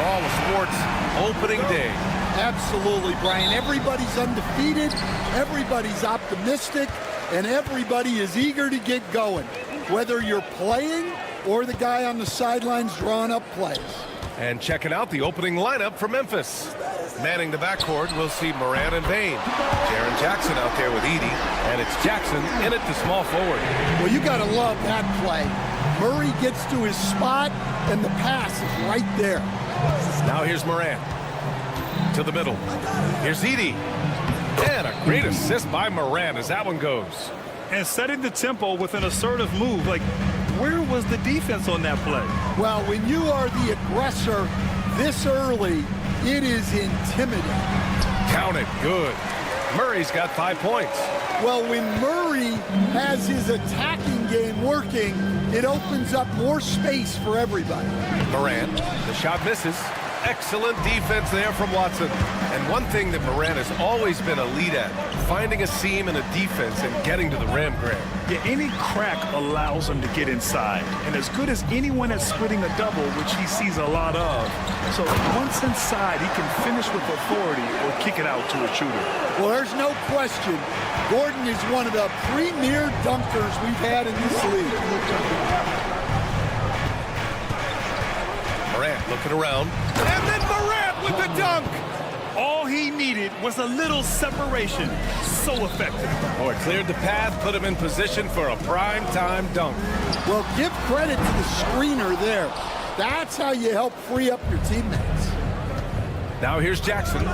all of sports opening day. Absolutely, Brian. Everybody's undefeated, everybody's optimistic, and everybody is eager to get going, whether you're playing or the guy on the sidelines drawing up plays. And checking out the opening lineup for Memphis. Manning the backcourt, we'll see Moran and Bain. Jaren Jackson out there with Edey, and it's Jackson in at the small forward. Well, you got to love that play. Murray gets to his spot, and the pass is right there. Now here's Moran. To the middle. Here's Edey. And a great assist by Moran as that one goes. And setting the tempo with an assertive move. Like, where was the defense on that play? Well, when you are the aggressor this early, it is intimidating. Count it. Good. Murray's got 5 points. Well, when Murray has his attacking game working, it opens up more space for everybody. Moran, the shot misses. Excellent defense there from Watson. And one thing that Moran has always been a lead at, finding a seam in a defense and getting to the rim, Graham. Yeah, any crack allows him to get inside. And as good as anyone at splitting a double, which he sees a lot of. So once inside, he can finish with authority or kick it out to a shooter. Well, there's no question. Gordon is one of the premier dunkers we've had in this league. Morant looking around. And then Morant with the dunk! All he needed was a little separation. So effective. Oh, it cleared the path, put him in position for a prime-time dunk. Well, give credit to the screener there. That's how you help free up your teammates. Now here's Jackson.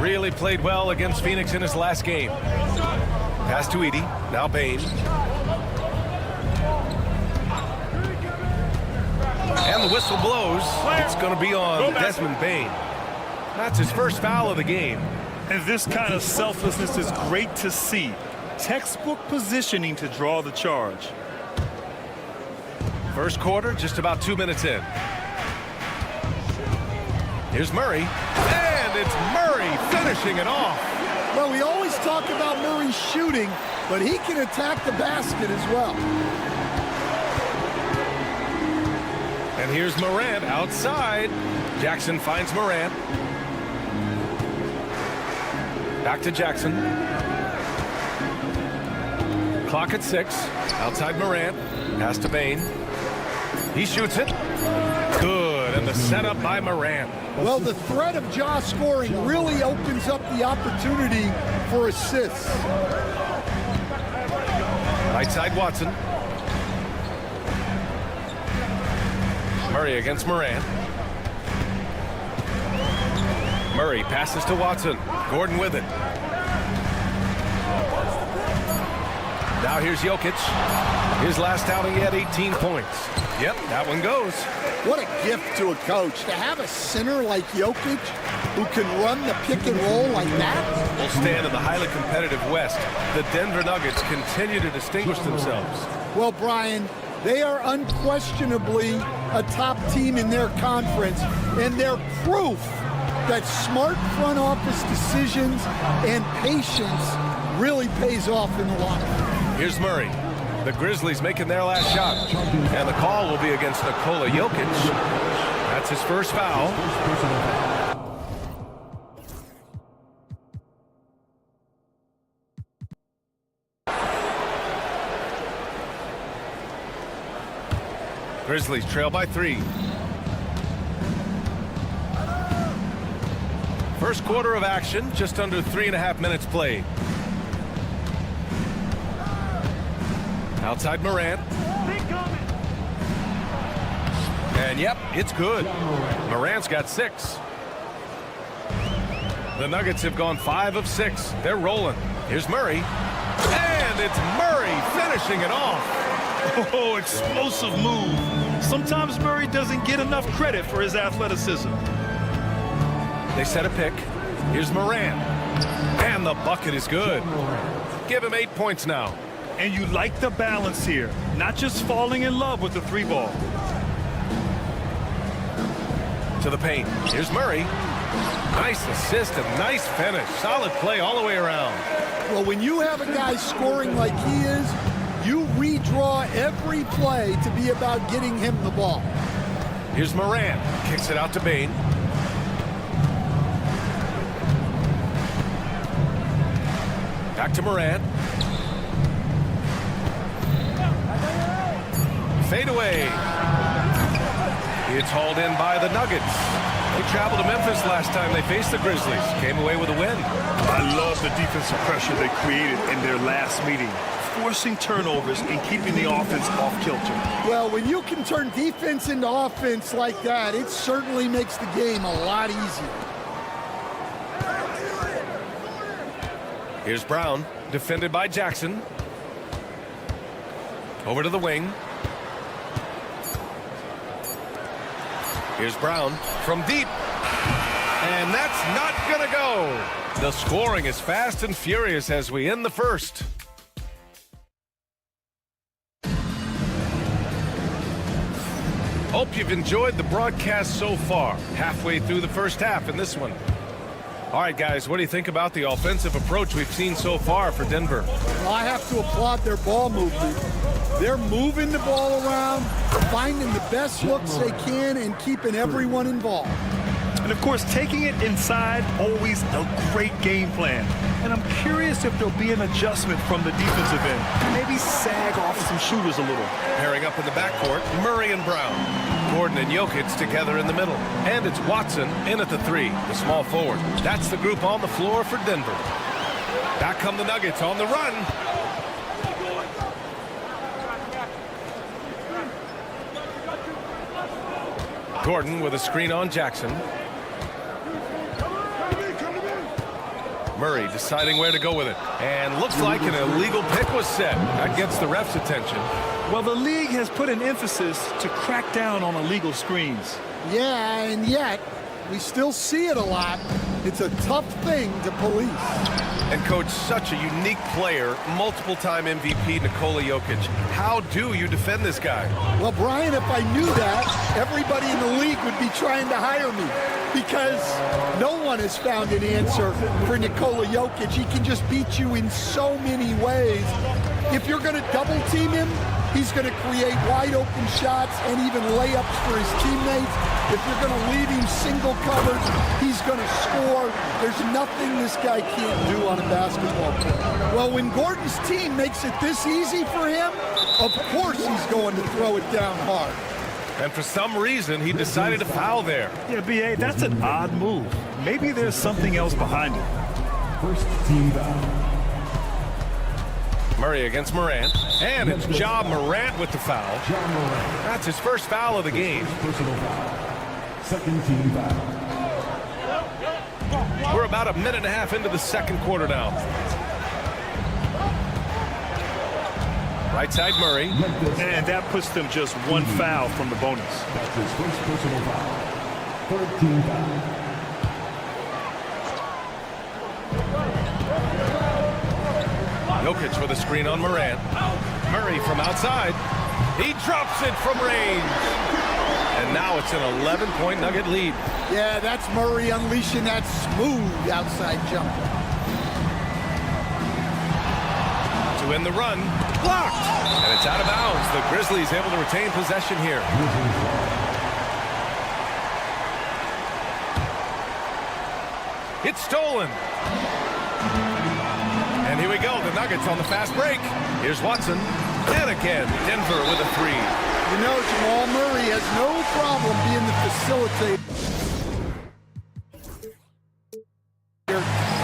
Really played well against Phoenix in his last game. Pass to Edey. Now Bain. And the whistle blows. It's going to be on Desmond Bain. That's his first foul of the game. And this kind of selflessness is great to see. Textbook positioning to draw the charge. First quarter, just about 2 minutes in. Here's Murray. And it's Murray finishing it off. Well, we always talk about Murray shooting, but he can attack the basket as well. And here's Morant outside. Jackson finds Morant. Back to Jackson. Clock at 6. Outside Morant. Pass to Bain. He shoots it. Good. And the setup by Morant. Well, the threat of Ja scoring really opens up the opportunity for assists. Right side Watson. Murray against Morant. Murray passes to Watson. Gordon with it. Now here's Jokic. His last outing, he had 18 points. Yep, that one goes. What a gift to a coach to have a center like Jokic who can run the pick and roll like that. Will stand in the highly competitive West. The Denver Nuggets continue to distinguish themselves. Well, Brian, they are unquestionably a top team in their conference, and they're proof that smart front office decisions and patience really pays off in the long run. Here's Murray. The Grizzlies making their last shot. And the call will be against Nikola Jokic. That's his first foul. Grizzlies trail by 3. First quarter of action, just under 3.5 minutes played. Outside Morant. And yep, it's good. Morant's got 6. The Nuggets have gone 5 of 6. They're rolling. Here's Murray. And it's Murray finishing it off. Oh, explosive move. Sometimes Murray doesn't get enough credit for his athleticism. They set a pick. Here's Morant. And the bucket is good. Give him 8 points now. And you like the balance here. Not just falling in love with the 3-ball. To the paint. Here's Murray. Nice assist and nice finish. Solid play all the way around. Well, when you have a guy scoring like he is, you redraw every play to be about getting him the ball. Here's Moran. Kicks it out to Bain. Back to Moran. Fade away. It's hauled in by the Nuggets. They traveled to Memphis last time they faced the Grizzlies. Came away with a win. I love the defensive pressure they created in their last meeting, forcing turnovers and keeping the offense off kilter. Well, when you can turn defense into offense like that, it certainly makes the game a lot easier. Here's Brown, defended by Jackson. Over to the wing. Here's Brown from deep. And that's not gonna go. The scoring is fast and furious as we end the first. Hope you've enjoyed the broadcast so far. Halfway through the first half in this one. All right, guys, what do you think about the offensive approach we've seen so far for Denver? Well, I have to applaud their ball movement. They're moving the ball around, finding the best looks they can, and keeping everyone involved. And, of course, taking it inside, always a great game plan. And I'm curious if there'll be an adjustment from the defensive end. Maybe sag off some shooters a little. Pairing up in the backcourt, Murray and Brown. Gordon and Jokic together in the middle. And it's Watson in at the three, the small forward. That's the group on the floor for Denver. Back come the Nuggets on the run. Gordon with a screen on Jackson. Murray deciding where to go with it. And looks like an illegal pick was set. That gets the ref's attention. Well, the league has put an emphasis to crack down on illegal screens. Yeah, and yet, we still see it a lot. It's a tough thing to police. And, Coach, such a unique player, multiple-time MVP Nikola Jokic. How do you defend this guy? Well, Brian, if I knew that, everybody in the league would be trying to hire me because no one has found an answer for Nikola Jokic. He can just beat you in so many ways. If you're going to double-team him, he's going to create wide-open shots and even layups for his teammates. If you're going to leave him single-covered, he's going to score. There's nothing this guy can't do on a basketball court. Well, when Gordon's team makes it this easy for him, of course he's going to throw it down hard. And for some reason, he decided to foul there. Yeah, B.A., that's an odd move. Maybe there's something else behind it. First team foul. Murray against Morant. And it's Ja Morant with the foul. That's his first foul of the game. Personal foul. Second team foul. We're about a minute and a half into the second quarter now. Right side Murray. And that puts them just one foul from the bonus. That's his first personal foul. Third team foul. Jokic with a screen on Morant. Murray from outside. He drops it from range. And now it's an 11-point Nugget lead. Yeah, that's Murray unleashing that smooth outside jumper. To win the run. Blocked. And it's out of bounds. The Grizzlies able to retain possession here. It's stolen. And here we go, the Nuggets on the fast break. Here's Watson. And again, Denver with a three. You know, Jamal Murray has no problem being the facilitator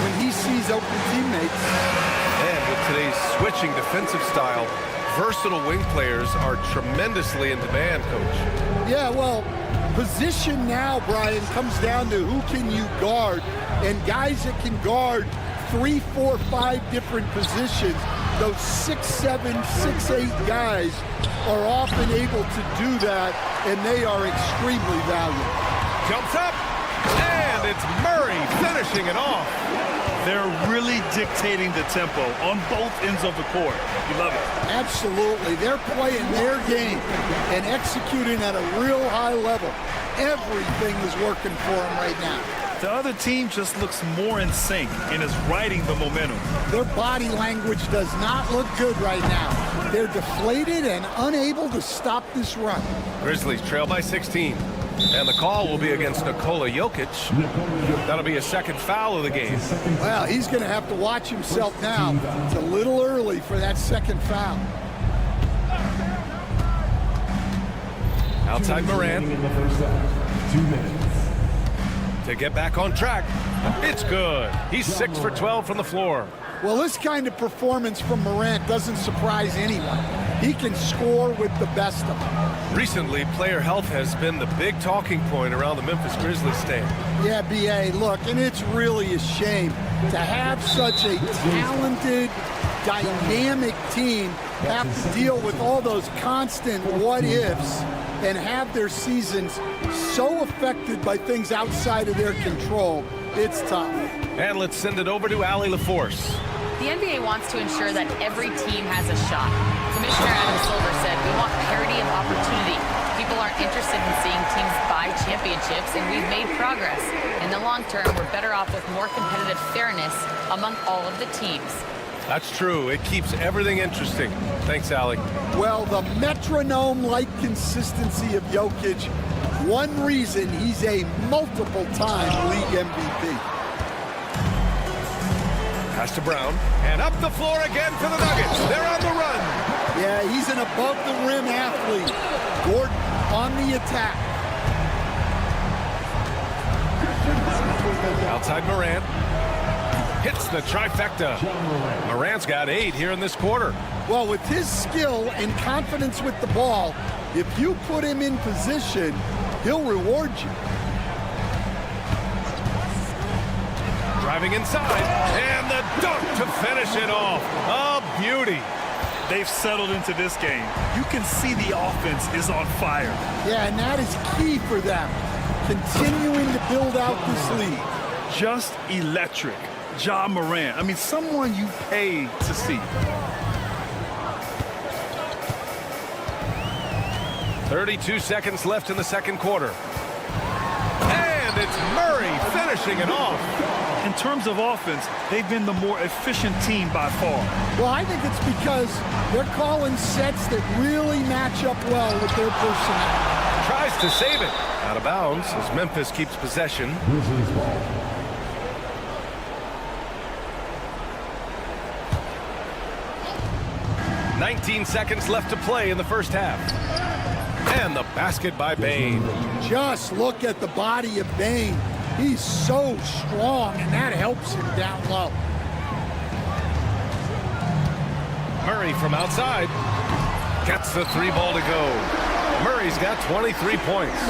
when he sees open teammates. And with today's switching defensive style, versatile wing players are tremendously in demand, Coach. Yeah, well, position now, Brian, comes down to who can you guard. And guys that can guard 3, 4, 5 different positions, those 6'7", 6'8" guys are often able to do that, and they are extremely valuable. Jumps up, and it's Murray finishing it off. They're really dictating the tempo on both ends of the court. You love it. Absolutely. They're playing their game and executing at a real high level. Everything is working for them right now. The other team just looks more in sync and is riding the momentum. Their body language does not look good right now. They're deflated and unable to stop this run. Grizzlies trail by 16. And the call will be against Nikola Jokic. That'll be a second foul of the game. Well, he's going to have to watch himself now. It's a little early for that second foul. Outside Morant. In the first half. 2 minutes. To get back on track. It's good. He's 6 for 12 from the floor. Well, this kind of performance from Morant doesn't surprise anyone. He can score with the best of them. Recently, player health has been the big talking point around the Memphis Grizzlies stand. Yeah, B.A., look, and it's really a shame to have such a talented, dynamic team have to deal with all those constant what-ifs and have their seasons so affected by things outside of their control. It's tough. And let's send it over to Allie LaForce. The NBA wants to ensure that every team has a shot. Commissioner Adam Silver said, "We want parity of opportunity. People aren't interested in seeing teams buy championships, and we've made progress. In the long term, we're better off with more competitive fairness among all of the teams." That's true. It keeps everything interesting. Thanks, Allie. Well, the metronome-like consistency of Jokic, one reason he's a multiple-time league MVP. Pass to Brown. And up the floor again for the Nuggets. They're on the run. Yeah, he's an above-the-rim athlete. Gordon on the attack. Outside Morant. Hits the trifecta. Morant's got 8 here in this quarter. Well, with his skill and confidence with the ball, if you put him in position, he'll reward you. Driving inside. And the dunk to finish it off. A beauty. They've settled into this game. You can see the offense is on fire. Yeah, and that is key for them, continuing to build out this lead. Just electric. Ja Morant. I mean, someone you pay to see. 32 seconds left in the second quarter. And it's Murray finishing it off. In terms of offense, they've been the more efficient team by far. Well, I think it's because they're calling sets that really match up well with their personnel. Tries to save it. Out of bounds as Memphis keeps possession. Grizzlies ball. .19 seconds left to play in the first half. And the basket by Bane. Just look at the body of Bane. He's so strong, and that helps him down low. Murray from outside. Gets the 3 ball to go. Murray's got 23 points.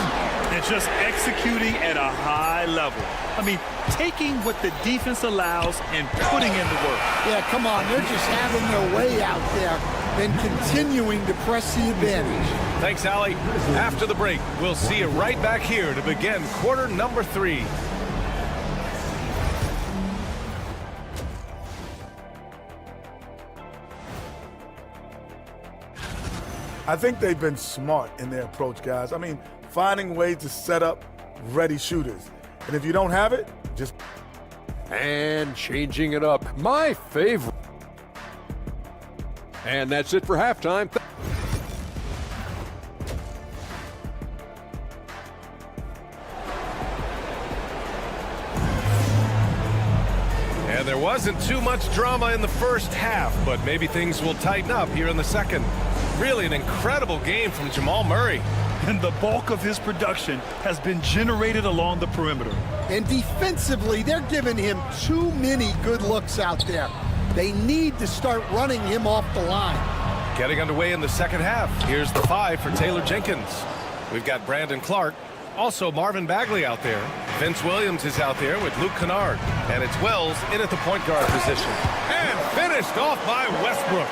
And just executing at a high level. I mean, taking what the defense allows and putting in the work. Yeah, come on. They're just having their way out there and continuing to press the advantage. Thanks, Allie. After the break, we'll see you right back here to begin quarter number 3. I think they've been smart in their approach, guys. I mean, finding ways to set up ready shooters. And if you don't have it, just... And changing it up, my favorite. And that's it for halftime. And there wasn't too much drama in the first half, but maybe things will tighten up here in the second. Really an incredible game from Jamal Murray. And the bulk of his production has been generated along the perimeter. And defensively, they're giving him too many good looks out there. They need to start running him off the line. Getting underway in the second half. Here's the 5 for Taylor Jenkins. We've got Brandon Clark. Also Marvin Bagley out there. Vince Williams is out there with Luke Kennard. And it's Wells in at the point guard position. And finished off by Westbrook.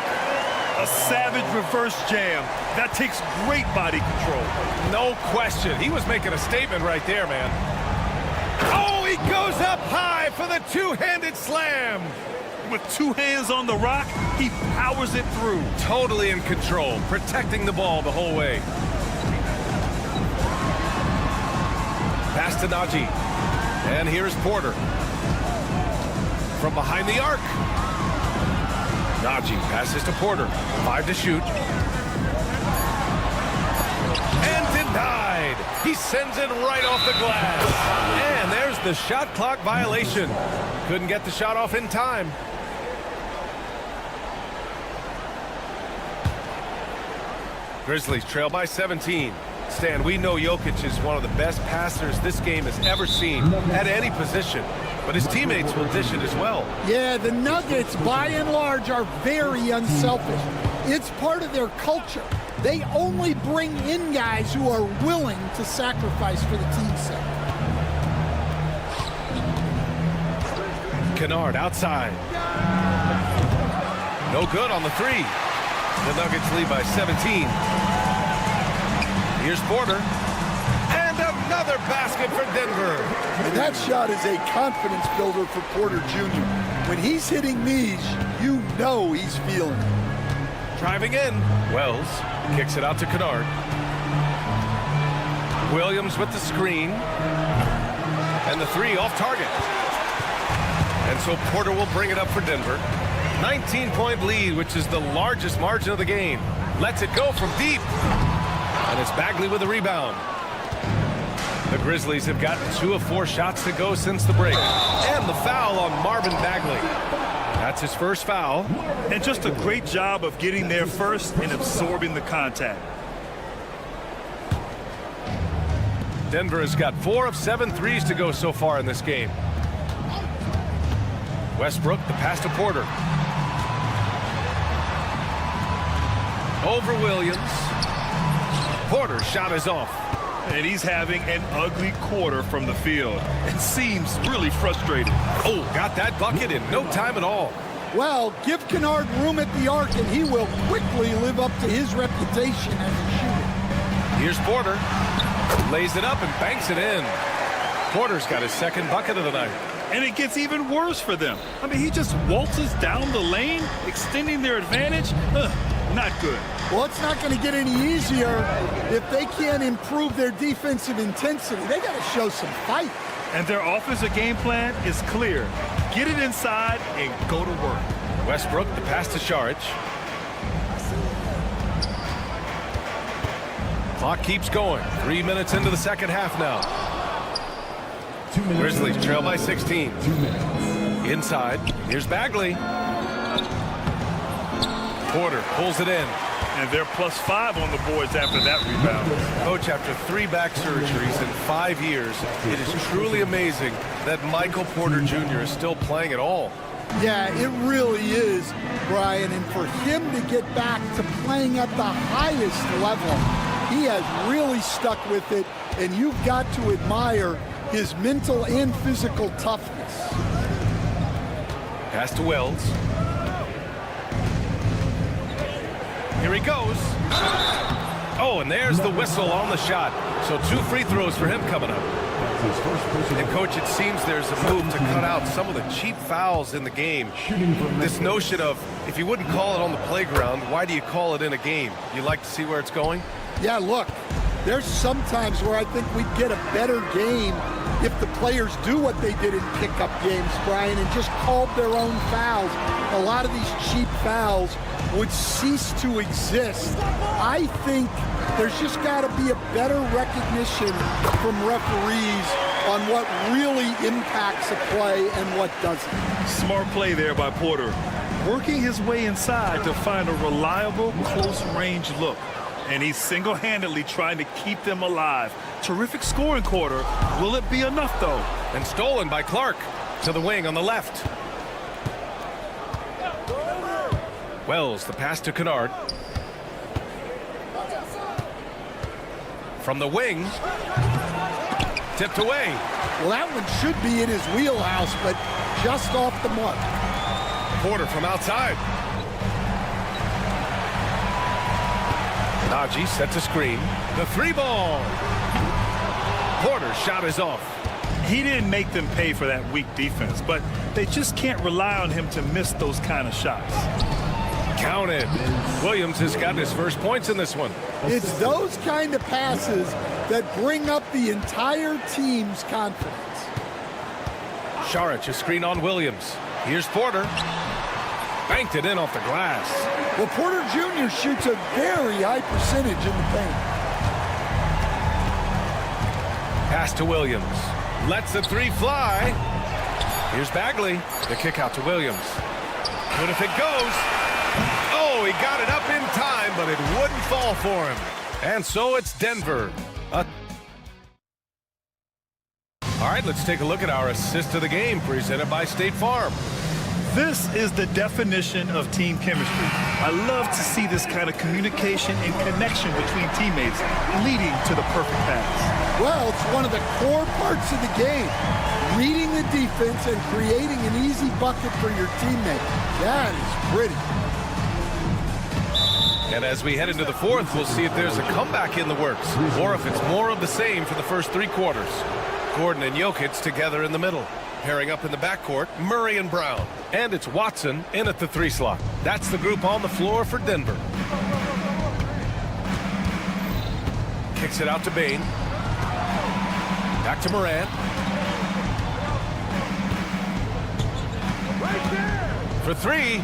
A savage reverse jam. That takes great body control. No question. He was making a statement right there, man. Oh, he goes up high for the two-handed slam. With 2 hands on the rock, he powers it through. Totally in control, protecting the ball the whole way. Pass to Najee. And here's Porter. From behind the arc. Najee passes to Porter. 5 to shoot. And Denied. He sends it right off the glass. And there's the shot clock violation. Couldn't get the shot off in time. Grizzlies trail by 17. Stan, we know Jokic is one of the best passers this game has ever seen at any position, but his teammates will dish it as well. Yeah, the Nuggets, by and large, are very unselfish. It's part of their culture. They only bring in guys who are willing to sacrifice for the team's sake. Kennard outside. No good on the three. The Nuggets lead by 17. Here's Porter. And another basket for Denver. And that shot is a confidence builder for Porter Jr. When he's hitting these, you know he's feeling it. Driving in. Wells kicks it out to Kennard. Williams with the screen. And the three off target. And so Porter will bring it up for Denver. 19-point lead, which is the largest margin of the game. Lets it go from deep. And it's Bagley with the rebound. The Grizzlies have gotten 2 of 4 shots to go since the break. And the foul on Marvin Bagley. That's his first foul. And just a great job of getting there first and absorbing the contact. Denver has got 4 of 7 threes to go so far in this game. Westbrook, the pass to Porter. Over Williams. Porter's shot is off. And he's having an ugly quarter from the field and seems really frustrated. Oh, got that bucket in no time at all. Well, give Kennard room at the arc and he will quickly live up to his reputation as a shooter. Here's Porter. Lays it up and banks it in. Porter's got his second bucket of the night. And it gets even worse for them. I mean, he just waltzes down the lane, extending their advantage. Not good. Well, it's not going to get any easier if they can't improve their defensive intensity. They got to show some fight. And their offensive game plan is clear. Get it inside and go to work. Westbrook, the pass to Saric. Clock keeps going. 3 minutes into the second half now. Grizzlies trail by 16. Inside. Here's Bagley. Porter pulls it in. And they're +5 on the boards after that rebound. Coach, after 3 back surgeries in 5 years, it is truly amazing that Michael Porter Jr. is still playing at all. Yeah, it really is, Brian. And for him to get back to playing at the highest level, he has really stuck with it. And you've got to admire his mental and physical toughness. Pass to Wells. Here he goes. Oh, and there's the whistle on the shot. So 2 free throws for him coming up. And, Coach, it seems there's a move to cut out some of the cheap fouls in the game. This notion of, if you wouldn't call it on the playground, why do you call it in a game? You like to see where it's going? Yeah, look, there's sometimes where I think we'd get a better game if the players do what they did in pickup games, Brian, and just called their own fouls. A lot of these cheap fouls would cease to exist. I think there's just got to be a better recognition from referees on what really impacts a play and what doesn't. Smart play there by Porter. Working his way inside to find a reliable close-range look. And he's single-handedly trying to keep them alive. Terrific scoring quarter. Will it be enough, though? And stolen by Clark to the wing on the left. Wells, the pass to Kennard. From the wing. Tipped away. Well, that one should be in his wheelhouse, but just off the mark. Porter from outside. Najee sets a screen. The 3-ball. Porter's shot is off. He didn't make them pay for that weak defense, but they just can't rely on him to miss those kind of shots. Counted. Williams has gotten his first points in this one. It's those kind of passes that bring up the entire team's confidence. Saric, a screen on Williams. Here's Porter. Banked it in off the glass. Well, Porter Jr. shoots a very high percentage in the paint. Pass to Williams. Lets the three fly. Here's Bagley. The kick out to Williams. But if it goes, oh, he got it up in time, but it wouldn't fall for him. And so it's Denver. All right, let's take a look at our assist of the game presented by State Farm. This is the definition of team chemistry. I love to see this kind of communication and connection between teammates leading to the perfect pass. Well, it's one of the core parts of the game. Reading the defense and creating an easy bucket for your teammate. That is pretty. And as we head into the fourth, we'll see if there's a comeback in the works or if it's more of the same for the first three quarters. Gordon and Jokic together in the middle. Pairing up in the backcourt, Murray and Brown. And it's Watson in at the three slot. That's the group on the floor for Denver. Kicks it out to Bain. Back to Morant. For three.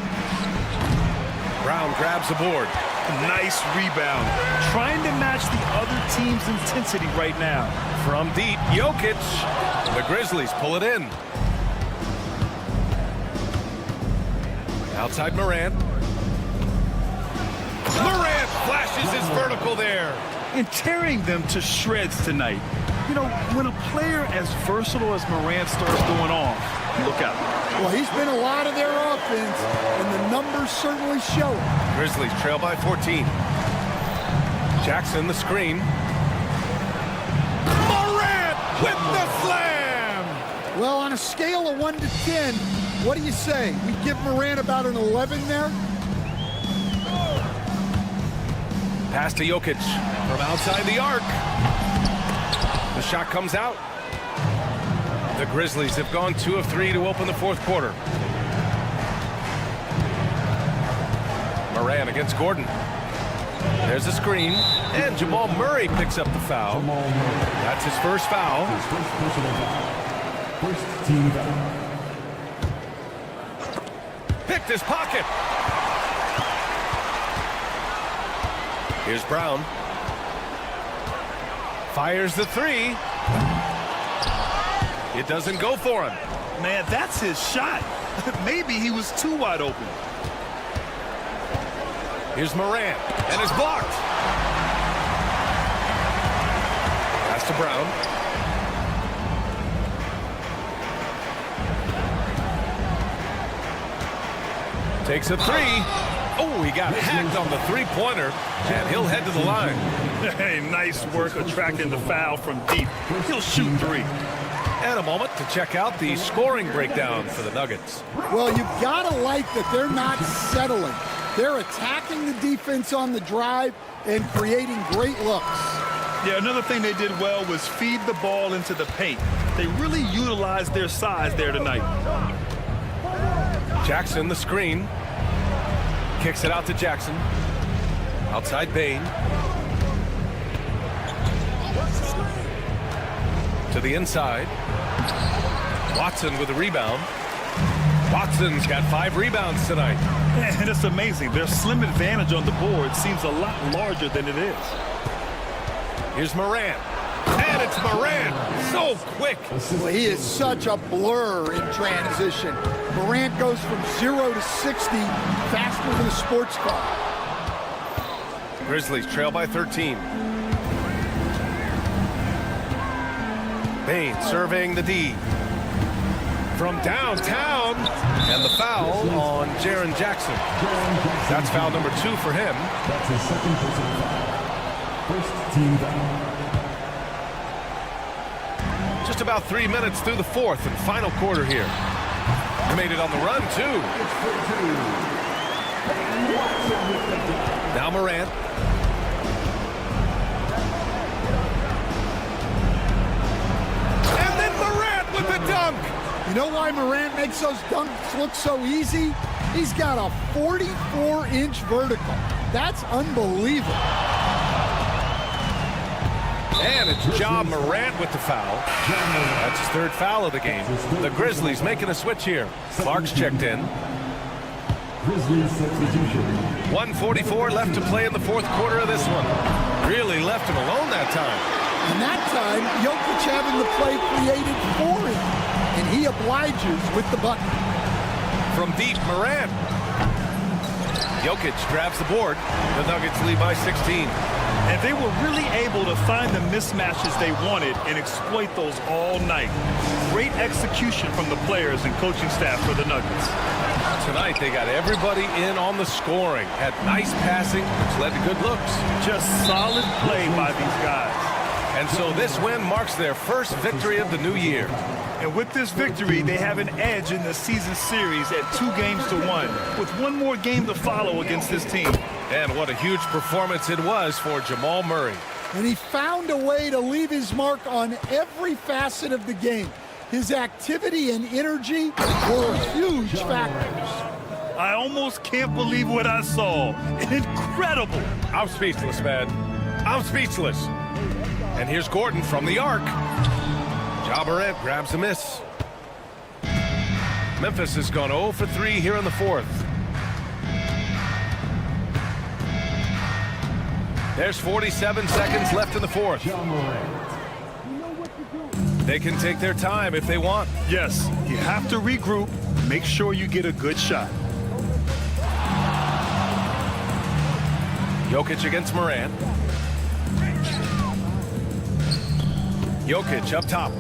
Brown grabs the board. Nice rebound. Trying to match the other team's intensity right now. From deep, Jokic. The Grizzlies pull it in. Outside Morant. Morant flashes his vertical there. And tearing them to shreds tonight. You know, when a player as versatile as Morant starts going off, look out. Well, he's been a lot of their offense, and the numbers certainly show it. Grizzlies trail by 14. Jackson the screen. Morant with the slam! Well, on a scale of 1 to 10, what do you say? We give Morant about an 11 there? Pass to Jokic from outside the arc. The shot comes out. The Grizzlies have gone 2 of 3 to open the fourth quarter. Morant against Gordon. There's a screen, and Jamal Murray picks up the foul. That's his first foul. His first personal foul. First team foul. Picked his pocket. Here's Brown. Fires the three. It doesn't go for him. Man, that's his shot. Maybe he was too wide open. Here's Morant, and it's blocked. Pass to Brown. Takes a three. Oh, he got hacked on the three-pointer, and he'll head to the line. Hey, nice work attracting the foul from deep. He'll shoot three. And a moment to check out the scoring breakdown for the Nuggets. Well, you've got to like that they're not settling. They're attacking the defense on the drive and creating great looks. Yeah, another thing they did well was feed the ball into the paint. They really utilized their size there tonight. Jackson, the screen. Kicks it out to Jackson. Outside Bain. To the inside. Watson with a rebound. Watson's got 5 rebounds tonight. And it's amazing. Their slim advantage on the board seems a lot larger than it is. Here's Morant. And it's Morant. So quick. Well, he is such a blur in transition. Morant goes from 0 to 60 faster than a sports car. Grizzlies trail by 13. Bain surveying the D. From downtown, and the foul on Jaren Jackson. That's foul number 2 for him. That's his second personal foul. First team foul. Just about 3 minutes through the fourth and final quarter here. Made it on the run, too. Now Morant. And then Morant with the dunk. You know why Morant makes those dunks look so easy? He's got a 44-inch vertical. That's unbelievable. And it's Ja Morant with the foul. That's his 3rd foul of the game. The Grizzlies making a switch here. Clark's checked in. Grizzlies substitution. 1:44 left to play in the fourth quarter of this one. Really left him alone that time. And that time, Jokic having the play created for him. And he obliges with the bucket. From deep, Morant. Jokic grabs the board. The Nuggets lead by 16. And they were really able to find the mismatches they wanted and exploit those all night. Great execution from the players and coaching staff for the Nuggets. Tonight, they got everybody in on the scoring. Had nice passing, which led to good looks. Just solid play by these guys. And so this win marks their first victory of the new year. And with this victory, they have an edge in the season series at 2-1, with one more game to follow against this team. And what a huge performance it was for Jamal Murray. And he found a way to leave his mark on every facet of the game. His activity and energy were huge factors. I almost can't believe what I saw. Incredible. I'm speechless, man. I'm speechless. And here's Gordon from the arc. Ja Morant grabs a miss. Memphis has gone 0 for 3 here in the fourth. There's 47 seconds left in the fourth. They can take their time if they want. Yes, you have to regroup. Make sure you get a good shot. Jokic against Morant. Jokic up top.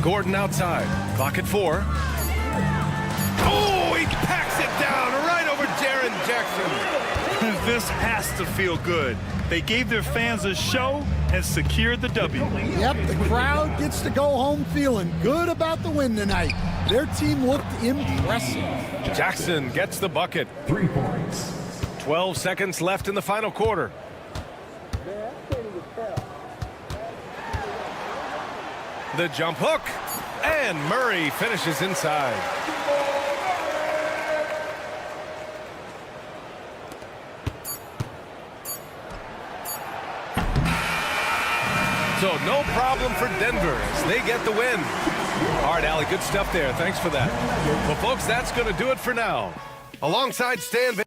Gordon outside. Clock at 4. Oh, he packs it down right over Jaren Jackson. This has to feel good. They gave their fans a show and secured the W. Yep, the crowd gets to go home feeling good about the win tonight. Their team looked impressive. Jackson gets the bucket. 3 points. 12 seconds left in the final quarter. The jump hook, and Murray finishes inside. So no problem for Denver as they get the win. All right, Allie, good stuff there. Thanks for that. Well, folks, that's going to do it for now. Alongside Stan Van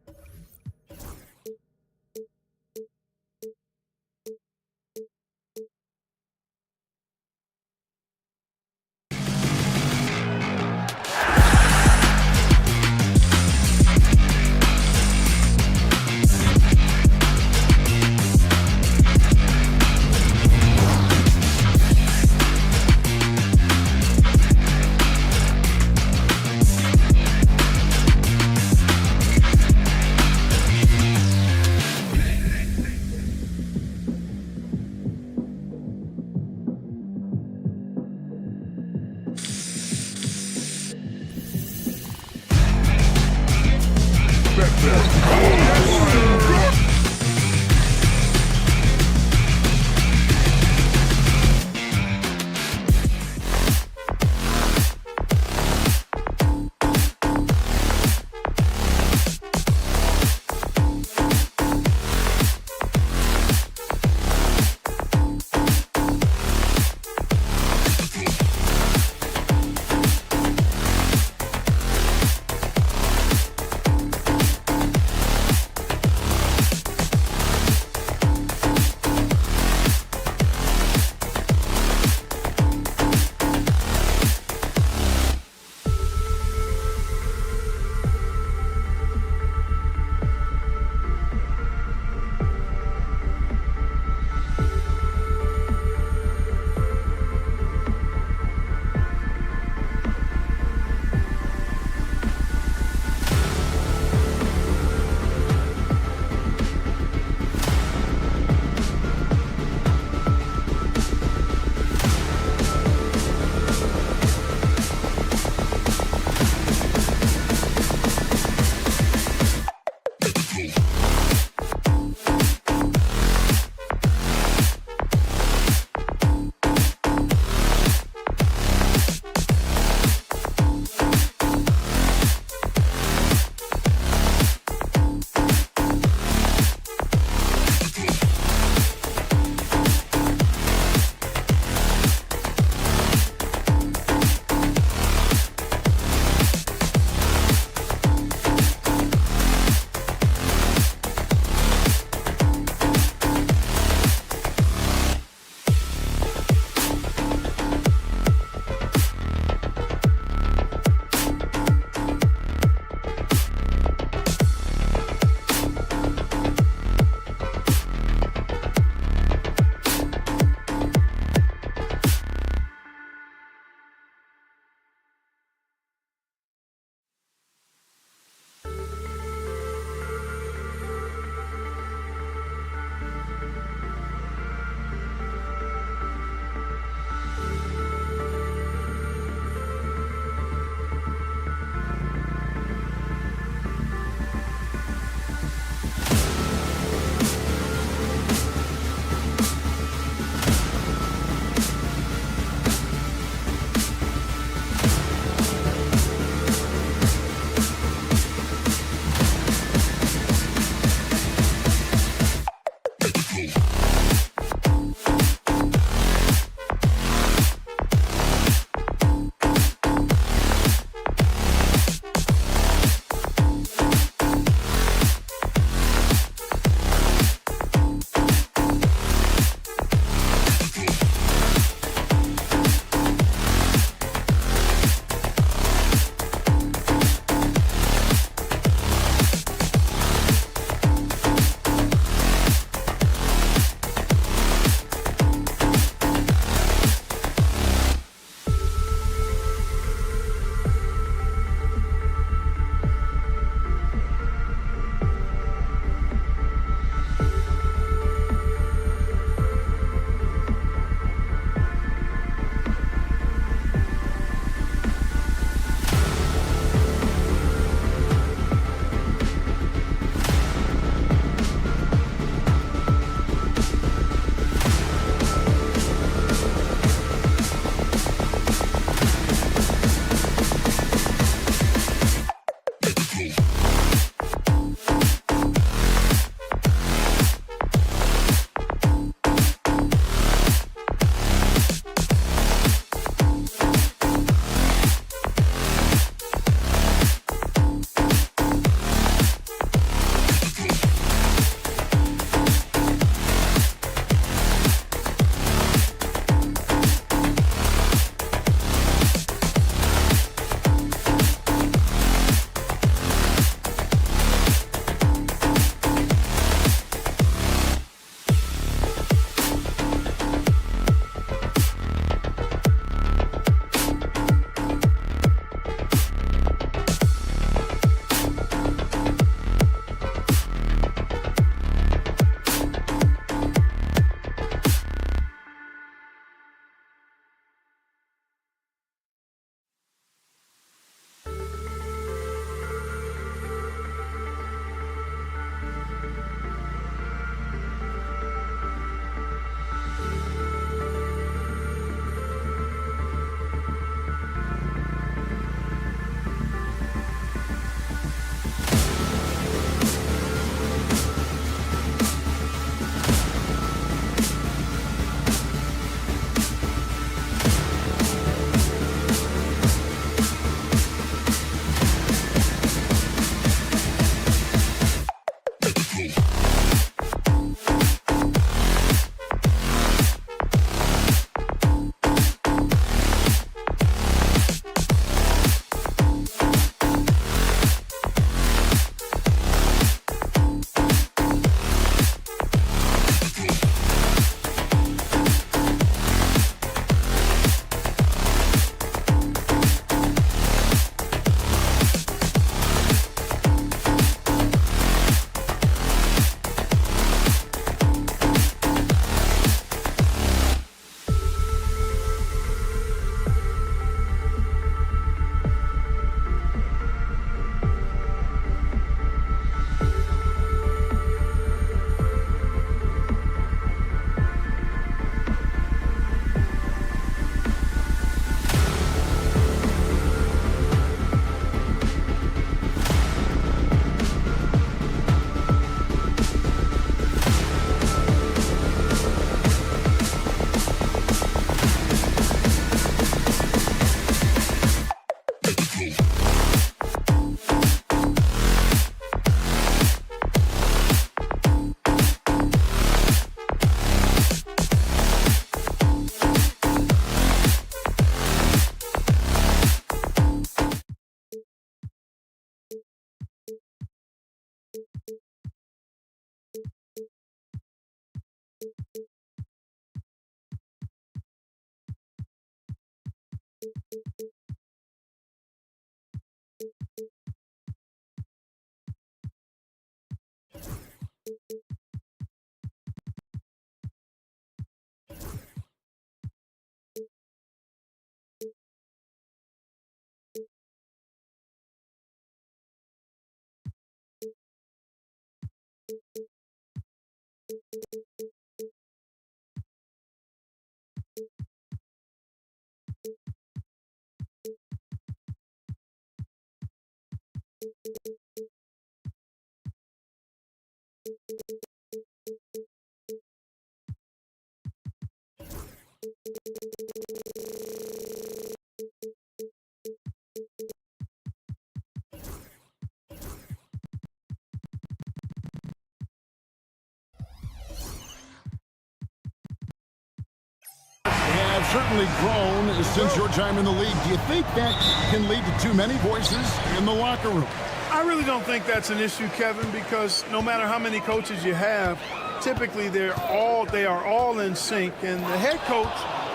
Have certainly grown since your time in the league. Do you think that can lead to too many voices in the locker room? I really don't think that's an issue, Kevin, because no matter how many coaches you have, typically they are all in sync, and the head coach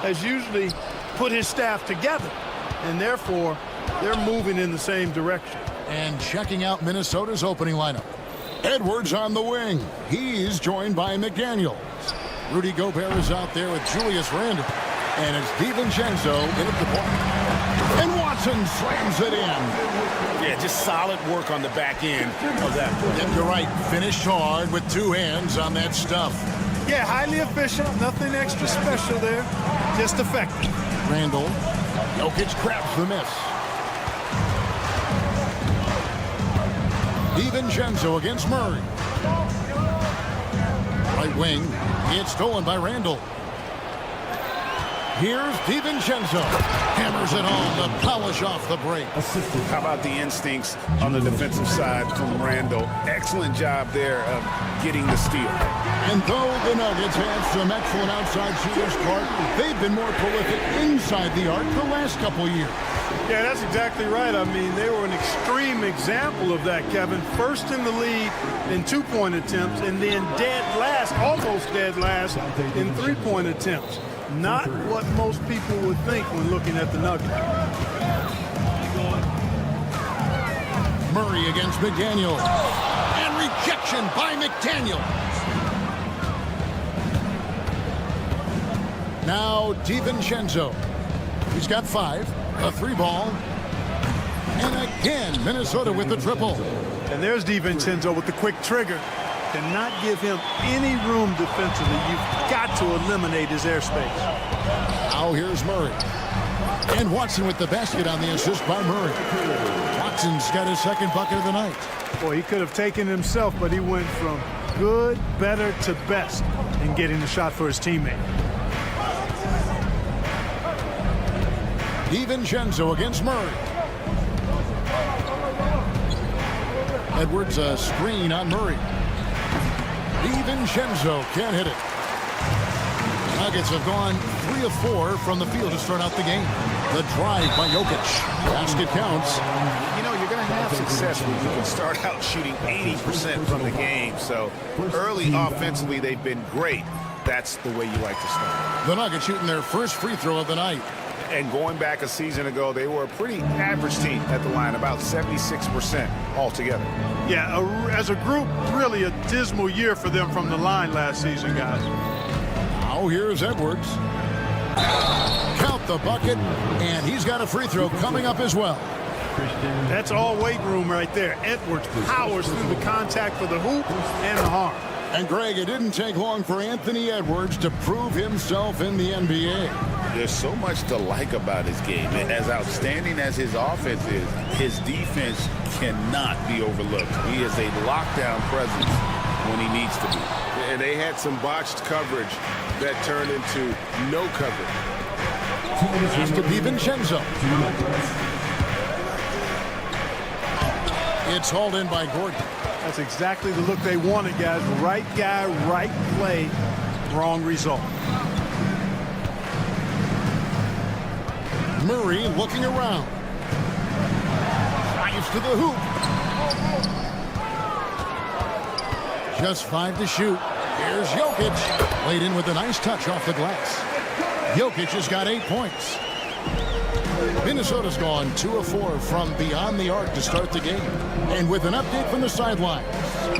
has usually put his staff together, and therefore they're moving in the same direction. And checking out Minnesota's opening lineup. Edwards on the wing. He's joined by McDaniels. Rudy Gobert is out there with Julius Randle. And it's DiVincenzo in at the point. And Watson slams it in. Yeah, just solid work on the back end of that play. And you're right, finished hard with two hands on that stuff. Yeah, highly efficient, nothing extra special there, just effective. Randle, Jokic grabs the miss. DiVincenzo against Murray. Right wing, it's stolen by Randle. Here's DiVincenzo. Hammers it home to polish off the break. How about the instincts on the defensive side from Randle? Excellent job there of getting the steal. And though the Nuggets had some excellent outside shooters, Clark, they've been more prolific inside the arc the last couple years. Yeah, that's exactly right. I mean, they were an extreme example of that, Kevin. First in the league in two-point attempts, and then dead last, almost dead last, in three-point attempts. Not what most people would think when looking at the Nuggets. Murray against McDaniels. And rejection by McDaniels. Now DiVincenzo. He's got 5. A 3 ball. And again, Minnesota with the triple. And there's DiVincenzo with the quick trigger. Cannot give him any room defensively. You've got to eliminate his airspace. Now here's Murray. And Watson with the basket on the assist by Murray. Watson's got his second bucket of the night. Boy, he could have taken himself, but he went from good, better to best in getting the shot for his teammate. DiVincenzo against Murray. Edwards a screen on Murray. DiVincenzo can't hit it. Nuggets have gone 3 of 4 from the field to start out the game. The drive by Jokic. Basket counts. You know, you're going to have success when you can start out shooting 80% from the game. So early offensively, they've been great. That's the way you like to start. The Nuggets shooting their first free throw of the night. And going back a season ago, they were a pretty average team at the line, about 76% altogether. Yeah, as a group, really a dismal year for them from the line last season, guys. Now here's Edwards. Count the bucket, and he's got a free throw coming up as well. That's all weight room right there. Edwards powers through the contact for the hoop and the harm. And Greg, it didn't take long for Anthony Edwards to prove himself in the NBA. There's so much to like about his game. And as outstanding as his offense is, his defense cannot be overlooked. He is a lockdown presence when he needs to be. And they had some botched coverage that turned into no coverage. Pass to DiVincenzo. It's hauled in by Gordon. That's exactly the look they wanted, guys. Right guy, right play, wrong result. Murray looking around. Drives to the hoop. Just 5 to shoot. Here's Jokic. Laid in with a nice touch off the glass. Jokic has got 8 points. Minnesota's gone 2 of 4 from beyond the arc to start the game. And with an update from the sideline,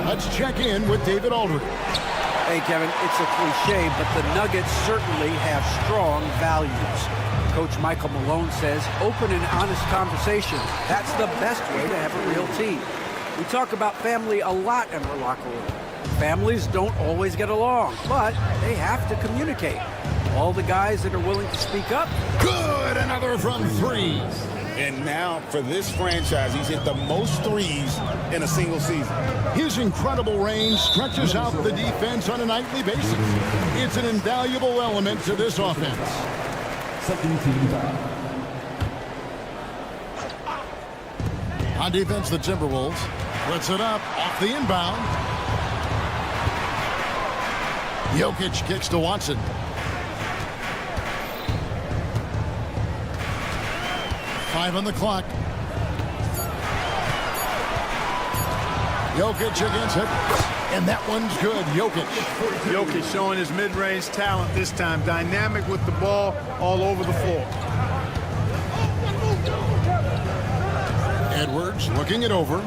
let's check in with David Aldridge. Hey, Kevin, it's a cliche, but the Nuggets certainly have strong values. Coach Michael Malone says open and honest conversation. That's the best way to have a real team. We talk about family a lot in our locker room. Families don't always get along, but they have to communicate. All the guys that are willing to speak up. Good, another from 3. And now, for this franchise, he's hit the most threes in a single season. His incredible range stretches out the defense on a nightly basis. It's an invaluable element to this offense. Second team foul. On defense, the Timberwolves puts it up off the inbound. Jokic kicks to Watson. Five on the clock. Jokic against it. And that one's good. Jokic showing his mid-range talent this time. Dynamic with the ball all over the floor. Edwards looking it over.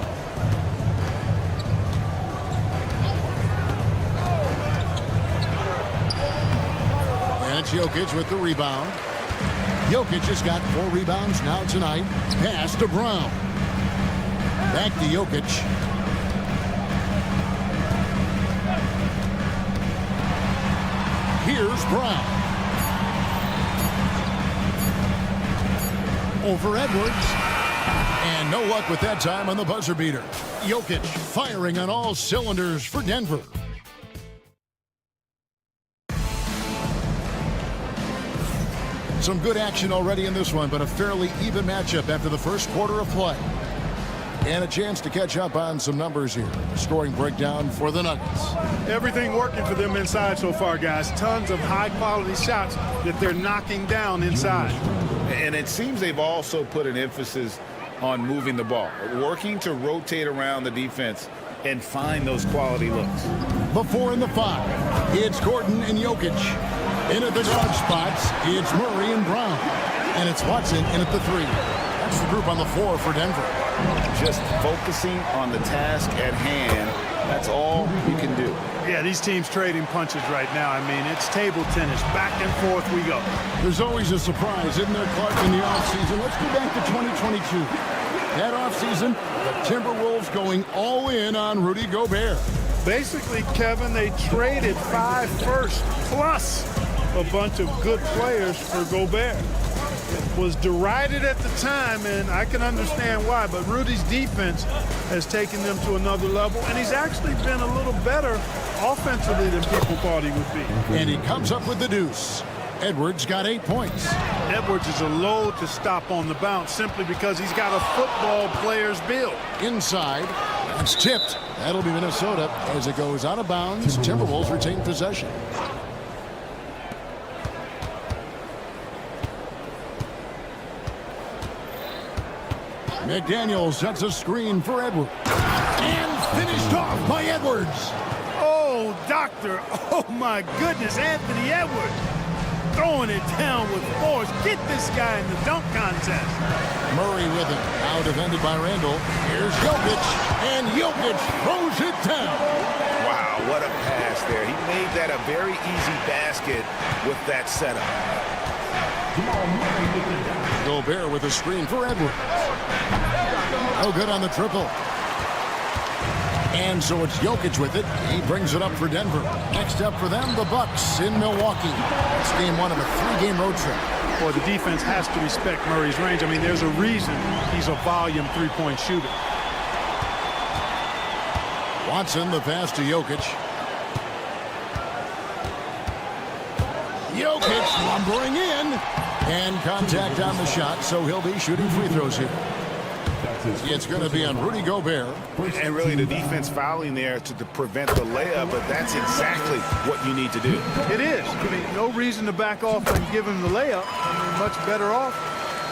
And it's Jokic with the rebound. Jokic has got 4 rebounds now tonight. Pass to Brown. Back to Jokic. Here's Brown. Over Edwards. And no luck with that time on the buzzer beater. Jokic firing on all cylinders for Denver. Some good action already in this one, but a fairly even matchup after the first quarter of play. And a chance to catch up on some numbers here. Scoring breakdown for the Nuggets. Everything working for them inside so far, guys. Tons of high-quality shots that they're knocking down inside. And it seems they've also put an emphasis on moving the ball, working to rotate around the defense and find those quality looks. Before in the 5, it's Gordon and Jokic. In at the guard spots, it's Murray and Brown. And it's Watson in at the 3. That's the group on the floor for Denver. Just focusing on the task at hand, that's all you can do. Yeah, these teams trading punches right now. I mean, it's table tennis. Back and forth we go. There's always a surprise, isn't there, Clark, in the offseason? Let's go back to 2022. That offseason, the Timberwolves going all in on Rudy Gobert. Basically, Kevin, they traded 5 firsts plus a bunch of good players for Gobert. It was derided at the time, and I can understand why, but Rudy's defense has taken them to another level, and he's actually been a little better offensively than people thought he would be. And he comes up with the deuce. Edwards got 8 points. Edwards is a load to stop on the bounce simply because he's got a football player's build. Inside, it's tipped. That'll be Minnesota as it goes out of bounds. Timberwolves retain possession. McDaniel sets a screen for Edwards. And finished off by Edwards. Oh, doctor. Oh, my goodness. Anthony Edwards throwing it down with force. Get this guy in the dunk contest. Murray with it. Now defended by Randall. Here's Jokic. And Jokic throws it down. Wow, what a pass there. He made that a very easy basket with that setup. Gobert with a screen for Edwards. No good on the triple. And so it's Jokic with it. He brings it up for Denver. Next up for them, the Bucks in Milwaukee. It's game 1 of a 3-game road trip. Boy, the defense has to respect Murray's range. I mean, there's a reason he's a volume 3-point shooter. Watson, the pass to Jokic. Jokic lumbering in. And contact on the shot, so he'll be shooting free throws here. It's going to be on Rudy Gobert. And really the defense fouling there to prevent the layup, but that's exactly what you need to do. It is. I mean, no reason to back off and give him the layup. I mean, much better off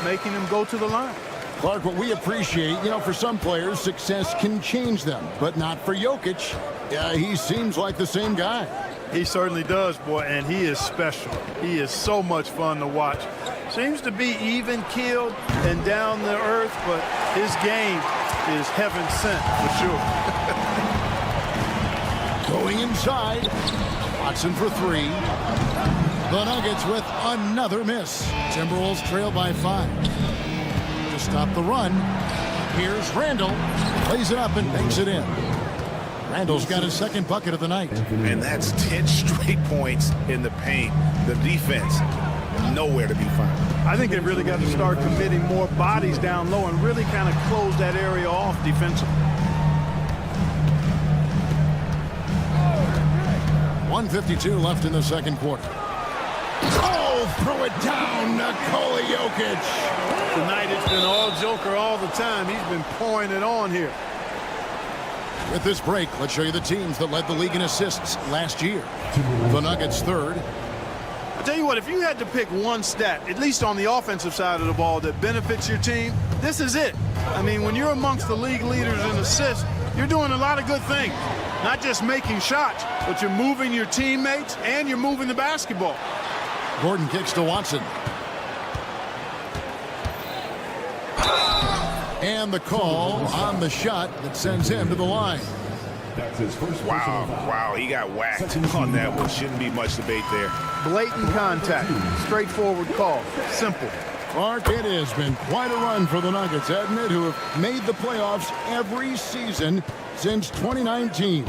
making him go to the line. Clark, what we appreciate, for some players, success can change them, but not for Jokic. He seems like the same guy. He certainly does, boy, and he is special. He is so much fun to watch. Seems to be even-keeled and down to earth, but his game is heaven sent for sure. Going inside. Watson for three. The Nuggets with another miss. Timberwolves trail by 5. To stop the run, here's Randall. Plays it up and banks it in. Randall's got his second bucket of the night. And that's 10 straight points in the paint. The defense, nowhere to be found. I think they've really got to start committing more bodies down low and really kind of close that area off defensively. 1:52 left in the second quarter. Oh, throw it down, Nikola Jokic. Tonight it's been all Joker all the time. He's been pouring it on here. With this break, let's show you the teams that led the league in assists last year. The Nuggets third. I'll tell you what, if you had to pick one stat, at least on the offensive side of the ball, that benefits your team, this is it. I mean, when you're amongst the league leaders in assists, you're doing a lot of good things. Not just making shots, but you're moving your teammates and you're moving the basketball. Gordon kicks to Watson. And the call on the shot that sends him to the line. That's his first Wow, he got whacked on that one. Shouldn't be much debate there. Blatant contact, straightforward call, simple. Clark, it has been quite a run for the Nuggets, hasn't it, who have made the playoffs every season since 2019.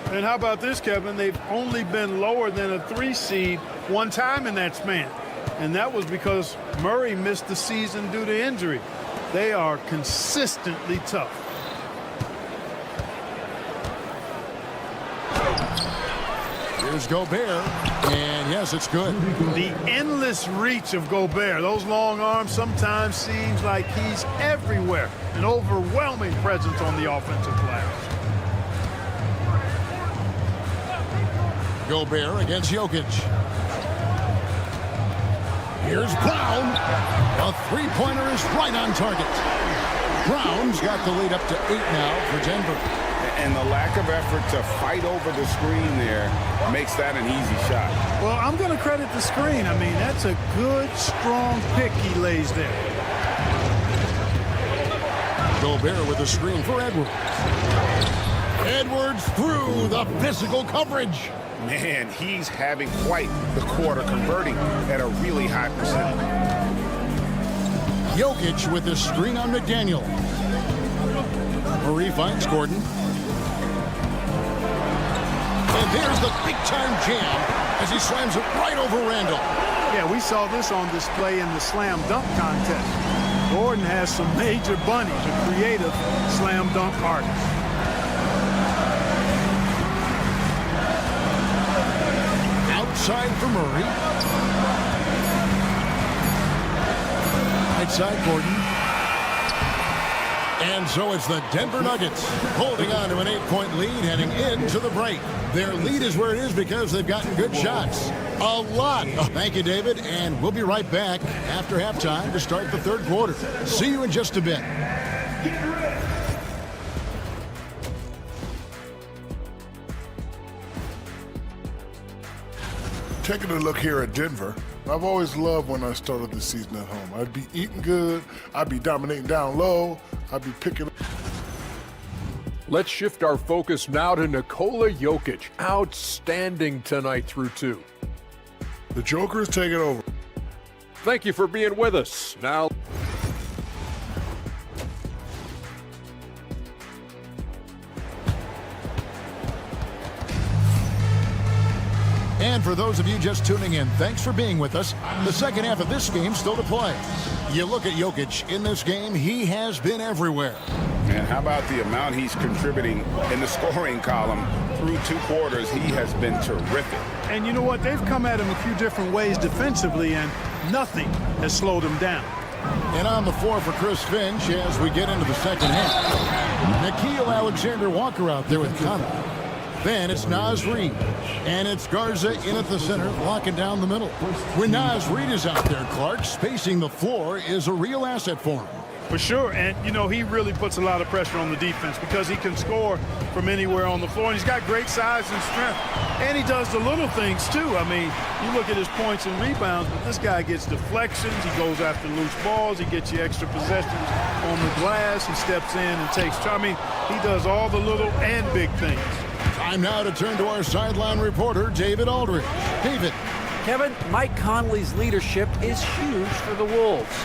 And how about this, Kevin? They've only been lower than a 3 seed one time in that span. And that was because Murray missed the season due to injury. They are consistently tough. Here's Gobert, and yes, it's good. The endless reach of Gobert. Those long arms sometimes seems like he's everywhere. An overwhelming presence on the offensive glass. Gobert against Jokic. Here's Brown. A three-pointer is right on target. Brown's got the lead up to 8 now for Denver. And the lack of effort to fight over the screen there makes that an easy shot. Well, I'm going to credit the screen. I mean, that's a good, strong pick he lays there. Gobert with a screen for Edwards. Edwards through the physical coverage. Man, he's having quite the quarter, converting at a really high percentage. Jokic with the screen on McDaniel. Murray finds Gordon. And there's the big-time jam as he slams it right over Randall. Yeah, we saw this on display in the slam dunk contest. Gordon has some major bunnies, a creative slam dunk artist. Outside for Murray. Right side, Gordon. And so it's the Denver Nuggets holding on to an 8-point lead heading into the break. Their lead is where it is because they've gotten good shots. A lot. Thank you, David. And we'll be right back after halftime to start the third quarter. See you in just a bit. Taking a look here at Denver, I've always loved when I started the season at home. I'd be eating good, I'd be dominating down low, I'd be picking. Let's shift our focus now to Nikola Jokic. Outstanding tonight through 2. The Joker is taking over. Thank you for being with us. Now, and for those of you just tuning in, thanks for being with us. The second half of this game still to play. You look at Jokic in this game, he has been everywhere. And how about the amount he's contributing in the scoring column through 2 quarters? He has been terrific. And you know what? They've come at him a few different ways defensively, and nothing has slowed him down. And on the floor for Chris Finch as we get into the second half. Nickeil Alexander-Walker out there with Connor. Then it's Naz Reid. And it's Garza in at the center, locking down the middle. When Naz Reid is out there, Clark, spacing the floor is a real asset for him. For sure, and you know, he really puts a lot of pressure on the defense because he can score from anywhere on the floor, and he's got great size and strength, and he does the little things too. I mean, you look at his points and rebounds, but this guy gets deflections, he goes after loose balls, he gets you extra possessions on the glass, he steps in and takes. I mean, he does all the little and big things. Time now to turn to our sideline reporter, David Aldridge. David. Kevin, Mike Conley's leadership is huge for the Wolves.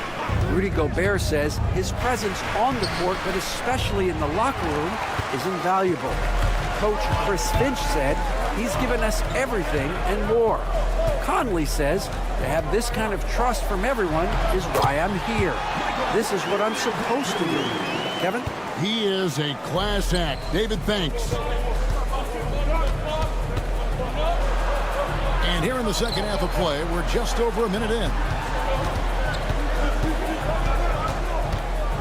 Rudy Gobert says his presence on the court, but especially in the locker room, is invaluable. Coach Chris Finch said he's given us everything and more. Conley says to have this kind of trust from everyone is why I'm here. This is what I'm supposed to do. Kevin? He is a class act. David, thanks. And here in the second half of play, we're just over a minute in.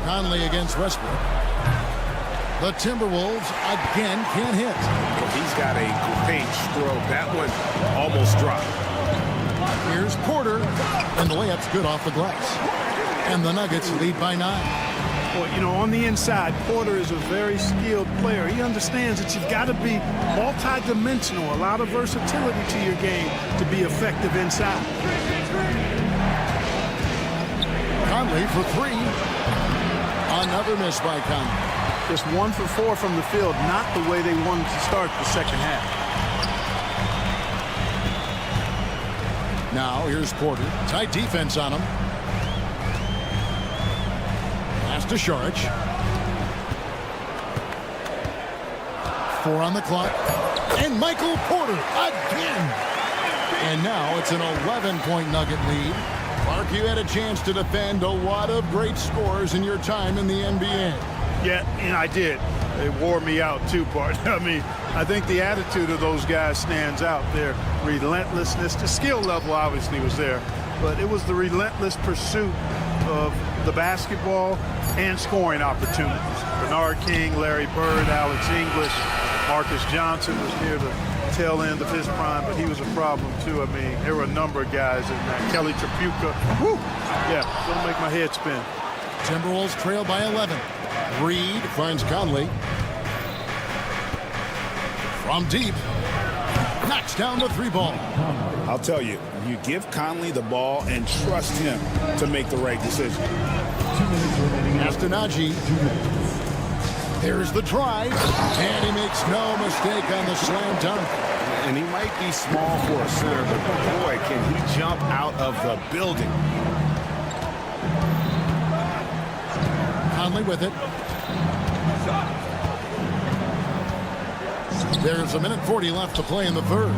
Conley against Westbrook. The Timberwolves again can't hit. He's got a great stroke. That one almost dropped. Here's Porter, and the layup's good off the glass. And the Nuggets lead by 9. Well, you know, on the inside, Porter is a very skilled player. He understands that you've got to be multi-dimensional, a lot of versatility to your game to be effective inside. Conley for 3. Another miss by Conley. Just 1 for 4 from the field, not the way they wanted to start the second half. Now here's Porter. Tight defense on him. Pass to Saric. 4 on the clock. And Michael Porter again. And now it's an 11-point Nugget lead. Mark, you had a chance to defend a lot of great scores in your time in the NBA. Yeah, and I did. It wore me out too, Bart. I mean, I think the attitude of those guys stands out. Their relentlessness, the skill level obviously was there, but it was the relentless pursuit of the basketball and scoring opportunities. Bernard King, Larry Bird, Alex English, Marcus Johnson was near the tail end of his prime, but he was a problem too. I mean, there were a number of guys in that. Kelly Tripucka. Woo! Yeah, don't make my head spin. Timberwolves trail by 11. Reed finds Conley. From deep. Knocks down the 3 ball. I'll tell you, you give Conley the ball and trust him to make the right decision. Astonagi. There's the drive. And he makes no mistake on the slam dunk. And he might be small for a center, but boy, can he jump out of the building. Conley with it. There's a minute 40 left to play in the third.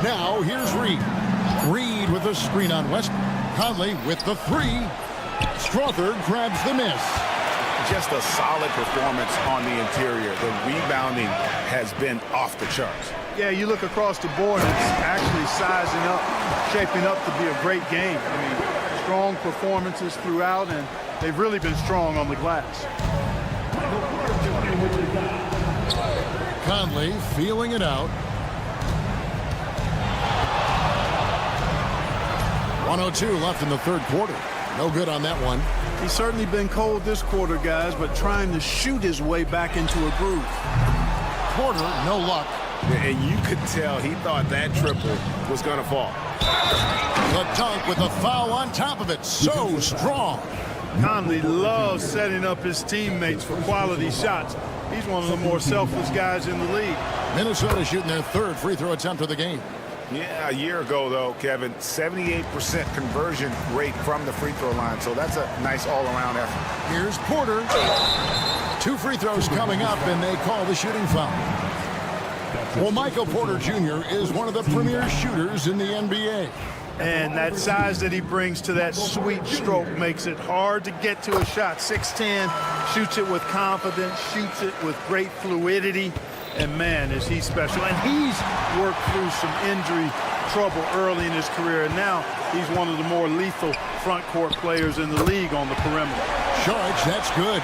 Now here's Reed. Reed with a screen on Westbrook. Conley with the 3. Strother grabs the miss. Just a solid performance on the interior. The rebounding has been off the charts. Yeah, you look across the board, it's actually sizing up, shaping up to be a great game. I mean, strong performances throughout, and they've really been strong on the glass. Conley feeling it out. 1:02 left in the third quarter. No good on that one. He's certainly been cold this quarter, guys, but trying to shoot his way back into a groove. Porter, no luck. And you could tell he thought that triple was going to fall. The dunk with a foul on top of it. So strong. Conley loves setting up his teammates for quality shots. He's one of the more selfless guys in the league. Minnesota shooting their 3rd free throw attempt of the game. Yeah, a year ago, though, Kevin, 78% conversion rate from the free throw line. So that's a nice all-around effort. Here's Porter. 2 free throws coming up, and they call the shooting foul. Well, Michael Porter Jr. is one of the premier shooters in the NBA. And that size that he brings to that sweet stroke makes it hard to get to a shot. 6'10", shoots it with confidence, shoots it with great fluidity. And man, is he special. And he's worked through some injury trouble early in his career. And now he's one of the more lethal front court players in the league on the perimeter. Saric, that's good.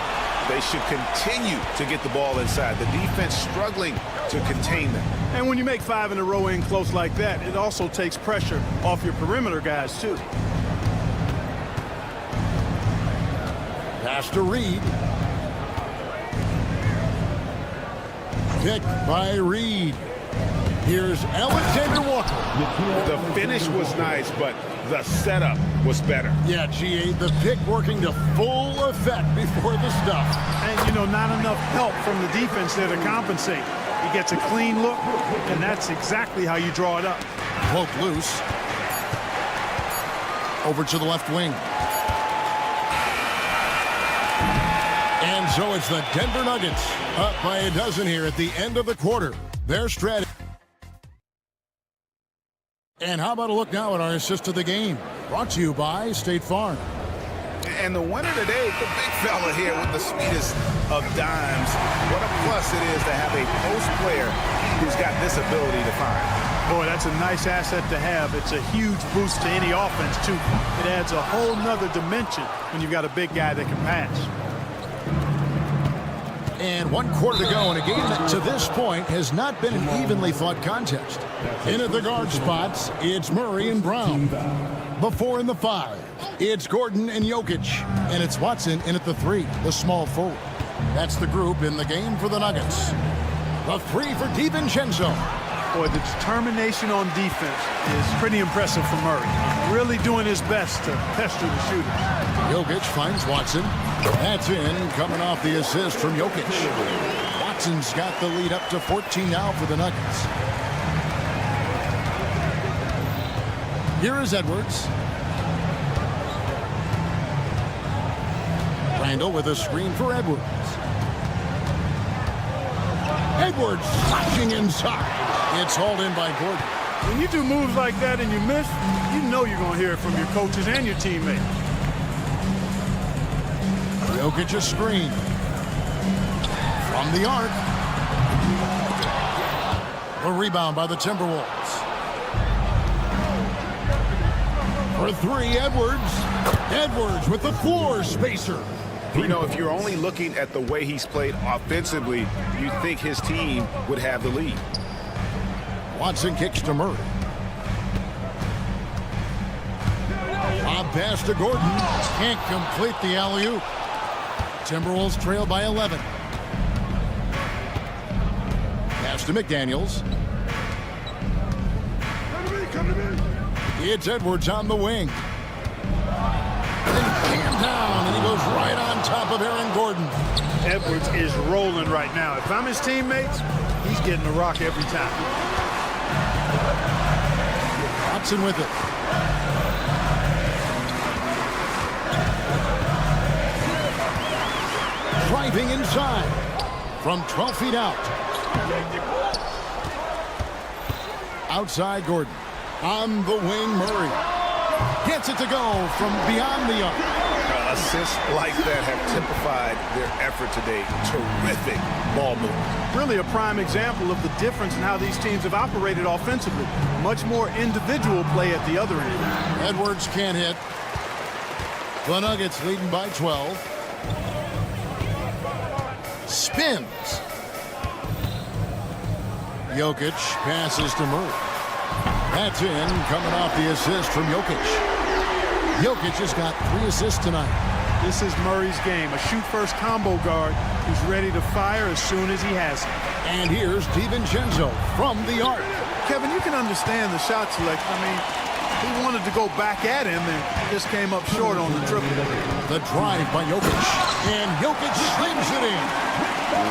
They should continue to get the ball inside. The defense struggling to contain them. And when you make 5 in a row in close like that, it also takes pressure off your perimeter guys, too. Pass to Reed. Picked by Reed. Here's Alexander Walker. The finish was nice, but the setup was better. Yeah, GA, the pick working to full effect before the stuff. And, you know, not enough help from the defense there to compensate. He gets a clean look, and that's exactly how you draw it up. Poke loose. Over to the left wing. And so it's the Denver Nuggets up by a dozen here at the end of the quarter. Their strategy. And how about a look now at our assist of the game? Brought to you by State Farm. And the winner today, the big fella here with the sweetest of dimes. What a plus it is to have a post player who's got this ability to find. Boy, that's a nice asset to have. It's a huge boost to any offense, too. It adds a whole nother dimension when you've got a big guy that can pass. And 1 quarter to go in a game that to this point has not been an evenly fought contest. In at the guard spots, it's Murray and Brown. Before in the 5, it's Gordon and Jokic. And it's Watson in at the 3, the small forward. That's the group in the game for the Nuggets. The 3 for DiVincenzo. Boy, the determination on defense is pretty impressive for Murray. Really doing his best to pester the shooters. Jokic finds Watson. That's in, coming off the assist from Jokic. Watson's got the lead up to 14 now for the Nuggets. Here is Edwards. Randall with a screen for Edwards. Edwards slashing inside. It's hauled in by Gordon. When you do moves like that and you miss, you know you're going to hear it from your coaches and your teammates. Jokic a screen. From the arc. A rebound by the Timberwolves. For 3, Edwards. Edwards with the floor spacer. You know, if you're only looking at the way he's played offensively, you'd think his team would have the lead. Watson kicks to Murray. Lob pass to Gordon. Can't complete the alley-oop. Timberwolves trail by 11. Pass to McDaniels. It's Edwards on the wing. And jammed down, and he goes right on top of Aaron Gordon. Edwards is rolling right now. If I'm his teammates, he's getting the rock every time. Watson with it. Driving inside from 12 feet out. Outside Gordon. On the wing, Murray. Gets it to go from beyond the arc. Assists like that have typified their effort today. Terrific ball movement. Really a prime example of the difference in how these teams have operated offensively. Much more individual play at the other end. Edwards can't hit. The Nuggets leading by 12. Spins. Jokic passes to Murray. That's in, coming off the assist from Jokic. Jokic has got 3 assists tonight. This is Murray's game, a shoot-first combo guard who's ready to fire as soon as he has it. And here's DiVincenzo from the arc. Kevin, you can understand the shot selection. I mean, he wanted to go back at him and just came up short on the triple. The drive by Jokic. And Jokic slams it in.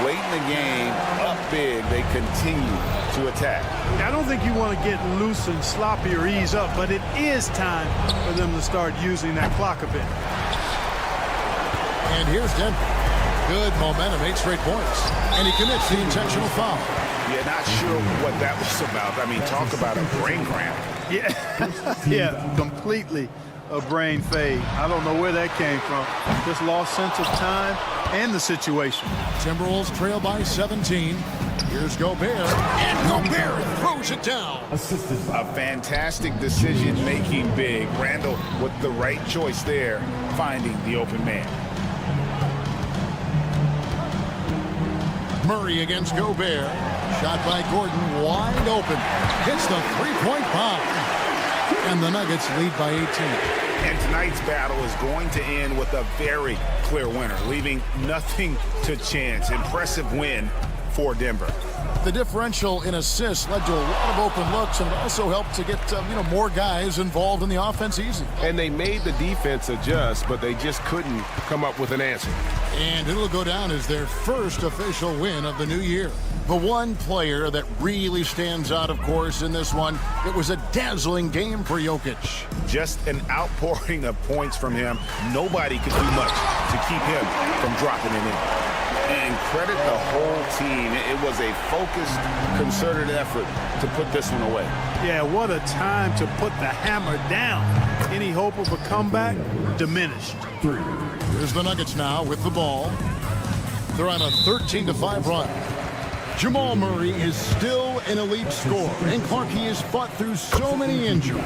Late in the game, up big, they continue to attack. I don't think you want to get loose and sloppy or ease up, but it is time for them to start using that clock a bit. And here's Denver. Good momentum, 8 straight points. And he commits the intentional foul. Yeah, not sure what that was about. I mean, talk about a brain cramp. Yeah, yeah, completely a brain fade. I don't know where that came from. Just lost sense of time and the situation. Timberwolves trail by 17. Here's Gobert. And Gobert throws it down. A fantastic decision-making big. Randall with the right choice there, finding the open man. Murray against Gobert. Shot by Gordon, wide open. Hits the three-point bomb. And the Nuggets lead by 18. And tonight's battle is going to end with a very clear winner, leaving nothing to chance. Impressive win for Denver. The differential in assists led to a lot of open looks, and it also helped to get more guys involved in the offense easy. And they made the defense adjust, but they just couldn't come up with an answer. And it'll go down as their first official win of the new year. The one player that really stands out, of course, in this one, it was a dazzling game for Jokic. Just an outpouring of points from him. Nobody could do much to keep him from dropping it in. And credit the whole team. It was a focused, concerted effort to put this one away. Yeah, what a time to put the hammer down. Any hope of a comeback diminished. Here's the Nuggets now with the ball. They're on a 13-5 run. Jamal Murray is still an elite scorer, and Clark, he has fought through so many injuries.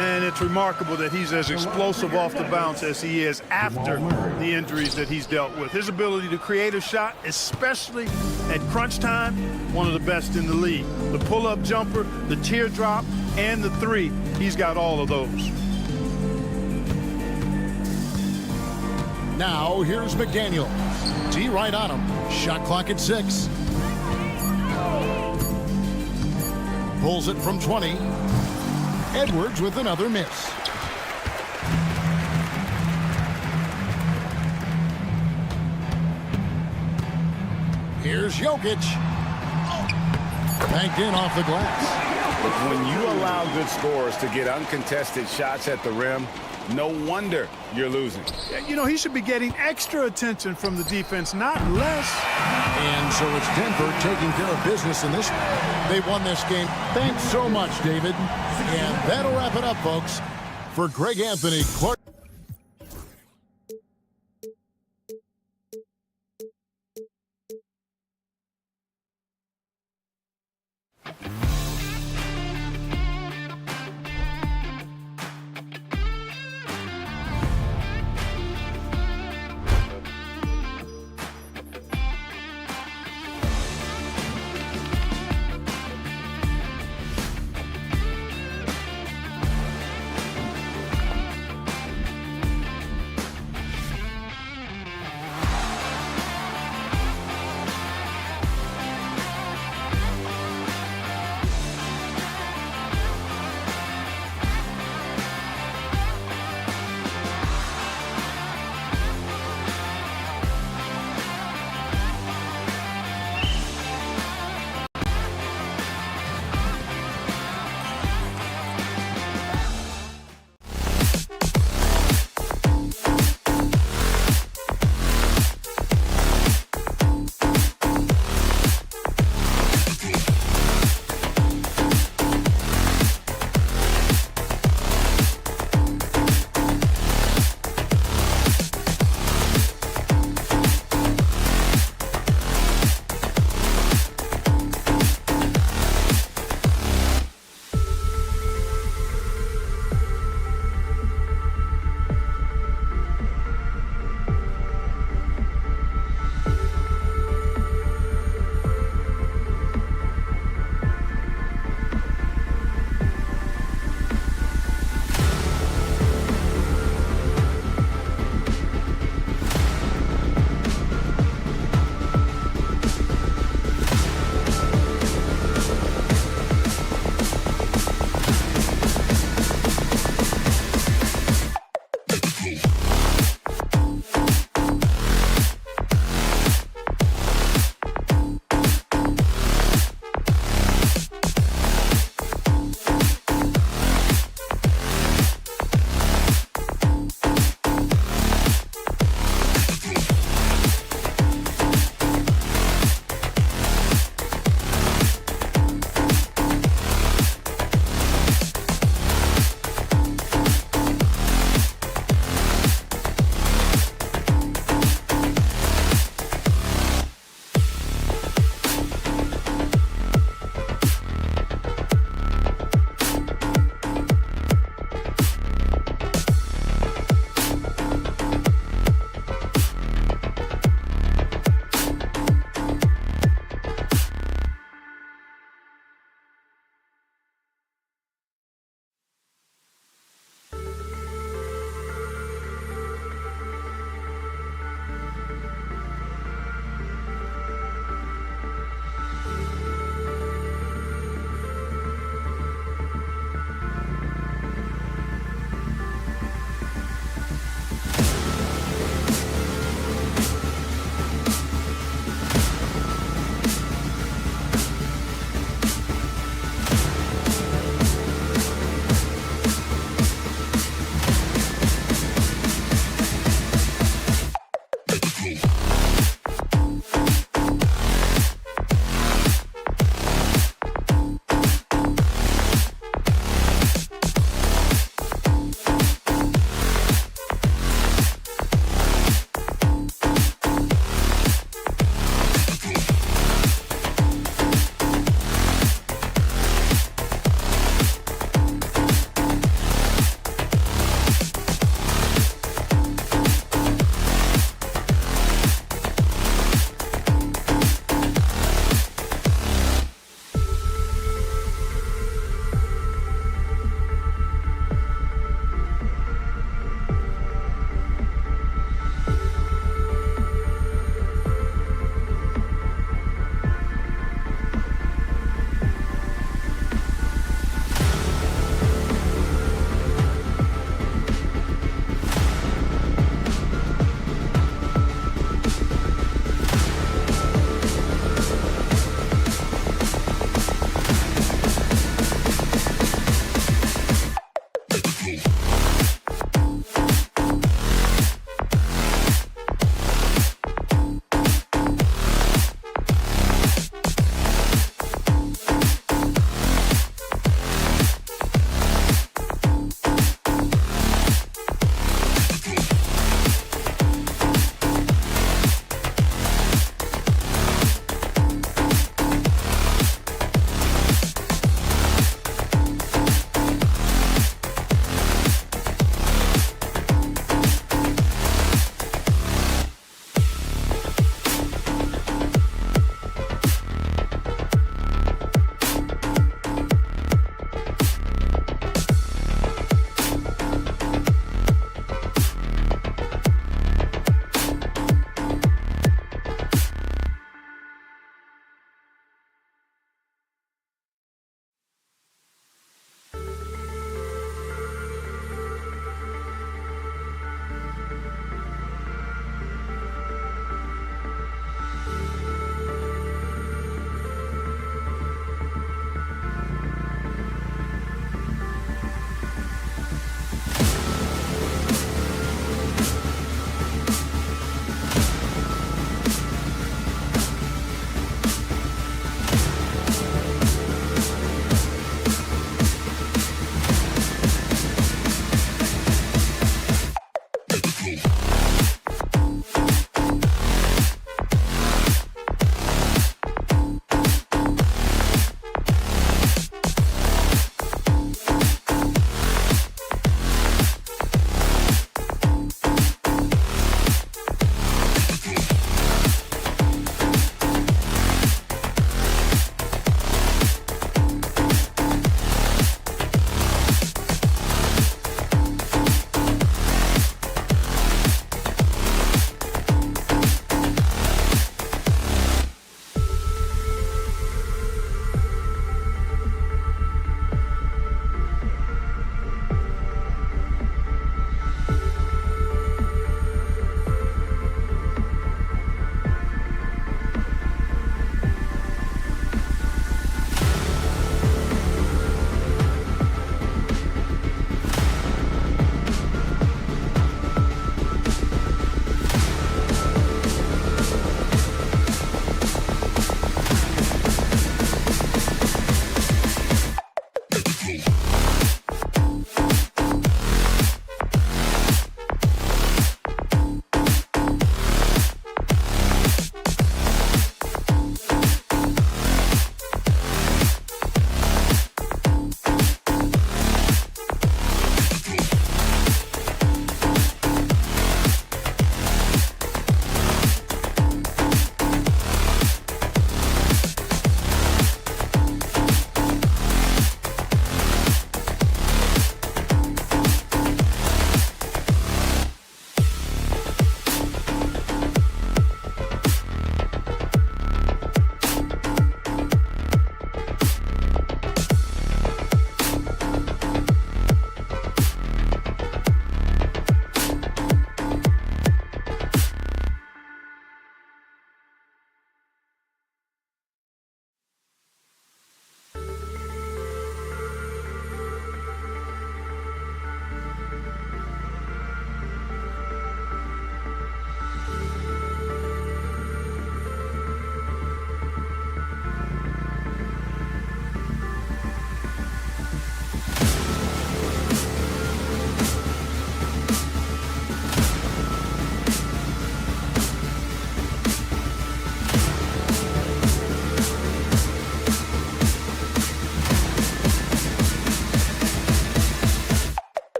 And it's remarkable that he's as explosive off the bounce as he is after the injuries that he's dealt with. His ability to create a shot, especially at crunch time, one of the best in the league. The pull-up jumper, the teardrop, and the three, he's got all of those. Now, here's McDaniel. T right on him. Shot clock at 6. Pulls it from 20. Edwards with another miss. Here's Jokic. Banked in off the glass. When you allow good scorers to get uncontested shots at the rim, no wonder you're losing. You know, he should be getting extra attention from the defense, not less. And so it's Denver taking care of business in this one. They won this game. Thanks so much, David. And that'll wrap it up, folks. For Greg Anthony, Clark.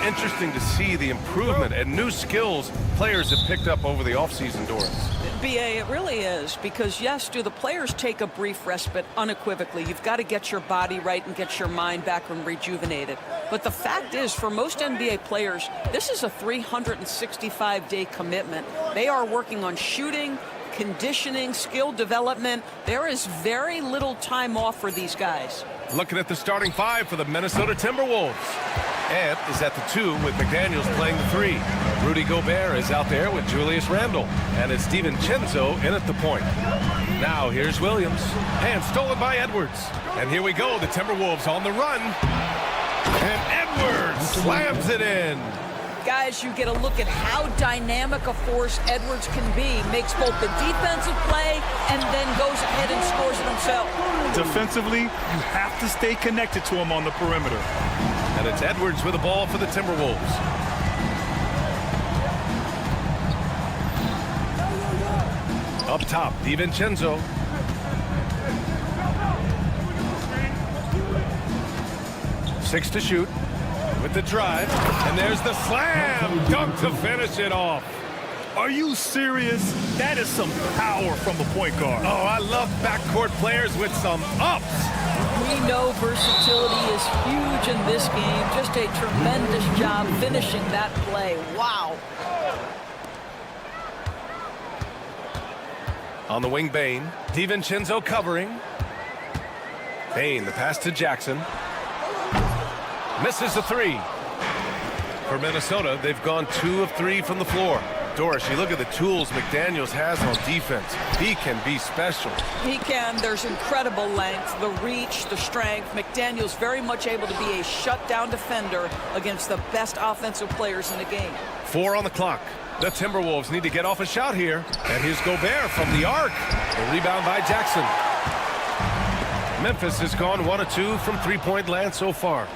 interesting to see the improvement and new skills players have picked up over the offseason, Doris. BA, it really is, because yes, do the players take a brief respite? Unequivocally. You've got to get your body right and get your mind back and rejuvenated. But the fact is, for most NBA players, this is a 365-day commitment. They are working on shooting, conditioning, skill development. There is very little time off for these guys. Looking at the starting five for the Minnesota Timberwolves. Ant is at the 2 with McDaniels playing the 3. Rudy Gobert is out there with Julius Randle. And it's DiVincenzo in at the point. Now here's Williams. And stolen by Edwards. And here we go, the Timberwolves on the run. And Edwards slams it in. Guys, you get a look at how dynamic a force Edwards can be. Makes both the defensive play and then goes ahead and scores it himself. Defensively, you have to stay connected to him on the perimeter. And it's Edwards with the ball for the Timberwolves. Up top, DiVincenzo. Six to shoot. With the drive, and there's the slam dunk to finish it off. Are you serious? That is some power from a point guard. Oh, I love backcourt players with some ups. We know versatility is huge in this game. Just a tremendous job finishing that play. Wow. On the wing, Bane. DiVincenzo covering. Bane, the pass to Jackson. Misses the 3. For Minnesota, they've gone 2 of 3 from the floor. Doris, you look at the tools McDaniels has on defense. He can be special. He can. There's incredible length, the reach, the strength. McDaniels very much able to be a shutdown defender against the best offensive players in the game. 4 on the clock. The Timberwolves need to get off a shot here. And here's Gobert from the arc. The rebound by Jackson. Memphis has gone 1 of 2 from three-point land so far.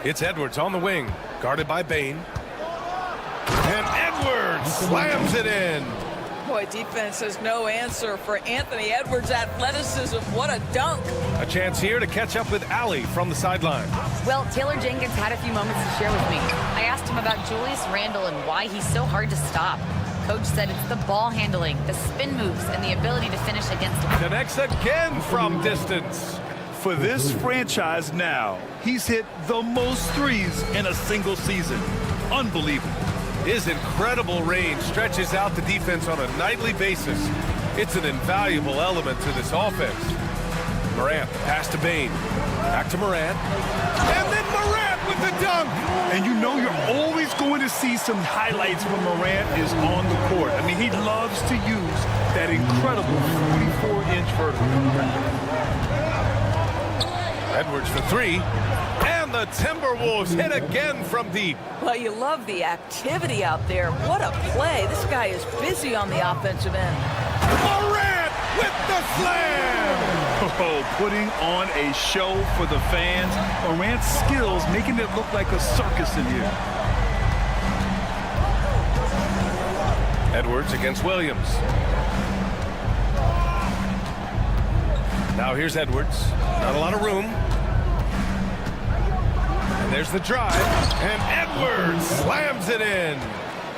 It's Edwards on the wing, guarded by Bane. And Edwards slams it in. Boy, defense has no answer for Anthony Edwards' athleticism. What a dunk. A chance here to catch up with Allie from the sideline. Well, Taylor Jenkins had a few moments to share with me. I asked him about Julius Randle and why he's so hard to stop. Coach said it's the ball handling, the spin moves, and the ability to finish against him. Connects again from distance. For this franchise now, he's hit the most threes in a single season. Unbelievable. His incredible range stretches out the defense on a nightly basis. It's an invaluable element to this offense. Morant, pass to Bane. Back to Morant. And then Morant with the dunk. And you know you're always going to see some highlights when Morant is on the court. I mean, he loves to use that incredible 44-inch vertical. Edwards for 3. And the Timberwolves hit again from deep. Well, you love the activity out there. What a play. This guy is busy on the offensive end. Morant with the slam. Oh, putting on a show for the fans. Morant's skills making it look like a circus in here. Edwards against Williams. Now here's Edwards. Not a lot of room. And there's the drive. And Edwards slams it in.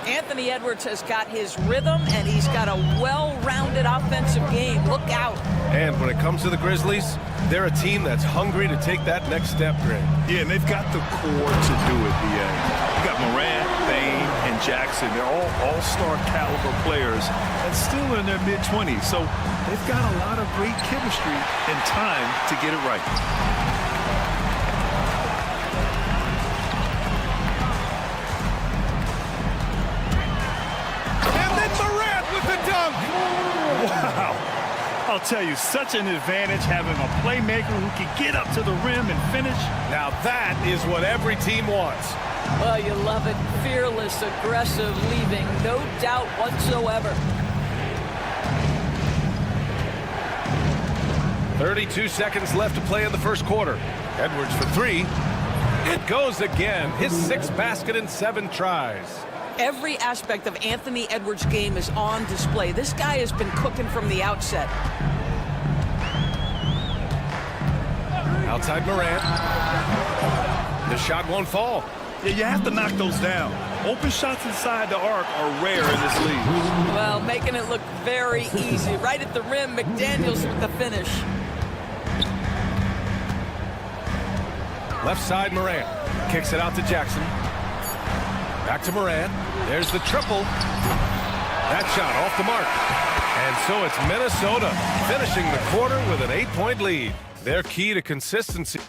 Anthony Edwards has got his rhythm, and he's got a well-rounded offensive game. Look out. And when it comes to the Grizzlies, they're a team that's hungry to take that next step, Greg. Yeah, and they've got the core to do it, BA. You got Morant, Bane, and Jackson. They're all all-star caliber players and still in their mid-20s. So they've got a lot of great chemistry and time to get it right. Wow. I'll tell you, such an advantage having a playmaker who can get up to the rim and finish. Now that is what every team wants. Well, you love it. Fearless, aggressive, leaving no doubt whatsoever. 32 seconds left to play in the first quarter. Edwards for 3. It goes again. His 6th basket in 7 tries. Every aspect of Anthony Edwards' game is on display. This guy has been cooking from the outset. Outside Morant. The shot won't fall. Yeah, you have to knock those down. Open shots inside the arc are rare in this league. Well, making it look very easy. Right at the rim, McDaniels with the finish. Left side, Morant. Kicks it out to Jackson. Back to Morant. There's the triple. That shot off the mark. And so it's Minnesota finishing the quarter with an 8-point lead. Their key to consistency.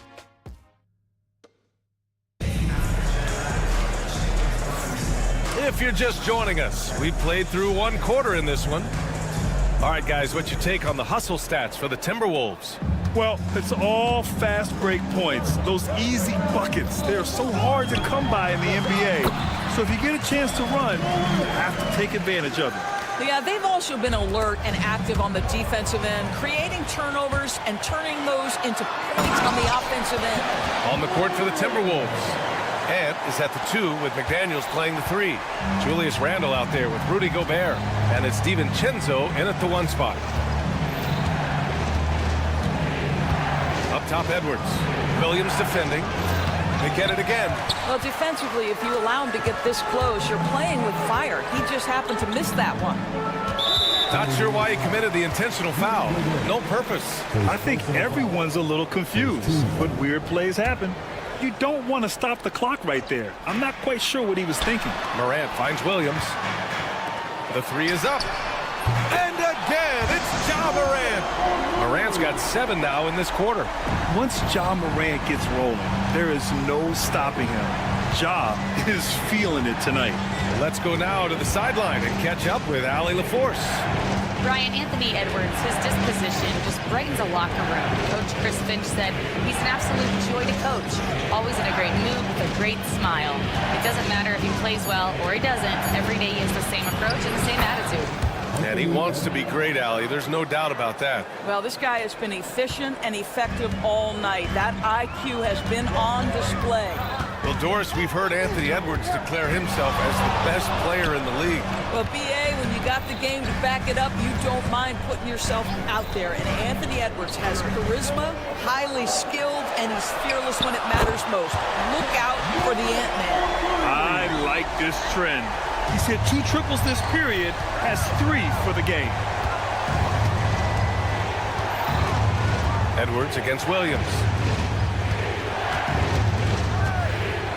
If you're just joining us, we played through one quarter in this one. All right, guys, what's your take on the hustle stats for the Timberwolves? Well, it's all fast break points. Those easy buckets, they're so hard to come by in the NBA. So if you get a chance to run, you have to take advantage of it. Yeah, they've also been alert and active on the defensive end, creating turnovers and turning those into points on the offensive end. On the court for the Timberwolves. Ant is at the 2 with McDaniels playing the 3. Julius Randle out there with Rudy Gobert. And it's DiVincenzo in at the 1 spot. Up top, Edwards. Williams defending. They get it again. Well, defensively, if you allow him to get this close, you're playing with fire. He just happened to miss that one. Not sure why he committed the intentional foul. No purpose. I think everyone's a little confused, but weird plays happen. You don't want to stop the clock right there. I'm not quite sure what he was thinking. Morant finds Williams. The 3 is up. And again, it's Ja Morant. Morant's got 7 now in this quarter. Once Ja Morant gets rolling, there is no stopping him. Ja is feeling it tonight. Let's go now to the sideline and catch up with Allie LaForce. Brian, Anthony Edwards, his disposition just brightens a locker room. Coach Chris Finch said he's an absolute joy to coach. Always in a great mood with a great smile. It doesn't matter if he plays well or he doesn't. Every day he has the same approach and the same attitude. And he wants to be great, Allie. There's no doubt about that. Well, this guy has been efficient and effective all night. That IQ has been on display. Well, Doris, we've heard Anthony Edwards declare himself as the best player in the league. Well, B.A., when you got the game to back it up, you don't mind putting yourself out there. And Anthony Edwards has charisma, highly skilled, and he's fearless when it matters most. Look out for the Ant-Man. I like this trend. He's hit 2 triples this period, has 3 for the game. Edwards against Williams.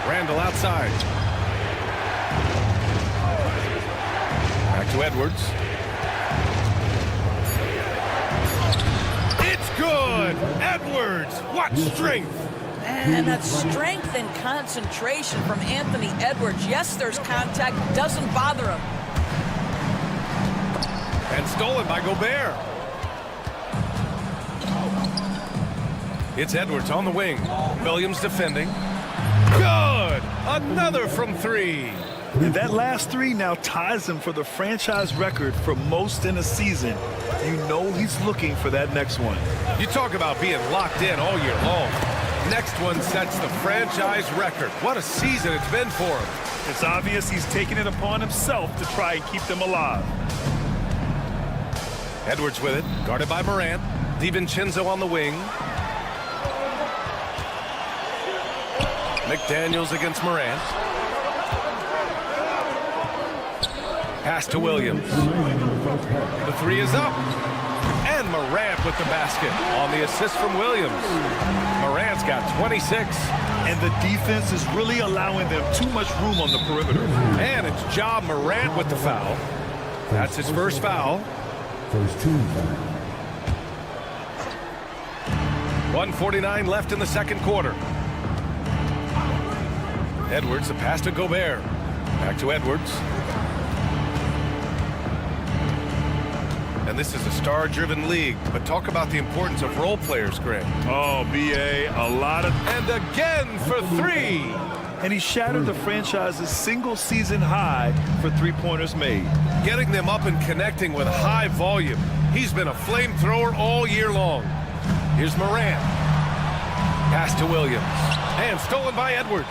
Randle outside. Back to Edwards. It's good! Edwards! What strength! And that strength and concentration from Anthony Edwards. Yes, there's contact. Doesn't bother him. And stolen by Gobert. It's Edwards on the wing. Williams defending. Good! Another from 3. And that last 3 now ties him for the franchise record for most in a season. You know he's looking for that next one. You talk about being locked in all year long. Next one sets the franchise record. What a season it's been for him. It's obvious he's taking it upon himself to try and keep them alive. Edwards with it, guarded by Morant. DiVincenzo on the wing. McDaniels against Morant. Pass to Williams. The 3 is up. And Morant with the basket on the assist from Williams. Morant's got 26. And the defense is really allowing them too much room on the perimeter. And it's Ja Morant with the foul. That's his first foul. First team foul. 1:49 left in the second quarter. Edwards, the pass to Gobert. Back to Edwards. And this is a star-driven league, but talk about the importance of role players, Greg. Oh, B.A., a lot of... And again for 3. And he shattered the franchise's single-season high for three-pointers made. Getting them up and connecting with high volume. He's been a flamethrower all year long. Here's Morant. Pass to Williams. And stolen by Edwards.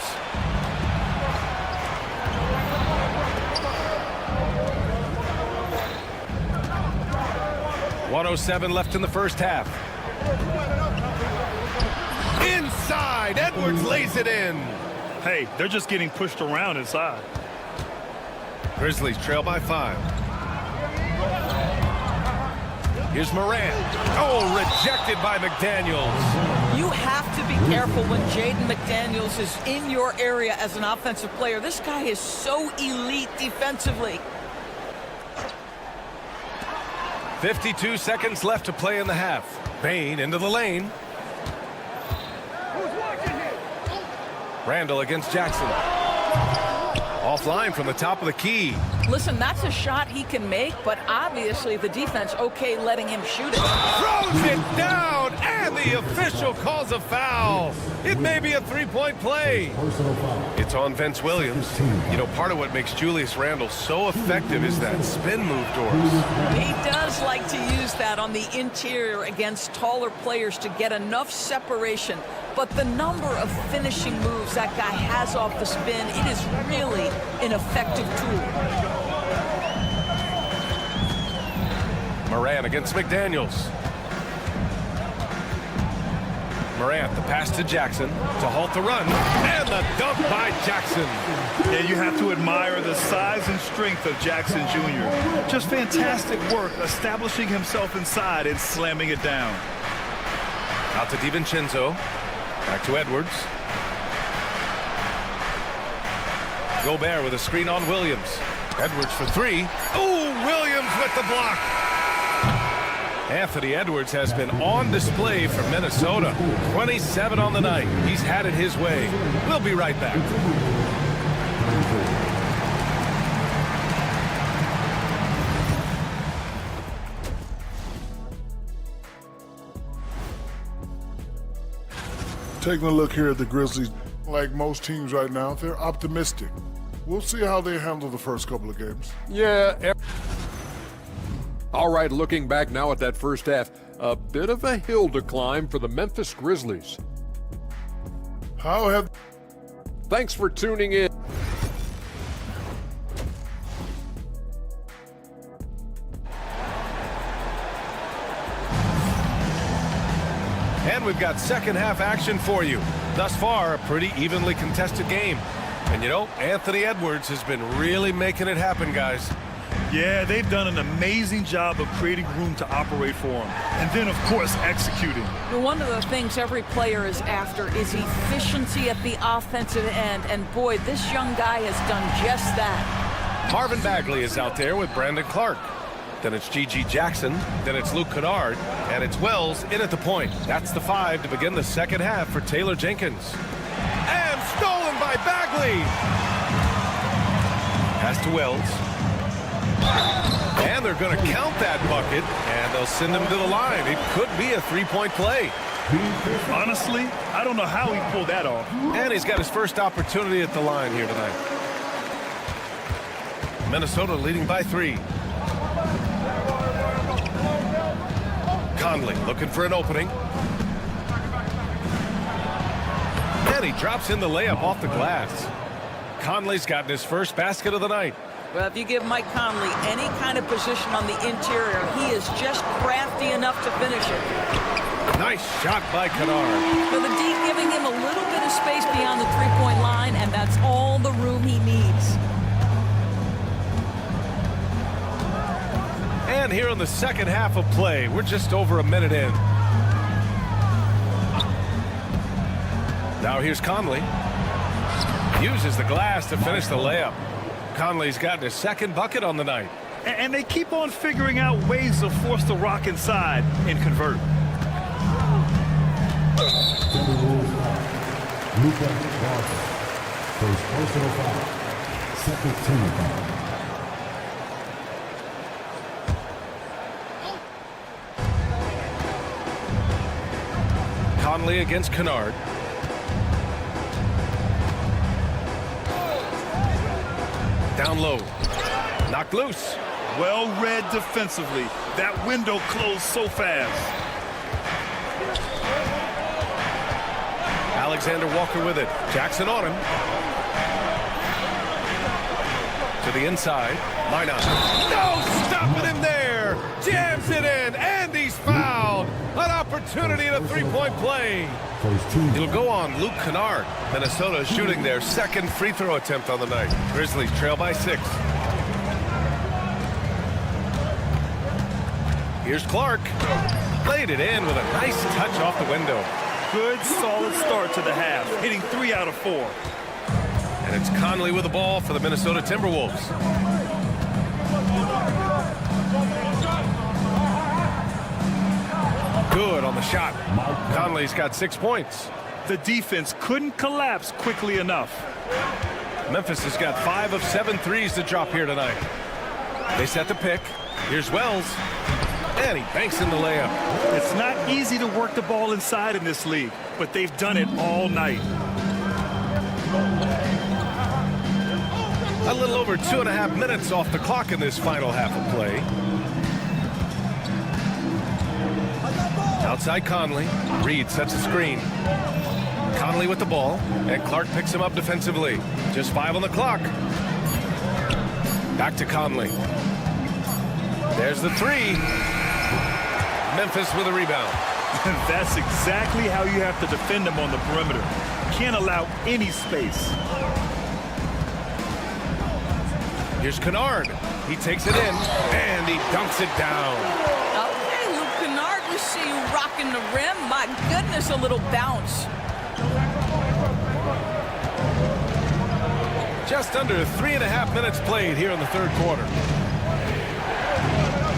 .107 left in the first half. inside. Edwards lays it in. Hey, they're just getting pushed around inside. Grizzlies trail by 5. Here's Moran. Oh, rejected by McDaniels. You have to be careful when Jaden McDaniels is in your area as an offensive player. This guy is so elite defensively. 52 seconds left to play in the half. Bain into the lane. Randall against Jackson. Offline from the top of the key. Listen, that's a shot he can make, but obviously the defense okay letting him shoot it. Throws it down, and the official calls a foul. It may be a three-point play. It's on Vince Williams. You know, part of what makes Julius Randle so effective is that spin move, Doris. He does like to use that on the interior against taller players to get enough separation. But the number of finishing moves that guy has off the spin, it is really an effective tool. Moran against McDaniels. Morant, the pass to Jackson to halt the run, and the dunk by Jackson. Yeah, you have to admire the size and strength of Jackson Jr. Just fantastic work establishing himself inside and slamming it down. Out to DiVincenzo. Back to Edwards. Gobert with a screen on Williams. Edwards for 3. Oh, Williams with the block. Anthony Edwards has been on display for Minnesota. 27 on the night. He's had it his way. We'll be right back. Taking a look here at the Grizzlies, like most teams right now, they're optimistic. We'll see how they handle the first couple of games. Yeah. All right, looking back now at that first half, a bit of a hill to climb for the Memphis Grizzlies. Thanks for tuning in. And we've got second half action for you. Thus far, a pretty evenly contested game. And you know, Anthony Edwards has been really making it happen, guys. Yeah, they've done an amazing job of creating room to operate for him. And then, of course, executing. One of the things every player is after is efficiency at the offensive end. And boy, this young guy has done just that. Marvin Bagley is out there with Brandon Clark. Then it's G.G. Jackson. Then it's Luke Kennard. And it's Wells in at the point. That's the 5 to begin the second half for Taylor Jenkins. And stolen by Bagley. Pass to Wells. And they're going to count that bucket, and they'll send him to the line. It could be a three-point play. Honestly, I don't know how he pulled that off. And he's got his first opportunity at the line here tonight. Minnesota leading by 3. Conley looking for an opening. And he drops in the layup off the glass. Conley's gotten his first basket of the night. Well, if you give Mike Conley any kind of position on the interior, he is just crafty enough to finish it. Nice shot by Kennard. So the D giving him a little bit of space beyond the three-point line, and that's all the room he needs. And here in the second half of play, we're just over a minute in. Now here's Conley. Uses the glass to finish the layup. Conley's gotten his second bucket on the night. And they keep on figuring out ways to force the rock inside and convert. First personal foul. Second team foul. Conley against Kennard. Down low. Knocked loose. Well read defensively. That window closed so fast. Alexander Walker with it. Jackson on him. To the inside. Line up. No stop! stopping him there. Jams it in, and he's fouled. An opportunity in a three-point play. It'll go on Luke Kennard. Minnesota shooting their second free throw attempt on the night. Grizzlies trail by 6. Here's Clark. Played it in with a nice touch off the window. Good, solid start to the half, hitting 3 out of 4. And it's Conley with the ball for the Minnesota Timberwolves. Good on the shot. Conley's got 6 points. The defense couldn't collapse quickly enough. Memphis has got 5 of 7 threes to drop here tonight. They set the pick. Here's Wells. And he banks in the layup. It's not easy to work the ball inside in this league, but they've done it all night. A little over 2.5 minutes off the clock in this final half of play. Outside Conley. Reed sets a screen. Conley with the ball, and Clark picks him up defensively. Just 5 on the clock. Back to Conley. There's the 3. Memphis with a rebound. That's exactly how you have to defend them on the perimeter. Can't allow any space. Here's Kennard. He takes it in, and he dunks it down. Okay, Luke Kennard, we see you rocking the rim. My goodness, a little bounce. Just under 3.5 minutes played here in the third quarter.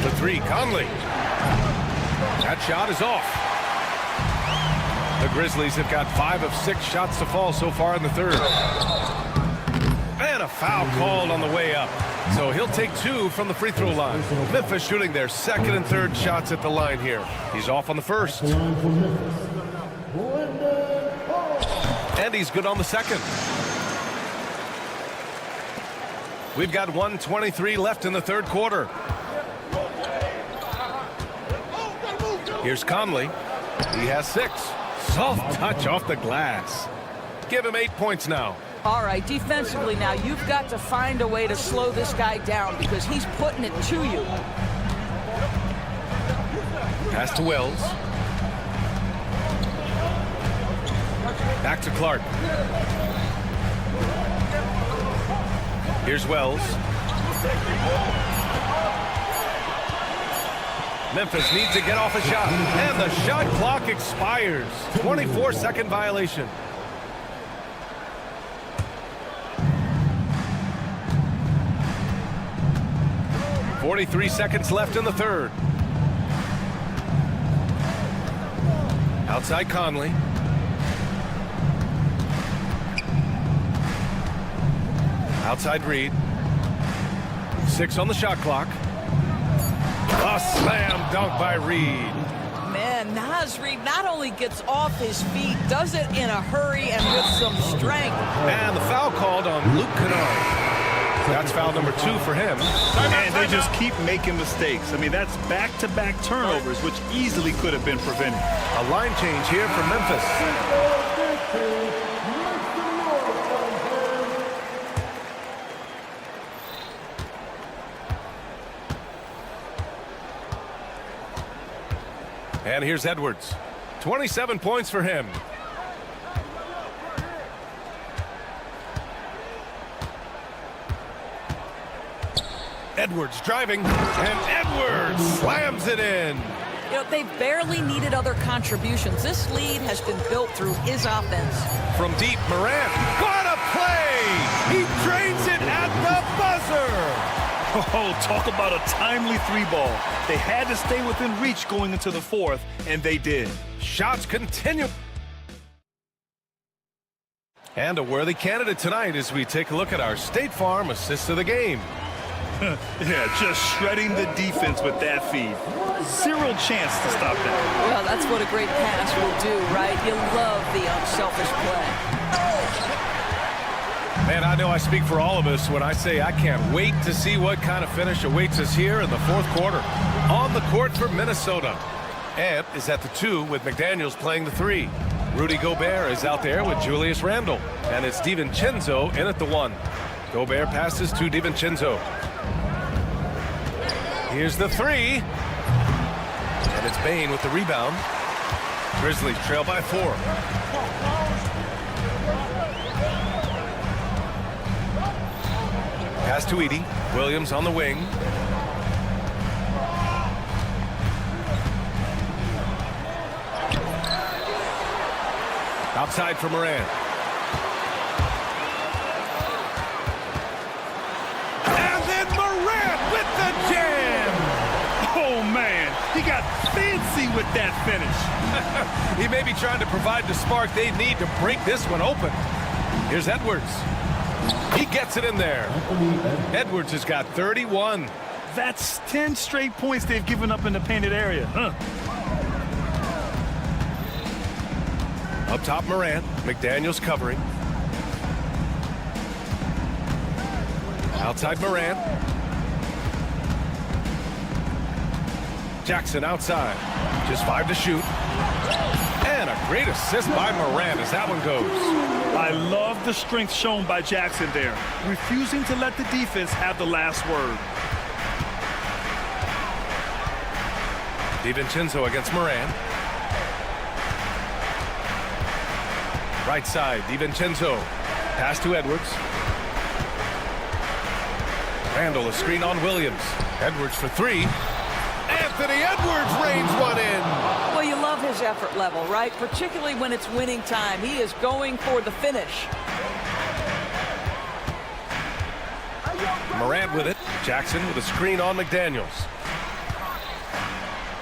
The 3, Conley. That shot is off. The Grizzlies have got 5 of 6 shots to fall so far in the third. And a foul called on the way up. So he'll take 2 from the free throw line. Memphis shooting their second and third shots at the line here. He's off on the first. And he's good on the second. We've got 1:23 left in the third quarter. Here's Conley. He has 6. Soft touch off the glass. Give him 8 points now. All right, defensively now, you've got to find a way to slow this guy down because he's putting it to you. Pass to Wells. Back to Clark. Here's Wells. Memphis needs to get off a shot, and the shot clock expires. 24-second violation. .43 seconds left in the third. Outside Conley. Outside Reed. 6 on the shot clock. A slam dunk by Reed. Man, Naz Reed not only gets off his feet, does it in a hurry and with some strength. And the foul called on Luke Kennard. That's foul number 2 for him. And they just keep making mistakes. I mean, that's back-to-back turnovers, which easily could have been prevented. A line change here for Memphis. And here's Edwards. 27 points for him. Edwards driving, and Edwards slams it in. You know, they barely needed other contributions. This lead has been built through his offense. From deep, Morant. What a play! He drains it at the buzzer! Oh, talk about a timely 3-ball. They had to stay within reach going into the fourth, and they did. Shots continue. And a worthy candidate tonight as we take a look at our State Farm assist of the game. Yeah, just shredding the defense with that feed. Zero chance to stop that. Well, that's what a great pass will do, right? You love the unselfish play. Man, I know I speak for all of us when I say I can't wait to see what kind of finish awaits us here in the fourth quarter. On the court for Minnesota. Ant is at the 2 with McDaniels playing the 3. Rudy Gobert is out there with Julius Randle. And it's DiVincenzo in at the 1. Gobert passes to DiVincenzo. Here's the three. And it's Bain with the rebound. Grizzlies trail by 4. Pass to Edey. Williams on the wing. Outside for Morant. And then Morant with the jam. Oh, man, he got fancy with that finish. He may be trying to provide the spark they need to break this one open. Here's Edwards. He gets it in there. Edwards has got 31. That's 10 straight points they've given up in the painted area. Up top, Morant. McDaniels covering. Outside, Morant. Jackson outside. Just 5 to shoot. And a great assist by Morant as that one goes. I love the strength shown by Jackson there, refusing to let the defense have the last word. DiVincenzo against Morant. Right side, DiVincenzo. Pass to Edwards. Randall, a screen on Williams. Edwards for 3. Anthony Edwards rains one in. Well, you love his effort level, right? Particularly when it's winning time. He is going for the finish. Morant with it. Jackson with a screen on McDaniels.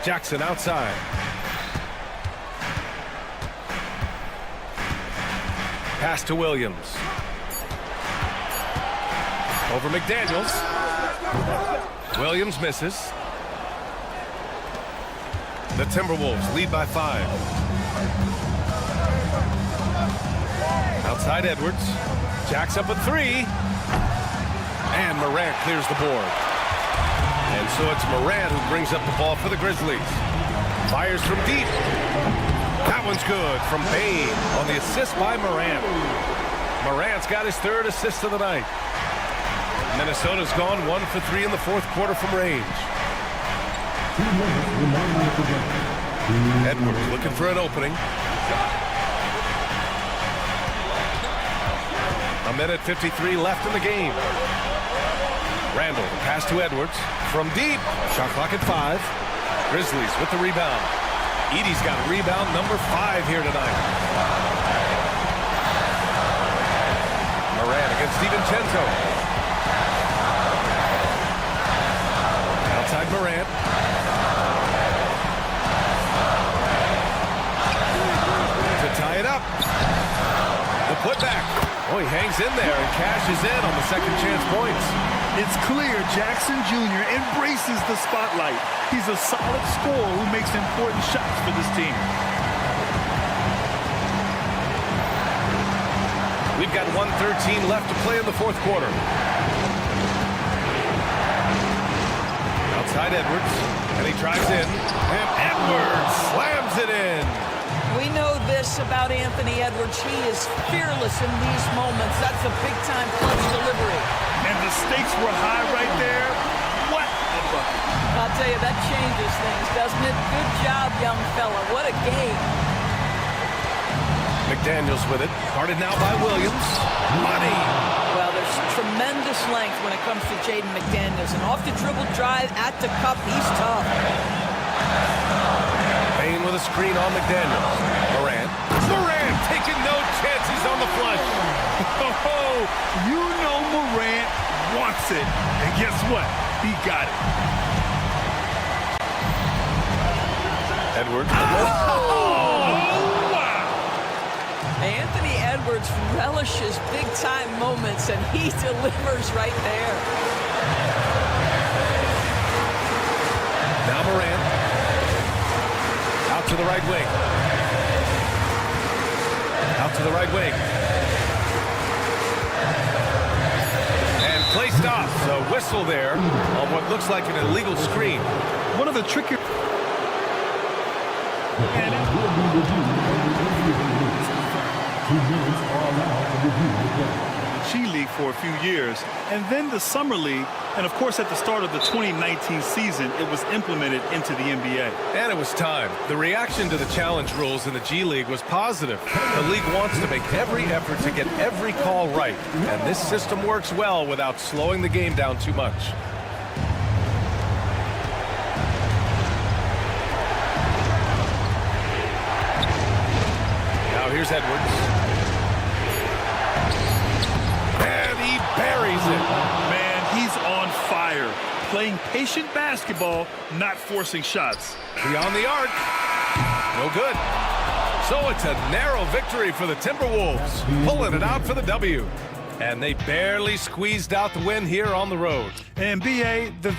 Jackson outside. Pass to Williams. Over McDaniels. Williams misses. The Timberwolves lead by 5. Outside Edwards. Jacks up a 3. And Morant clears the board. And so it's Morant who brings up the ball for the Grizzlies. Fires from deep. That one's good from Bain on the assist by Morant. Morant's got his 3rd assist of the night. Minnesota's gone 1 for 3 in the 4th quarter from range. Edwards looking for an opening. A minute 53 left in the game. Randall, pass to Edwards. From deep. Shot clock at 5. Grizzlies with the rebound. Edey's got rebound number 5 here tonight. Morant against DiVincenzo. Outside Morant. To tie it up. The putback. Oh, he hangs in there and cashes in on the second chance points. It's clear Jackson Jr. embraces the spotlight. He's a solid scorer who makes important shots for this team. We've got 1:13 left to play in the 4th quarter. Outside Edwards, and he drives in, and Edwards slams it in. We know this about Anthony Edwards. He is fearless in these moments. That's a big-time clutch delivery. And the stakes were high right there. What a bucket. I'll tell you, that changes things, doesn't it? Good job, young fella. What a game. McDaniels with it. Guarded now by Williams. Money. Well, there's tremendous length when it comes to Jaden McDaniels. And off the dribble drive at the cup, he's tough. Bain with a screen on McDaniels. Morant. Morant taking no chances on the flush. Oh, you know Morant wants it. And guess what? He got it. Edwards. Oh, wow. Anthony Edwards relishes big-time moments, and he delivers right there. Now Morant. Out to the right wing. Out to the right wing. And play stops. A whistle there on what looks like an illegal screen. One of the trickier... G League for a few years, and then the Summer League, and of course at the start of the 2019 season, it was implemented into the NBA. And it was time. The reaction to the challenge rules in the G League was positive. The league wants to make every effort to get every call right, and this system works well without slowing the game down too much. Now here's Edwards. And he buries it. Man, he's on fire. Playing patient basketball, not forcing shots. Beyond the arc. No good. So it's a narrow victory for the Timberwolves, pulling it out for the W. And they barely squeezed out the win here on the road. And BA, the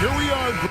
Here we are.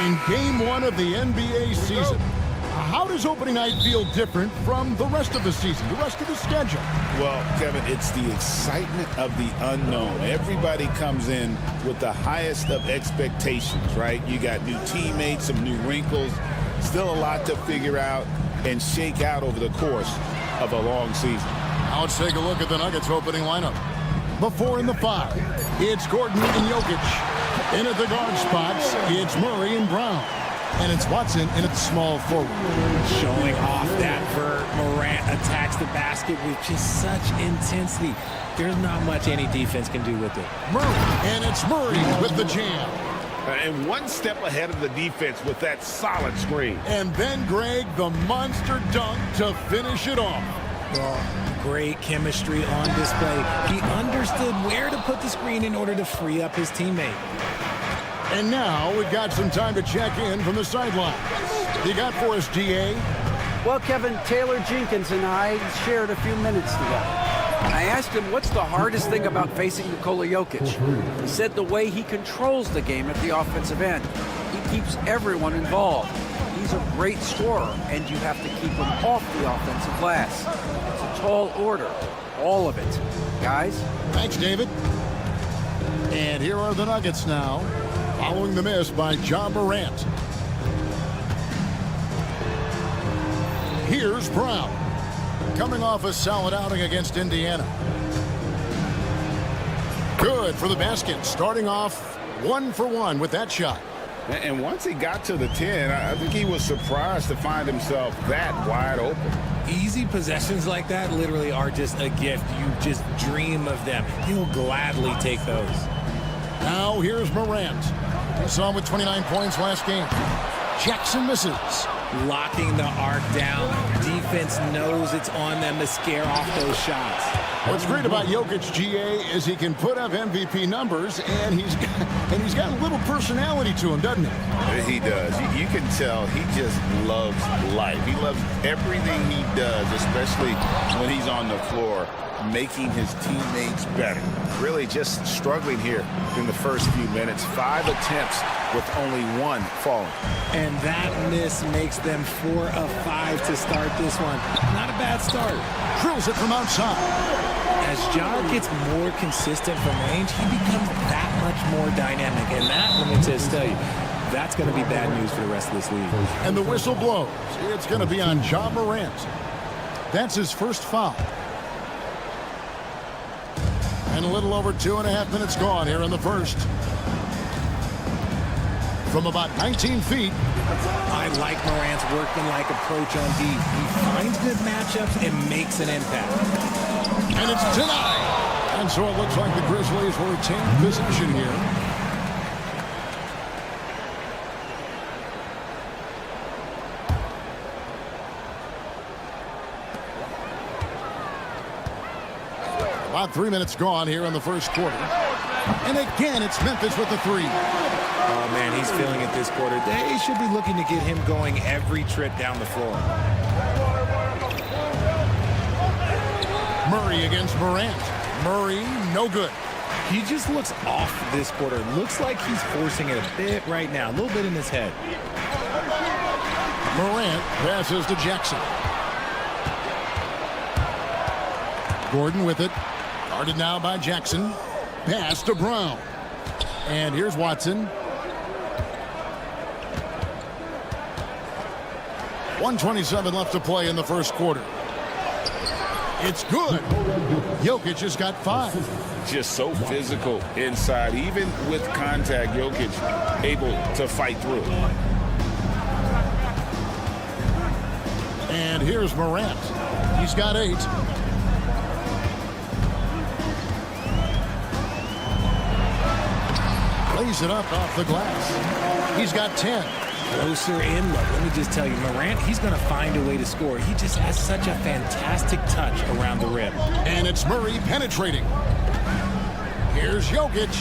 In game one of the NBA season. How does opening night feel different from the rest of the season, the rest of the schedule? Well, Kevin, it's the excitement of the unknown. Everybody comes in with the highest of expectations, right? You got new teammates, some new wrinkles, still a lot to figure out and shake out over the course of a long season. Now let's take a look at the Nuggets opening lineup. The 4 and the 5. It's Gordon and Jokic. In at the guard spots, it's Murray and Brown. And it's Watson in at the small forward. Showing off that vert. Morant attacks the basket with just such intensity. There's not much any defense can do with it. Murray, and it's Murray with the jam. And one step ahead of the defense with that solid screen. And then Greg, the monster dunk to finish it off. Well, great chemistry on display. He understood where to put the screen in order to free up his teammate. And now we've got some time to check in from the sidelines. You got for us, DA? Well, Kevin, Taylor Jenkins and I shared a few minutes together. I asked him what's the hardest thing about facing Nikola Jokic. He said the way he controls the game at the offensive end. He keeps everyone involved. He's a great scorer, and you have to keep him off the offensive glass. It's a tall order, all of it. Guys? Thanks, David. And here are the Nuggets now, following the miss by Ja Morant. Here's Brown, coming off a solid outing against Indiana. Good for the basket, starting off 1 for 1 with that shot. And once he got to the 10, I think he was surprised to find himself that wide open. Easy possessions like that literally are just a gift. You just dream of them. He'll gladly take those. Now here's Morant. We saw him with 29 points last game. Jackson misses. Locking the arc down. Defense knows it's on them to scare off those shots. What's great about Jokic, GA, is he can put up MVP numbers, and he's got a little personality to him, doesn't he? He does. You can tell he just loves life. He loves everything he does, especially when he's on the floor, making his teammates better. Really just struggling here in the first few minutes. 5 attempts with only 1 falling. And that miss makes them 4 of 5 to start this one. Not a bad start. Drills it from outside. As Ja gets more consistent from range, he becomes that much more dynamic. And that, let me just tell you, that's going to be bad news for the rest of this league. And the whistle blows. It's going to be on Ja Morant. That's his first foul. And a little over 2.5 minutes gone here in the first. From about 19 feet. I like Morant's workmanlike approach on D. He finds good matchups and makes an impact. And it's denied. And so it looks like the Grizzlies will retain possession here. About 3 minutes gone here in the first quarter. And again, it's Memphis with the 3. Oh, man, he's feeling it this quarter. They should be looking to get him going every trip down the floor. Murray against Morant. Murray, no good. He just looks off this quarter. Looks like he's forcing it a bit right now. A little bit in his head. Morant passes to Jackson. Gordon with it. Guarded now by Jackson. Pass to Brown. And here's Watson. 1:27 left to play in the first quarter. It's good. Jokic has got 5. Just so physical inside. Even with contact, Jokic able to fight through. And here's Morant. He's got 8. Plays it up off the glass. He's got 10. Closer in look. Let me just tell you, Morant, he's going to find a way to score. He just has such a fantastic touch around the rim. And it's Murray penetrating. Here's Jokic.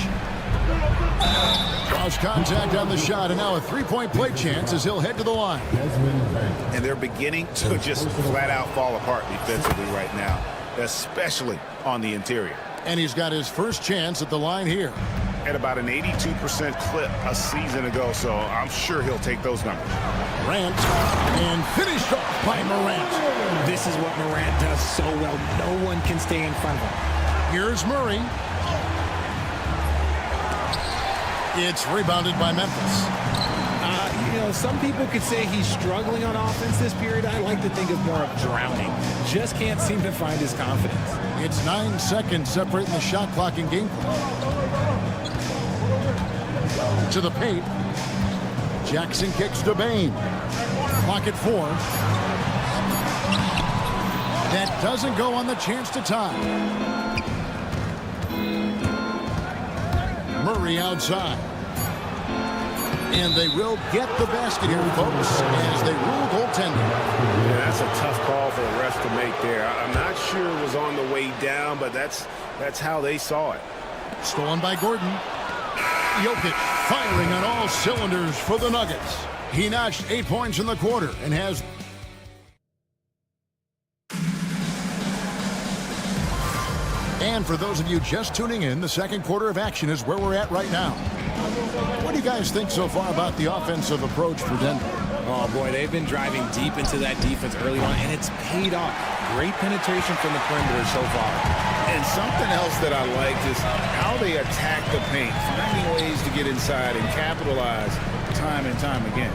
Cross contact on the shot, and now a 3-point play chance as he'll head to the line. And they're beginning to just flat out fall apart defensively right now, especially on the interior. And he's got his first chance at the line here. At about an 82% clip a season ago, so I'm sure he'll take those numbers. Morant, and finished off by Morant. This is what Morant does so well. No one can stay in front of him. Here's Murray. It's rebounded by Memphis. You know, some people could say he's struggling on offense this period. I like to think of more of drowning. Just can't seem to find his confidence. It's 9 seconds separating the shot clock and game clock. To the paint. Jackson kicks to Bane. Clock at 4. That doesn't go on the chance to tie. Murray outside. And they will get the basket here, folks, as they rule goaltending. Yeah, that's a tough call for the refs to make there. I'm not sure it was on the way down, but that's how they saw it. Stolen by Gordon. Jokic firing on all cylinders for the Nuggets. He notched 8 points in the quarter and has... And for those of you just tuning in, the second quarter of action is where we're at right now. What do you guys think so far about the offensive approach for Denver? Oh, boy, they've been driving deep into that defense early on, and it's paid off. Great penetration from the perimeter so far. And something else that I liked is how they attack the paint, finding ways to get inside and capitalize time and time again.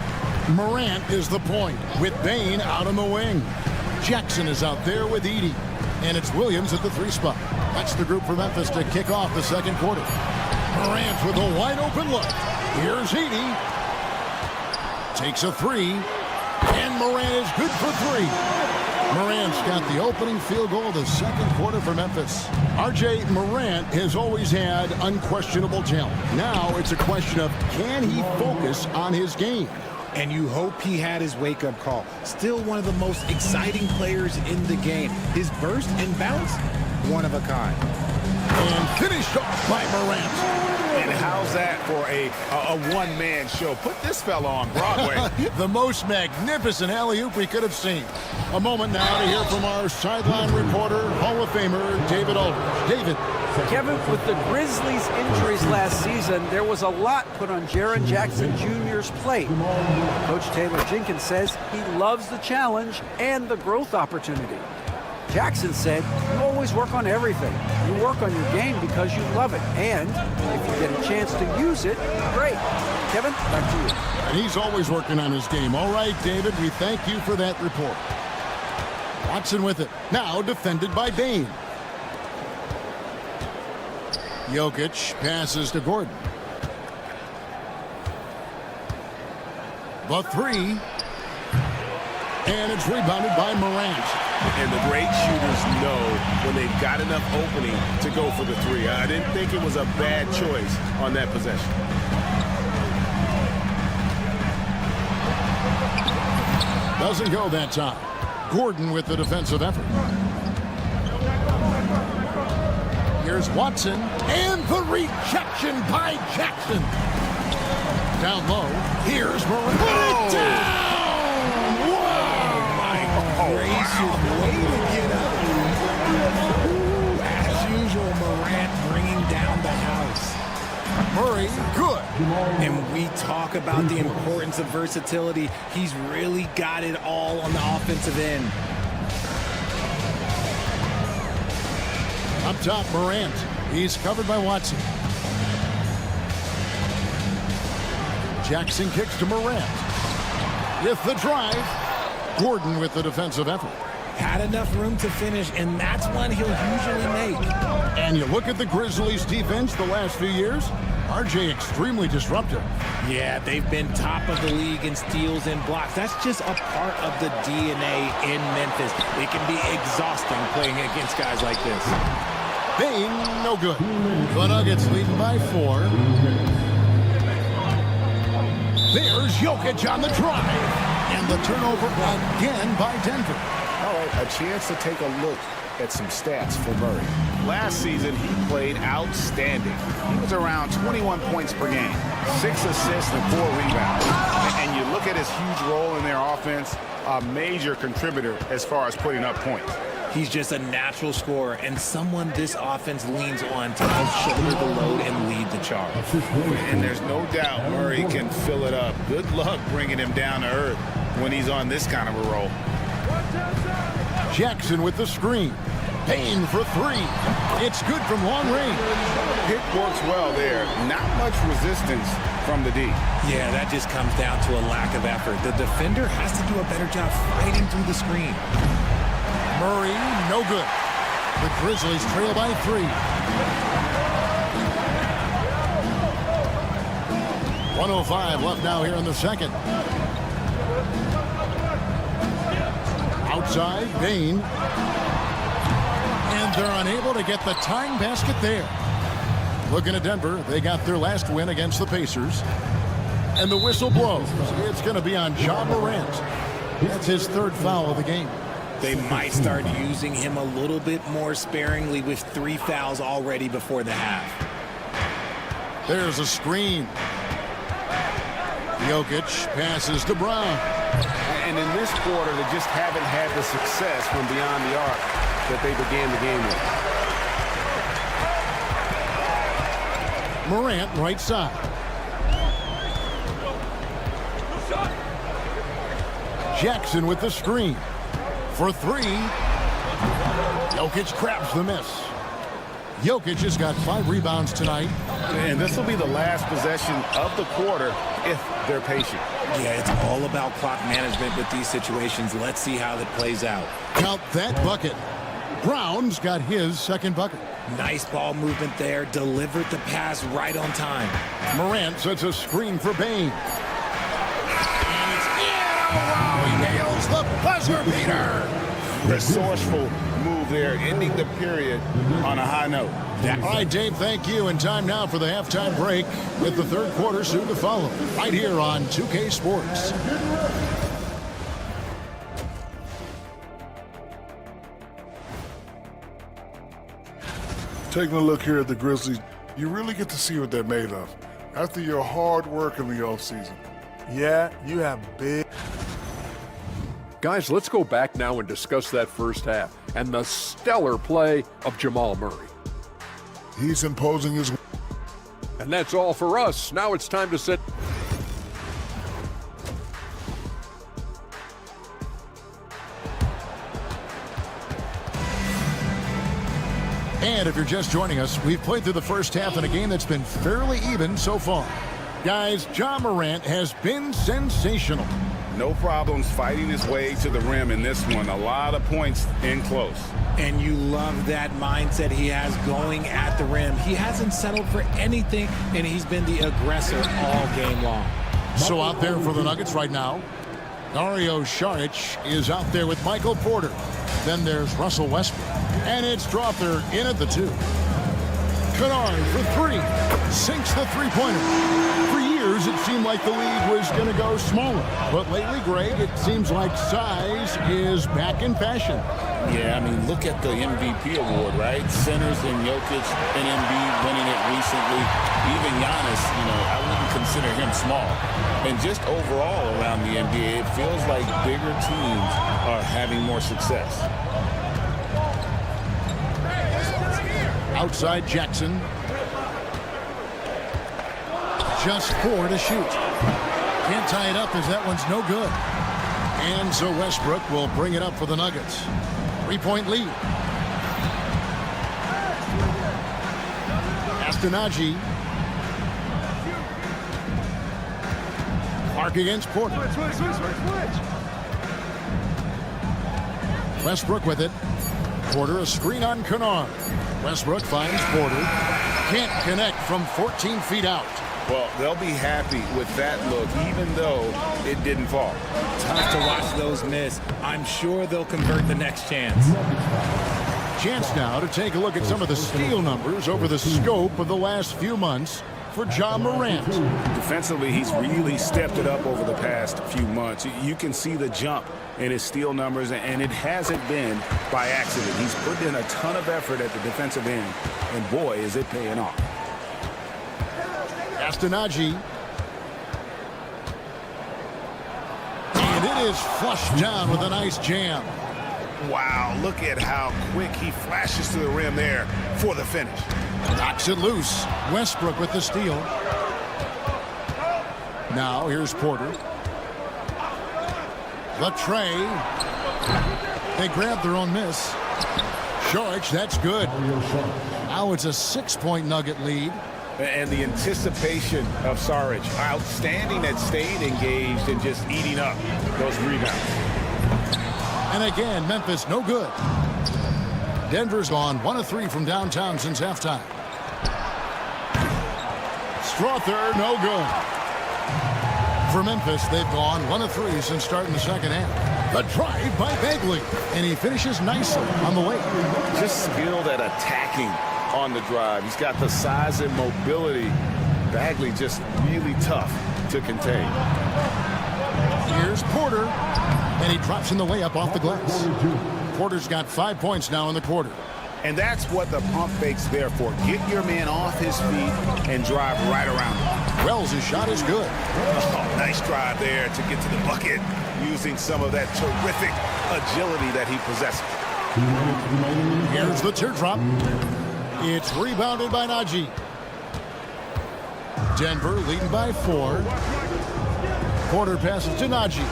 Morant is the point with Bane out on the wing. Jackson is out there with Edey. And it's Williams at the 3 spot. That's the group for Memphis to kick off the second quarter. Morant with a wide open look. Here's Edey. Takes a 3. And Morant is good for 3. Morant's got the opening field goal of the second quarter for Memphis. RJ, Morant has always had unquestionable talent. Now it's a question of, can he focus on his game? And you hope he had his wake-up call. Still one of the most exciting players in the game. His burst and bounce, one of a kind. And finished off by Morant. And how's that for a one-man show? Put this fella on Broadway. The most magnificent alley-oop we could have seen. A moment now to hear from our sideline reporter, Hall of Famer, David Aldridge. David. Kevin, with the Grizzlies' injuries last season, there was a lot put on Jaren Jackson Jr.'s plate. Coach Taylor Jenkins says he loves the challenge and the growth opportunity. Jackson said, you always work on everything. You work on your game because you love it. And if you get a chance to use it, great. Kevin, back to you. And he's always working on his game. All right, David, we thank you for that report. Watson with it. Now defended by Bane. Jokic passes to Gordon. The 3. And it's rebounded by Morant. And the great shooters know when they've got enough opening to go for the 3. I didn't think it was a bad choice on that possession. Doesn't go that time. Gordon with the defensive effort. Here's Watson, and the rejection by Jackson. Down low, here's Morant. Put it down! Wow! My gracious, way to get up. Ooh, as usual, Morant bringing down the house. Murray, good. And we talk about the importance of versatility. He's really got it all on the offensive end. Up top, Morant. He's covered by Watson. Jackson kicks to Morant. With the drive, Gordon with the defensive effort. had enough room to finish, and that's one he'll usually make. And you look at the Grizzlies defense the last few years, RJ extremely disruptive. Yeah, they've been top of the league in steals and blocks. That's just a part of the DNA in Memphis. It can be exhausting playing against guys like this. Bane, no good. The Nuggets leading by 4. There's Jokic on the drive. And the turnover again by Denver. All right, a chance to take a look at some stats for Murray. Last season, he played outstanding. He was around 21 points per game, 6 assists and 4 rebounds. And you look at his huge role in their offense, a major contributor as far as putting up points. He's just a natural scorer and someone this offense leans on to help shoulder the load and lead the charge. And there's no doubt Murray can fill it up. Good luck bringing him down to earth when he's on this kind of a roll. Jackson with the screen. Payne for 3. It's good from long range. It works well there. Not much resistance from the D. Yeah, that just comes down to a lack of effort. The defender has to do a better job fighting through the screen. Murray, no good. The Grizzlies trail by 3. 1:05 left now here in the second. Outside, Bane. And they're unable to get the tying basket there. Looking at Denver, they got their last win against the Pacers. And the whistle blows. It's going to be on Ja Morant. That's his 3rd foul of the game. They might start using him a little bit more sparingly with 3 fouls already before the half. There's a screen. Jokic passes to Brown. And in this quarter, they just haven't had the success from beyond the arc that they began the game with. Morant, right side. Jackson with the screen. For 3. Jokic grabs the miss. Jokic has got 5 rebounds tonight. And this will be the last possession of the quarter if they're patient. Yeah, it's all about clock management with these situations. Let's see how that plays out. Count that bucket. Brown's got his 2nd bucket. Nice ball movement there. Delivered the pass right on time. Morant sets a screen for Bane. And it's he nails the buzzer beater. Resourceful move there, ending the period on a high note. All right, Dave, thank you. And time now for the halftime break with the 3rd quarter soon to follow. Right here on 2K Sports. Taking a look here at the Grizzlies, you really get to see what they're made of. After your hard work in the offseason. Yeah, you have big... Guys, let's go back now and discuss that first half and the stellar play of Jamal Murray. He's imposing his... And that's all for us. Now it's time to sit. And if you're just joining us, we've played through the first half in a game that's been fairly even so far. Guys, Ja Morant has been sensational. No problems fighting his way to the rim in this one. A lot of points in close. And you love that mindset he has going at the rim. He hasn't settled for anything, and he's been the aggressor all game long. So out there for the Nuggets right now, Dario Saric is out there with Michael Porter. Then there's Russell Westbrook. And it's Dropper in at the 2. Kennard for 3. Sinks the three-pointer. For years, it seemed like the league was going to go smaller. But lately, Greg, it seems like size is back in fashion. Yeah, I mean, look at the MVP award, right? Centers and Jokic and Embiid winning it recently. Even Giannis, I wouldn't consider him small. And just overall around the NBA, it feels like bigger teams are having more success. Outside Jackson. Just 4 to shoot. Can't tie it up as that one's no good. And so Westbrook will bring it up for the Nuggets. 3-point lead. Astonagi. Clark against Porter. Westbrook with it. Porter a screen on Kennard. Westbrook finds Porter. Can't connect from 14 feet out. Well, they'll be happy with that look, even though it didn't fall. Tough to watch those miss. I'm sure they'll convert the next chance. Chance now to take a look at some of the steal numbers over the scope of the last few months for Ja Morant. Defensively, he's really stepped it up over the past few months. You can see the jump in his steal numbers, and it hasn't been by accident. He's put in a ton of effort at the defensive end, and boy, is it paying off. Astonagi. And it is flushed down with a nice jam. Wow, look at how quick he flashes to the rim there for the finish. Knocks it loose. Westbrook with the steal. Now here's Porter. The tray. They grab their own miss. George, that's good. Now it's a 6-point Nugget lead. And the anticipation of Saric, outstanding at staying engaged and just eating up those rebounds. And again, Memphis no good. Denver's gone 1 of 3 from downtown since halftime. Strother no good. For Memphis, they've gone 1 of 3 since starting the second half. The drive by Bagley, and he finishes nicely on the way. Just skilled at attacking on the drive. He's got the size and mobility. Bagley just really tough to contain. Here's Porter, and he drops in the layup off the glass. Porter's got 5 points now in the quarter. And that's what the pump fake's there for. Get your man off his feet and drive right around him. Wells' shot is good. Oh, nice drive there to get to the bucket using some of that terrific agility that he possesses. Here's the teardrop. It's rebounded by Najee. Denver leading by 4. Porter passes to Najee.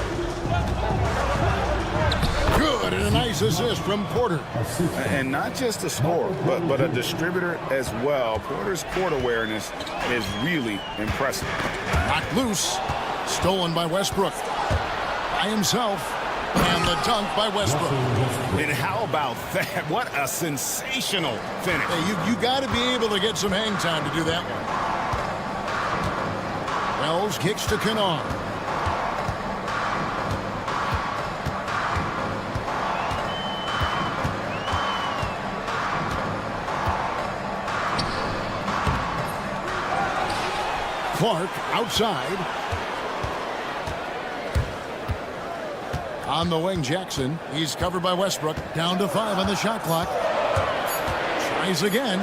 Good, and a nice assist from Porter. And not just a scorer, but a distributor as well. Porter's court awareness is really impressive. Knocked loose. Stolen by Westbrook. By himself. And the dunk by Westbrook. And how about that? What a sensational finish. Hey, you got to be able to get some hang time to do that one. Wells kicks to Kennard. Clark outside. On the wing, Jackson. He's covered by Westbrook. Down to 5 on the shot clock. Tries again.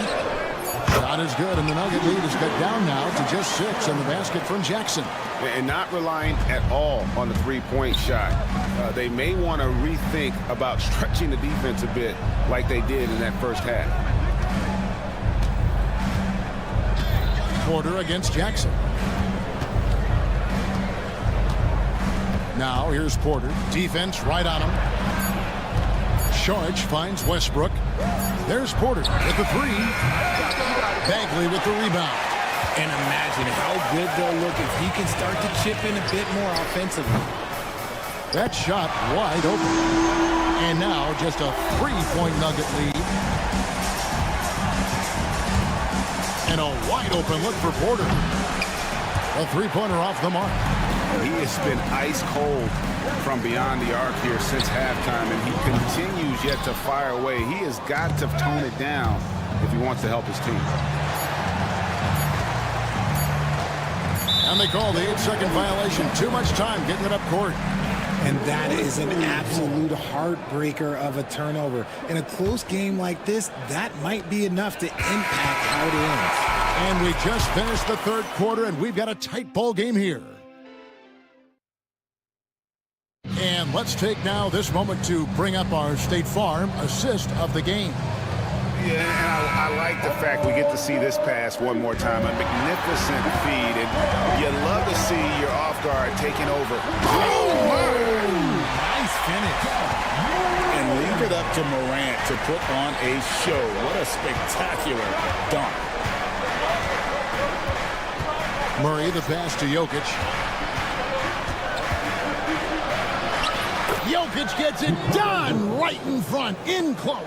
Shot is good, and the Nugget lead is cut down now to just 6 on the basket from Jackson. And not relying at all on the three-point shot. They may want to rethink about stretching the defense a bit like they did in that first half. Porter against Jackson. Now here's Porter. Defense right on him. Sharge finds Westbrook. There's Porter with the 3. Bagley with the rebound. And imagine how good they'll look if he can start to chip in a bit more offensively. That shot wide open. And now just a 3-point Nugget lead. And a wide open look for Porter. A 3-pointer off the mark. He has been ice cold from beyond the arc here since halftime, and he continues yet to fire away. He has got to tone it down if he wants to help his team. And they call the 8-second violation. Too much time getting it up court. And that is an absolute heartbreaker of a turnover. In a close game like this, that might be enough to impact how it ends. And we just finished the third quarter, and we've got a tight ball game here. And let's take now this moment to bring up our State Farm assist of the game. Yeah, and I like the fact we get to see this pass one more time. A magnificent feed, and you love to see your off guard taking over. Nice finish. And leave it up to Morant to put on a show. What a spectacular dunk. Murray the pass to Jokic. Jokic gets it done right in front, in close.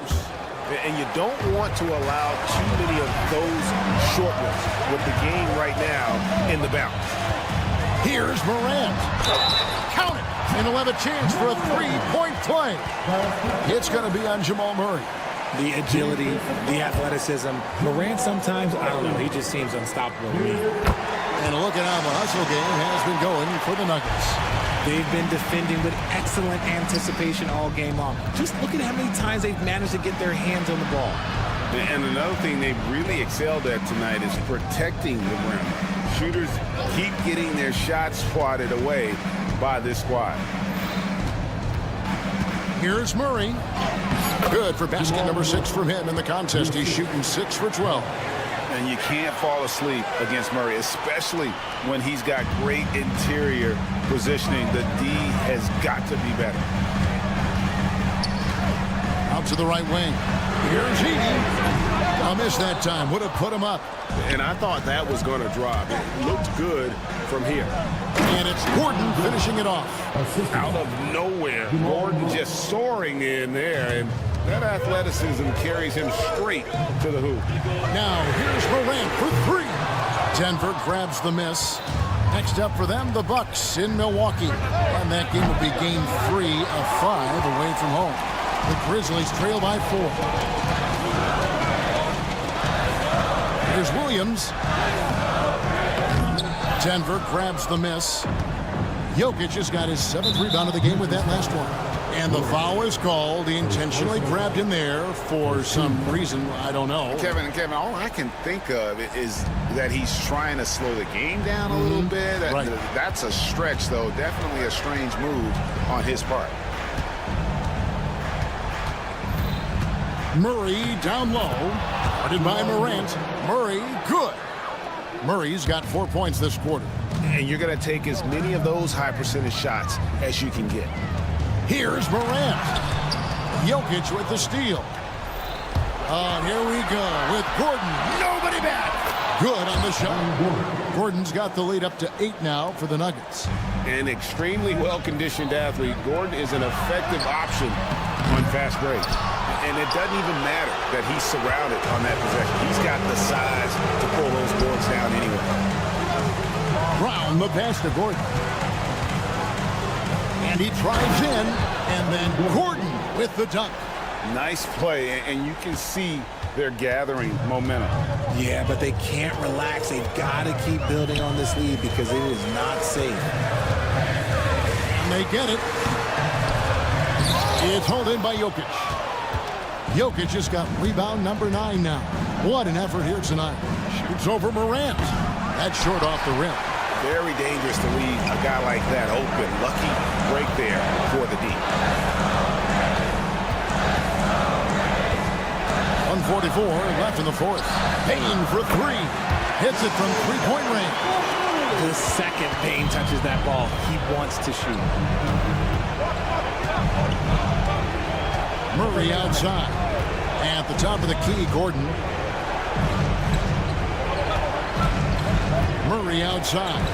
And you don't want to allow too many of those short ones with the game right now in the balance. Here's Morant. Count it. And he'll have a chance for a three-point play. It's going to be on Jamal Murray. The agility, the athleticism. Morant sometimes, I don't know, he just seems unstoppable to me. And look at how the hustle game has been going for the Nuggets. They've been defending with excellent anticipation all game long. Just look at how many times they've managed to get their hands on the ball. And another thing they've really excelled at tonight is protecting the rim. Shooters keep getting their shots swatted away by this squad. Here's Murray. Good for basket number 6 from him in the contest. He's shooting 6 for 12. And you can't fall asleep against Murray, especially when he's got great interior positioning. The D has got to be better. Out to the right wing. Here's Edie. I'll miss that time. Would have put him up. And I thought that was going to drop. It looked good from here. And it's Gordon finishing it off. Out of nowhere, Gordon just soaring in there, and that athleticism carries him straight to the hoop. Now here's Morant for 3. Denver grabs the miss. Next up for them, the Bucks in Milwaukee. And that game will be game 3 of 5 away from home. The Grizzlies trail by 4. Here's Williams. Denver grabs the miss. Jokic has got his 7th rebound of the game with that last one. And the foul is called. He intentionally grabbed him there for some reason. I don't know. Kevin, all I can think of is that he's trying to slow the game down a little bit. Right. That's a stretch, though. Definitely a strange move on his part. Murray down low. Guarded by Morant. Murray, good. Murray's got 4 points this quarter. And you're going to take as many of those high percentage shots as you can get. Here's Morant. Jokic with the steal. Here we go with Gordon. Nobody back. Good on the shot. Gordon's got the lead up to 8 now for the Nuggets. An extremely well-conditioned athlete. Gordon is an effective option on fast break. And it doesn't even matter that he's surrounded on that possession. He's got the size to pull those boards down anyway. Brown the pass to Gordon. And he drives in, and then Gordon with the dunk. Nice play, and you can see they're gathering momentum. Yeah, but they can't relax. They've got to keep building on this lead because it is not safe. And they get it. It's held in by Jokic. Jokic just got rebound number 9 now. What an effort here tonight. Shoots over Morant. That's short off the rim. Very dangerous to leave a guy like that open. Lucky break there for the D. 1:44 left in the fourth. Payne for 3. Hits it from 3-point range. The second Payne touches that ball, he wants to shoot. Murray outside. At the top of the key, Gordon. Murray outside.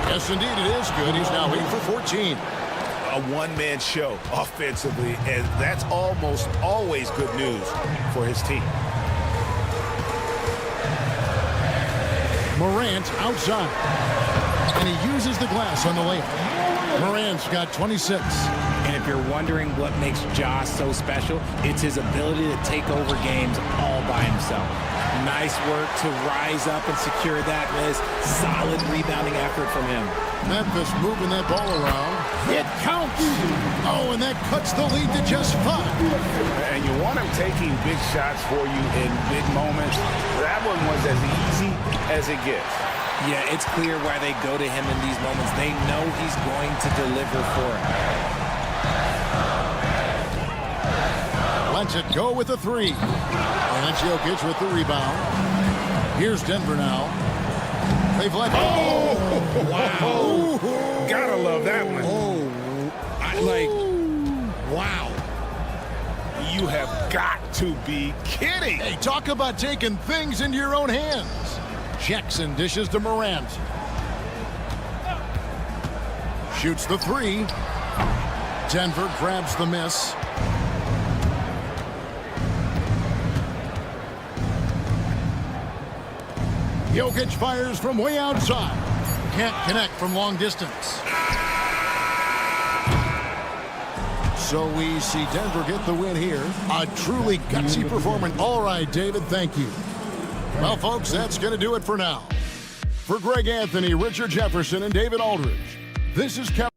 Yes, indeed, it is good. He's now 8 for 14. A one-man show offensively, and that's almost always good news for his team. Morant outside. And he uses the glass on the layup. Morant's got 26. And if you're wondering what makes Josh so special, it's his ability to take over games all by himself. Nice work to rise up and secure that miss. Solid rebounding effort from him. Memphis moving that ball around. It counts. Oh, and that cuts the lead to just 5. And you want him taking big shots for you in big moments. That one was as easy as it gets. Yeah, it's clear why they go to him in these moments. They know he's going to deliver for them. Lets it go with a 3. And that's Jokic with the rebound. Here's Denver now. They've let... Oh! Wow. Gotta love that one. Wow. You have got to be kidding. Hey, talk about taking things into your own hands. Checks and dishes to Morant. Shoots the three. Denver grabs the miss. Jokic fires from way outside. Can't connect from long distance. So we see Denver get the win here. A truly gutsy performance. All right, David, thank you. Well, folks, that's going to do it for now. For Greg Anthony, Richard Jefferson, and David Aldridge, this is Kevin.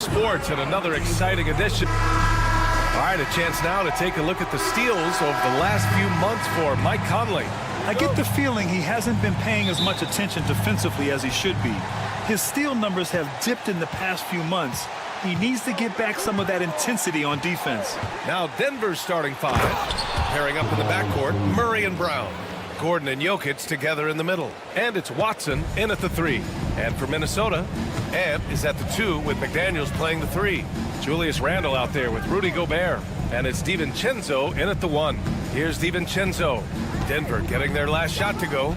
Sports and another exciting edition. All right, a chance now to take a look at the steals over the last few months for Mike Conley. I get the feeling he hasn't been paying as much attention defensively as he should be. His steal numbers have dipped in the past few months. He needs to get back some of that intensity on defense. Now Denver's starting five. Pairing up in the backcourt, Murray and Brown. Gordon and Jokic together in the middle. And it's Watson in at the 3. And for Minnesota, Ant is at the 2 with McDaniels playing the 3. Julius Randle out there with Rudy Gobert. And it's DiVincenzo in at the 1. Here's DiVincenzo. Denver getting their last shot to go.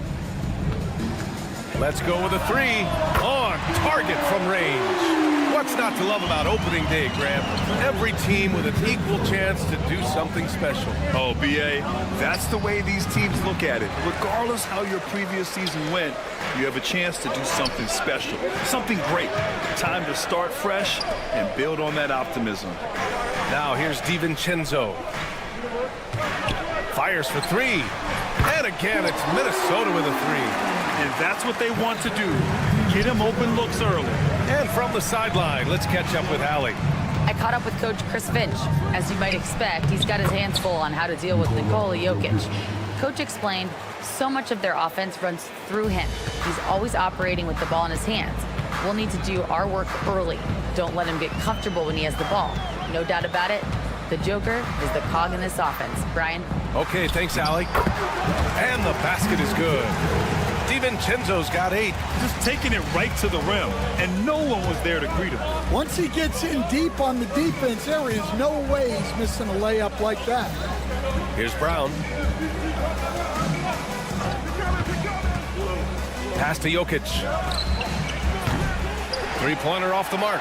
Let's go with a 3. On target from range. What's not to love about opening day, Graham? Every team with an equal chance to do something special. Oh, B.A., that's the way these teams look at it. Regardless how your previous season went, you have a chance to do something special, something great. Time to start fresh and build on that optimism. Now here's DiVincenzo. Fires for 3. And again, it's Minnesota with a 3. And that's what they want to do. Get him open looks early. And from the sideline, let's catch up with Allie. I caught up with Coach Chris Finch. As you might expect, he's got his hands full on how to deal with Nikola Jokic. Coach explained so much of their offense runs through him. He's always operating with the ball in his hands. We'll need to do our work early. Don't let him get comfortable when he has the ball. No doubt about it, the Joker is the cog in this offense. Brian? Okay, thanks, Allie. And the basket is good. DiVincenzo's got 8. Just taking it right to the rim, and no one was there to greet him. Once he gets in deep on the defense, there is no way he's missing a layup like that. Here's Brown. Pass to Jokic. Three-pointer off the mark.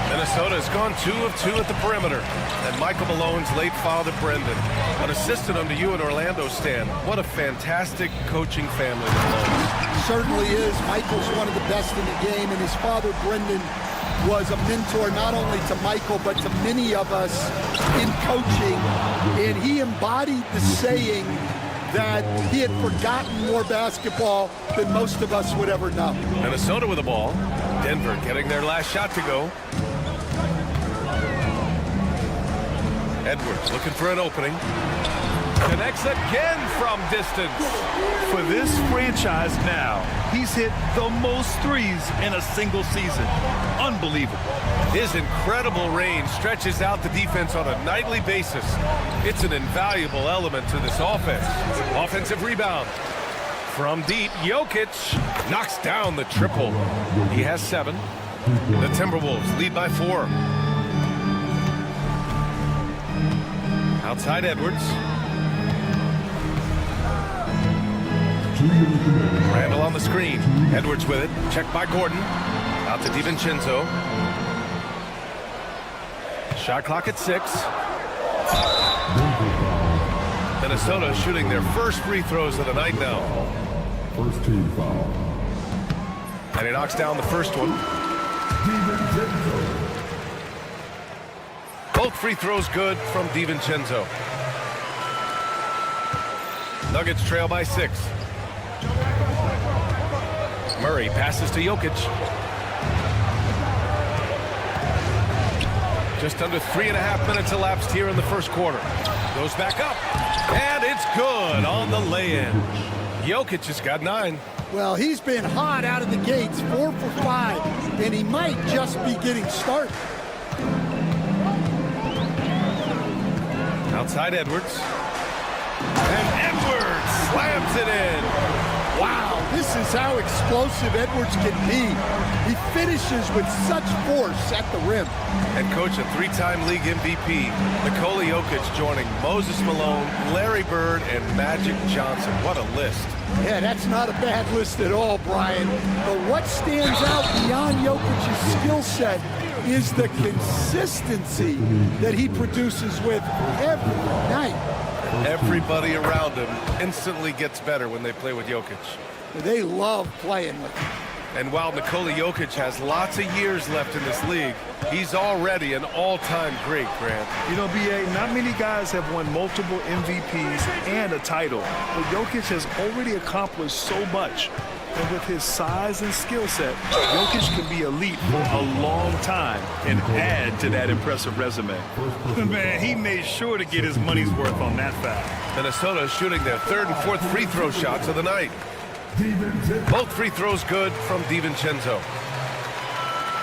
Minnesota's gone 2 of 2 at the perimeter. And Michael Malone's late father, Brendan, an assistant under you in Orlando, Stan. What a fantastic coaching family, the Malones. Certainly is. Michael's one of the best in the game, and his father, Brendan, was a mentor not only to Michael, but to many of us in coaching. And he embodied the saying that he had forgotten more basketball than most of us would ever know. Minnesota with the ball. Denver getting their last shot to go. Edwards looking for an opening. Connects again from distance. For this franchise now, he's hit the most threes in a single season. Unbelievable. His incredible range stretches out the defense on a nightly basis. It's an invaluable element to this offense. Offensive rebound. From deep, Jokic knocks down the triple. He has 7. The Timberwolves lead by 4. Outside Edwards. Randle on the screen. Edwards with it. Checked by Gordon. Out to DiVincenzo. Shot clock at 6. Minnesota shooting their first free throws of the night now. First team foul. And he knocks down the first one. Both free throws good from DiVincenzo. Nuggets trail by 6. Murray passes to Jokic. Just under 3.5 minutes elapsed here in the first quarter. Goes back up. And it's good on the lay-in. Jokic has got 9. Well, he's been hot out of the gates, 4 for 5, and he might just be getting started. Outside Edwards. And Edwards slams it in. Wow, this is how explosive Edwards can be. He finishes with such force at the rim. And coach, a three-time league MVP, Nikola Jokic joining Moses Malone, Larry Bird, and Magic Johnson. What a list. Yeah, that's not a bad list at all, Brian. But what stands out beyond Jokic's skill set is the consistency that he produces with every night. Everybody around him instantly gets better when they play with Jokic. They love playing with him. And while Nikola Jokic has lots of years left in this league, he's already an all-time great, Grant. You know, BA, not many guys have won multiple MVPs and a title, but Jokic has already accomplished so much. And with his size and skill set, Jokic can be elite for a long time and add to that impressive resume. Man, he made sure to get his money's worth on that foul. Minnesota shooting their third and fourth free throw shots of the night. Both free throws good from DiVincenzo.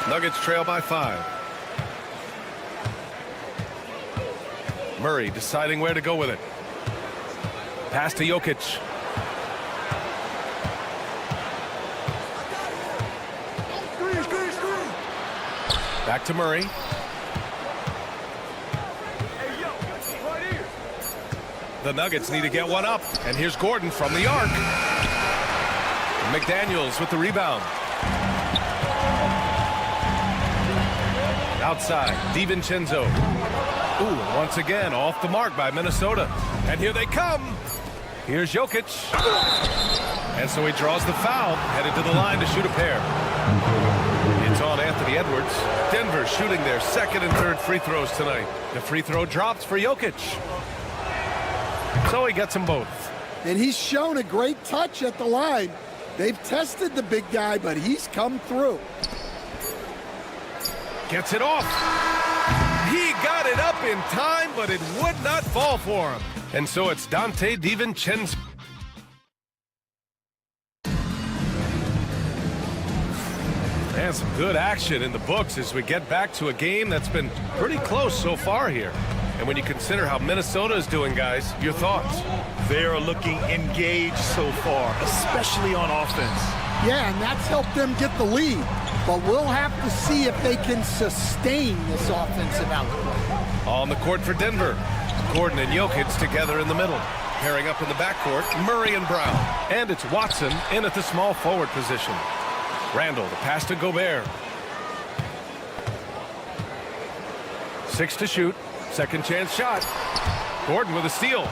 Nuggets trail by 5. Murray deciding where to go with it. Pass to Jokic. Back to Murray. The Nuggets need to get one up. And here's Gordon from the arc. McDaniels with the rebound. Outside, DiVincenzo. Ooh, once again, off the mark by Minnesota. And here they come. Here's Jokic. And so he draws the foul, headed to the line to shoot a pair. It's on Anthony Edwards. Denver shooting their second and third free throws tonight. The free throw drops for Jokic. So he gets them both. And he's shown a great touch at the line. They've tested the big guy, but he's come through. Gets it off. He got it up in time, but it would not fall for him. And so it's Dante DiVincenzo. And some good action in the books as we get back to a game that's been pretty close so far here. And when you consider how Minnesota is doing, guys, your thoughts? They are looking engaged so far, especially on offense. Yeah, and that's helped them get the lead. But we'll have to see if they can sustain this offensive output. On the court for Denver, Gordon and Jokic together in the middle. Pairing up in the backcourt, Murray and Brown. And it's Watson in at the small forward position. Randall, the pass to Gobert. 6 to shoot. Second chance shot. Gordon with a steal.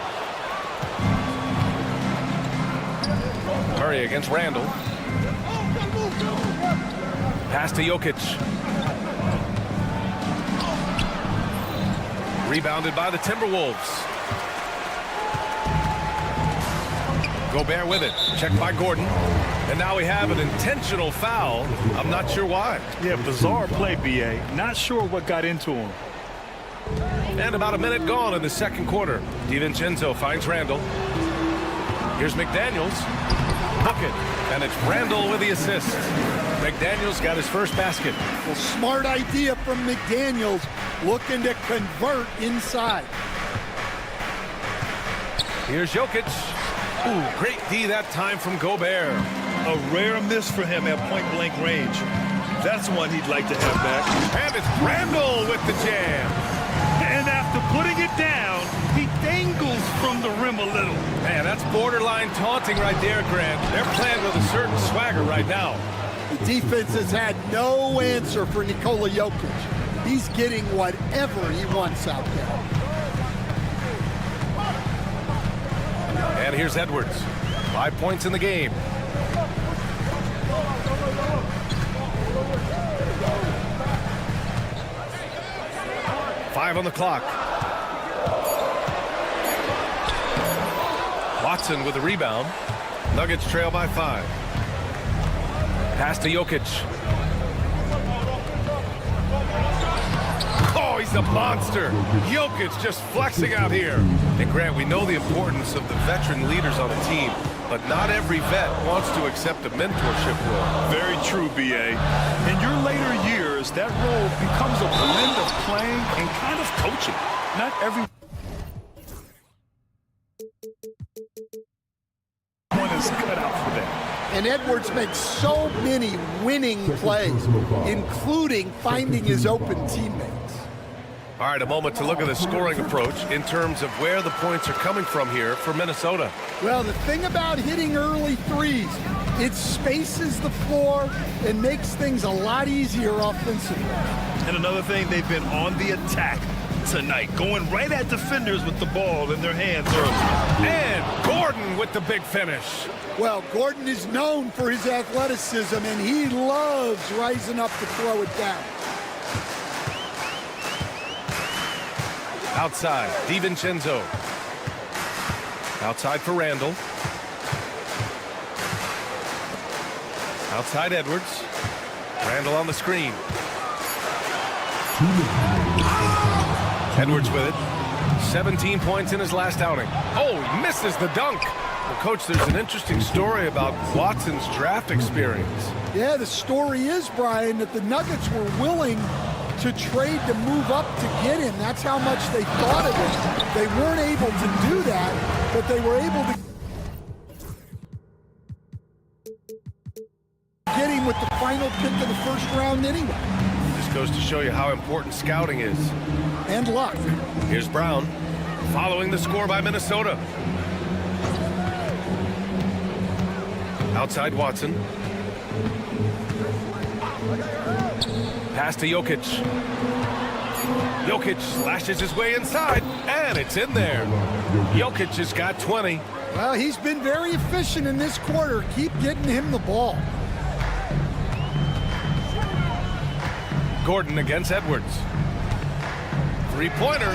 Murray against Randall. Pass to Jokic. Rebounded by the Timberwolves. Gobert with it. Checked by Gordon. And now we have an intentional foul. I'm not sure why. Yeah, bizarre play, B.A. Not sure what got into him. And about a minute gone in the second quarter. DiVincenzo finds Randall. Here's McDaniels. Bucket. And it's Randall with the assist. McDaniels got his first basket. Well, smart idea from McDaniels, looking to convert inside. Here's Jokic. Ooh, great D that time from Gobert. A rare miss for him at point-blank range. That's one he'd like to have back. And it's Randall with the jam. And after putting it down, he dangles from the rim a little. Man, that's borderline taunting right there, Grant. They're playing with a certain swagger right now. The defense has had no answer for Nikola Jokic. He's getting whatever he wants out there. And here's Edwards. 5 points in the game. Five on the clock. Watson with the rebound. Nuggets trail by 5. Pass to Jokic. Oh, he's a monster. Jokic just flexing out here. And Grant, we know the importance of the veteran leaders on a team, but not every vet wants to accept a mentorship role. Very true, B.A. In your later years, that role becomes a blend of playing and kind of coaching. Not every one is cut out for that. And Edwards makes so many winning plays, including finding his open teammates. All right, a moment to look at the scoring approach in terms of where the points are coming from here for Minnesota. Well, the thing about hitting early threes, it spaces the floor and makes things a lot easier offensively. And another thing, they've been on the attack tonight, going right at defenders with the ball in their hands early. And Gordon with the big finish. Well, Gordon is known for his athleticism, and he loves rising up to throw it down. Outside, DiVincenzo. Outside for Randall. Outside Edwards. Randall on the screen. Edwards with it. 17 points in his last outing. Oh, he misses the dunk. Well, Coach, there's an interesting story about Watson's draft experience. Yeah, the story is, Brian, that the Nuggets were willing to trade to move up to get him. That's how much they thought of him. They weren't able to do that, but they were able to get him with the final pick of the first round anyway. This goes to show you how important scouting is. And luck. Here's Brown, following the score by Minnesota. Outside Watson. Pass to Jokic. Jokic slashes his way inside, and it's in there. Jokic has got 20. Well, he's been very efficient in this quarter. Keep getting him the ball. Gordon against Edwards. Three-pointer.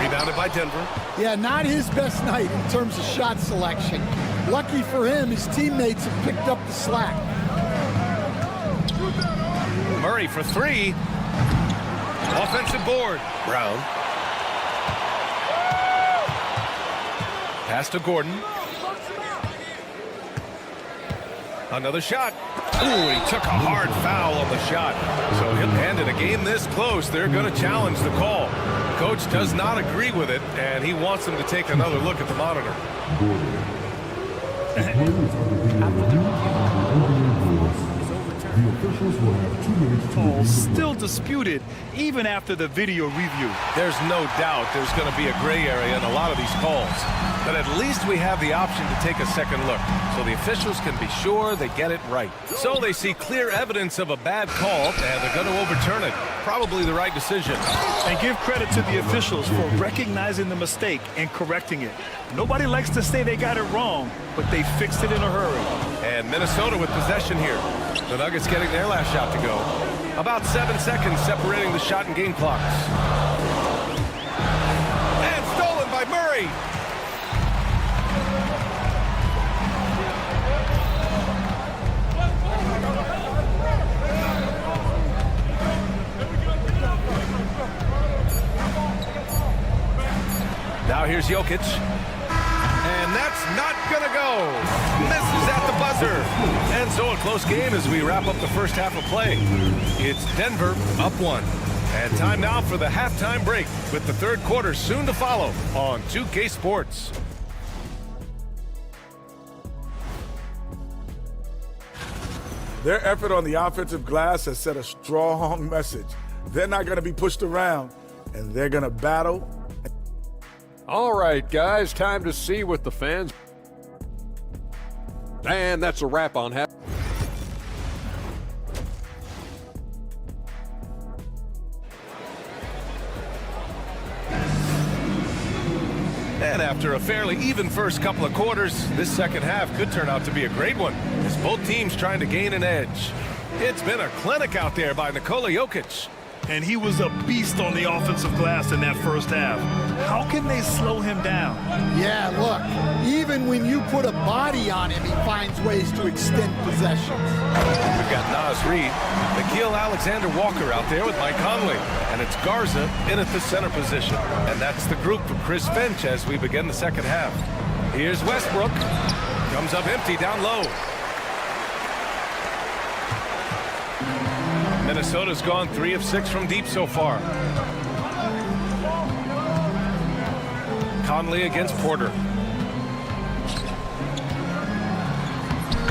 Rebounded by Denver. Yeah, not his best night in terms of shot selection. Lucky for him, his teammates have picked up the slack. Murray for three. Offensive board. Brown. Pass to Gordon. Another shot. Ooh, he took a hard foul on the shot. So and in a game this close, they're going to challenge the call. Coach does not agree with it, and he wants them to take another look at the monitor. The officials will have 2 minutes to review. Still disputed even after the video review. There's no doubt there's going to be a gray area in a lot of these calls. But at least we have the option to take a second look, so the officials can be sure they get it right. So they see clear evidence of a bad call, and they're going to overturn it. Probably the right decision. And give credit to the officials for recognizing the mistake and correcting it. Nobody likes to say they got it wrong, but they fixed it in a hurry. And Minnesota with possession here. The Nuggets getting their last shot to go. About 7 seconds separating the shot and game clocks. And stolen by Murray. Now here's Jokic. And that's not gonna go. Misses at the buzzer. And so a close game as we wrap up the first half of play. It's Denver up 1. And time now for the halftime break with the third quarter soon to follow on 2K Sports. Their effort on the offensive glass has set a strong message. They're not going to be pushed around, and they're going to battle. All right, guys, time to see what the fans... And that's a wrap on half. And after a fairly even first couple of quarters, this second half could turn out to be a great one as both teams trying to gain an edge. It's been a clinic out there by Nikola Jokic. And he was a beast on the offensive glass in that first half. How can they slow him down? Yeah, look, even when you put a body on him, he finds ways to extend possessions. We've got Naz Reid, Nickeil Alexander-Walker out there with Mike Conley, and it's Garza in at the center position. And that's the group for Chris Finch as we begin the second half. Here's Westbrook. Comes up empty down low. Minnesota's gone 3 of 6 from deep so far. Conley against Porter.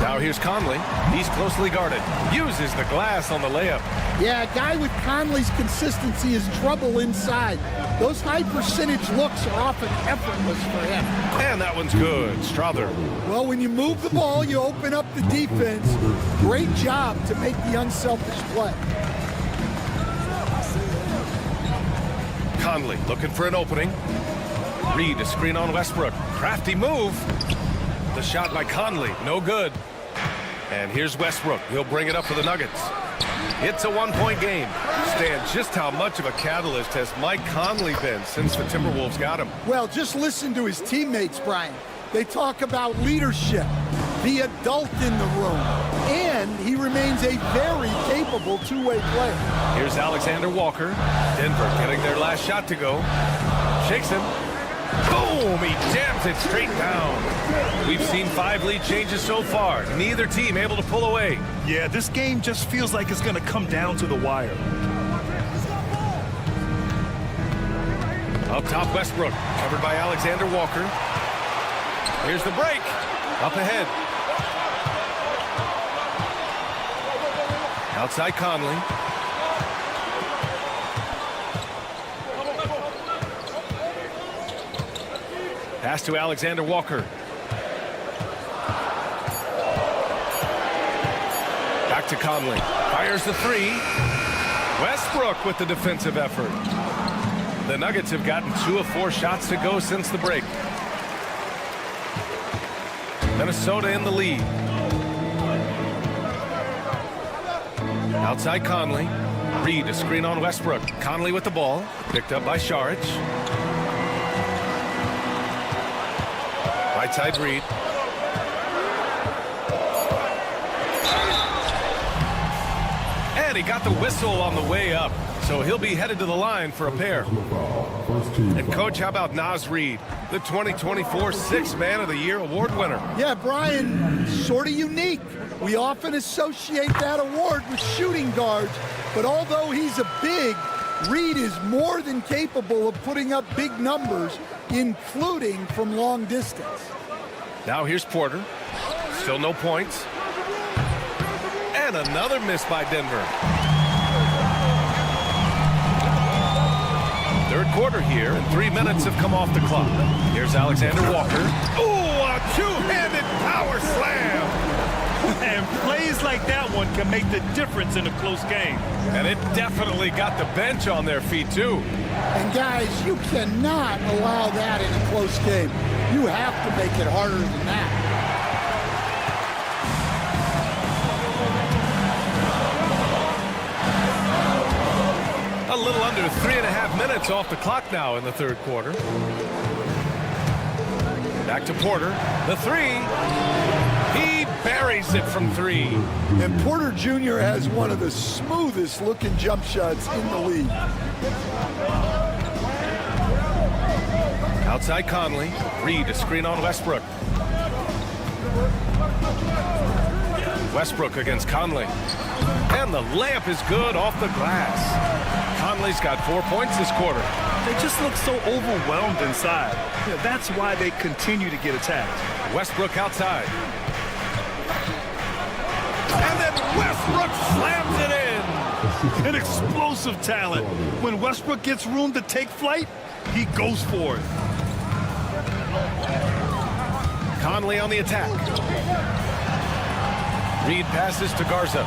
Now here's Conley. He's closely guarded. Uses the glass on the layup. Yeah, a guy with Conley's consistency is trouble inside. Those high percentage looks are often effortless for him. And that one's good. Strother. Well, when you move the ball, you open up the defense. Great job to make the unselfish play. Conley looking for an opening. Reed a screen on Westbrook. Crafty move. The shot by Conley, no good. And here's Westbrook. He'll bring it up for the Nuggets. It's a one-point game. Stan, just how much of a catalyst has Mike Conley been since the Timberwolves got him? Well, just listen to his teammates, Brian. They talk about leadership, the adult in the room, and he remains a very capable two-way player. Here's Alexander Walker. Denver getting their last shot to go. Shakes him. Boom! He jams it straight down. We've seen 5 lead changes so far. Neither team able to pull away. Yeah, this game just feels like it's going to come down to the wire. Up top, Westbrook. Covered by Alexander Walker. Here's the break. Up ahead. Outside Conley. Pass to Alexander Walker. Back to Conley. Fires the 3. Westbrook with the defensive effort. The Nuggets have gotten 2 of 4 shots to go since the break. Minnesota in the lead. Outside Conley. Reed a screen on Westbrook. Conley with the ball. Picked up by Saric. Right side Reed. And he got the whistle on the way up. So he'll be headed to the line for a pair. And Coach, how about Naz Reid, the 2024 Sixth Man of the Year award winner? Yeah, Brian, sort of unique. We often associate that award with shooting guards, but although he's a big, Reed is more than capable of putting up big numbers, including from long distance. Now here's Porter. Still no points. And another miss by Denver. Third quarter here, and 3 minutes have come off the clock. Here's Alexander Walker. Ooh, a two-handed power slam! And plays like that one can make the difference in a close game. And it definitely got the bench on their feet, too. And guys, you cannot allow that in a close game. You have to make it harder than that. A little under 3.5 minutes off the clock now in the third quarter. Back to Porter. The 3. He buries it from 3. And Porter Jr. has one of the smoothest looking jump shots in the league. Outside Conley. Reed a screen on Westbrook. Westbrook against Conley. And the layup is good off the glass. Conley's got 4 points this quarter. They just look so overwhelmed inside. Yeah, that's why they continue to get attacked. Westbrook outside. And then Westbrook slams it in. An explosive talent. When Westbrook gets room to take flight, he goes for it. Conley on the attack. Reed passes to Garza.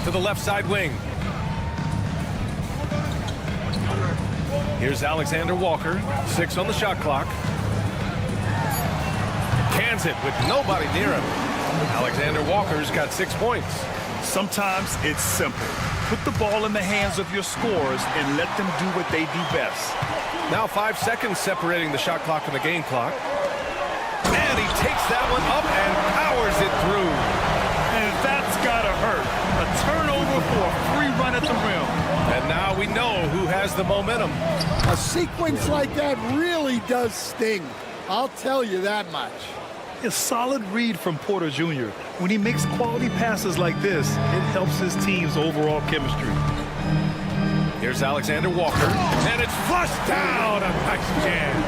To the left side wing. Here's Alexander Walker. 6 on the shot clock. Cans it with nobody near him. Alexander Walker's got 6 points. Sometimes it's simple. Put the ball in the hands of your scorers and let them do what they do best. Now 5 seconds separating the shot clock and the game clock. And he takes that one up and powers it through. And that's gotta hurt. A turnover for a free run at the rim. And now we know who has the momentum. A sequence like that really does sting. I'll tell you that much. A solid read from Porter Jr. When he makes quality passes like this, it helps his team's overall chemistry. Here's Alexander Walker. And it's flushed down. A nice jam.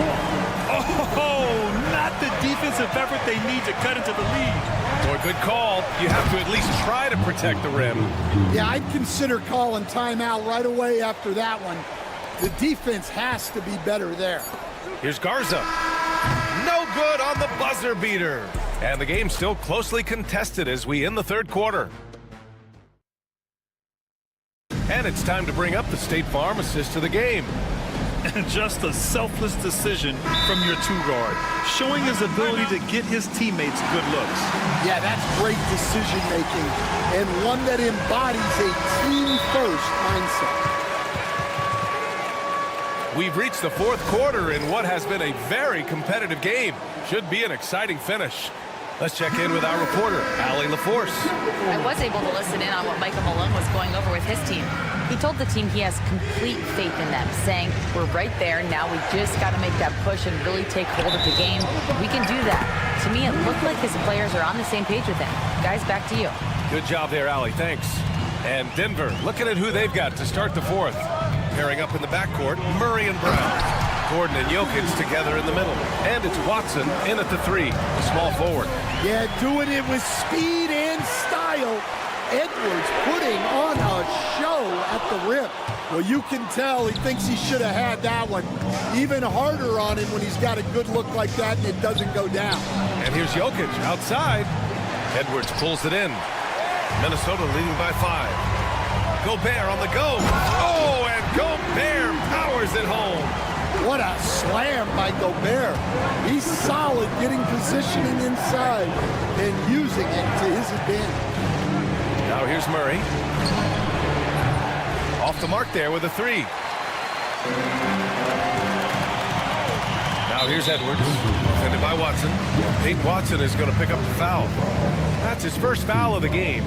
Oh, not the defensive effort they need to cut into the lead. Boy, good call. You have to at least try to protect the rim. Yeah, I'd consider calling timeout right away after that one. The defense has to be better there. Here's Garza. No good on the buzzer beater. And the game's still closely contested as we end the third quarter. And it's time to bring up the State Farm assist of the game. And just a selfless decision from your two-guard, showing his ability to get his teammates good looks. Yeah, that's great decision-making, and one that embodies a team-first mindset. We've reached the fourth quarter in what has been a very competitive game. Should be an exciting finish. Let's check in with our reporter, Allie LaForce. I was able to listen in on what Michael Malone was going over with his team. He told the team he has complete faith in them, saying, we're right there, now we just got to make that push and really take hold of the game. We can do that. To me, it looked like his players are on the same page with him. Guys, back to you. Good job there, Allie, thanks. And Denver, looking at who they've got to start the fourth. Pairing up in the backcourt, Murray and Brown. Gordon and Jokic together in the middle. And it's Watson in at the three, the small forward. Yeah, doing it with speed and style. Edwards putting on a show at the rim. Well, you can tell he thinks he should have had that one. Even harder on him when he's got a good look like that and it doesn't go down. And here's Jokic outside. Edwards pulls it in. Minnesota leading by 5. Gobert on the go. Oh, and Gobert powers it home. What a slam by Gobert. He's solid getting positioning inside and using it to his advantage. Now here's Murray. Off the mark there with a three. Now here's Edwards. Defended by Watson. Peyton Watson is going to pick up the foul. That's his first foul of the game.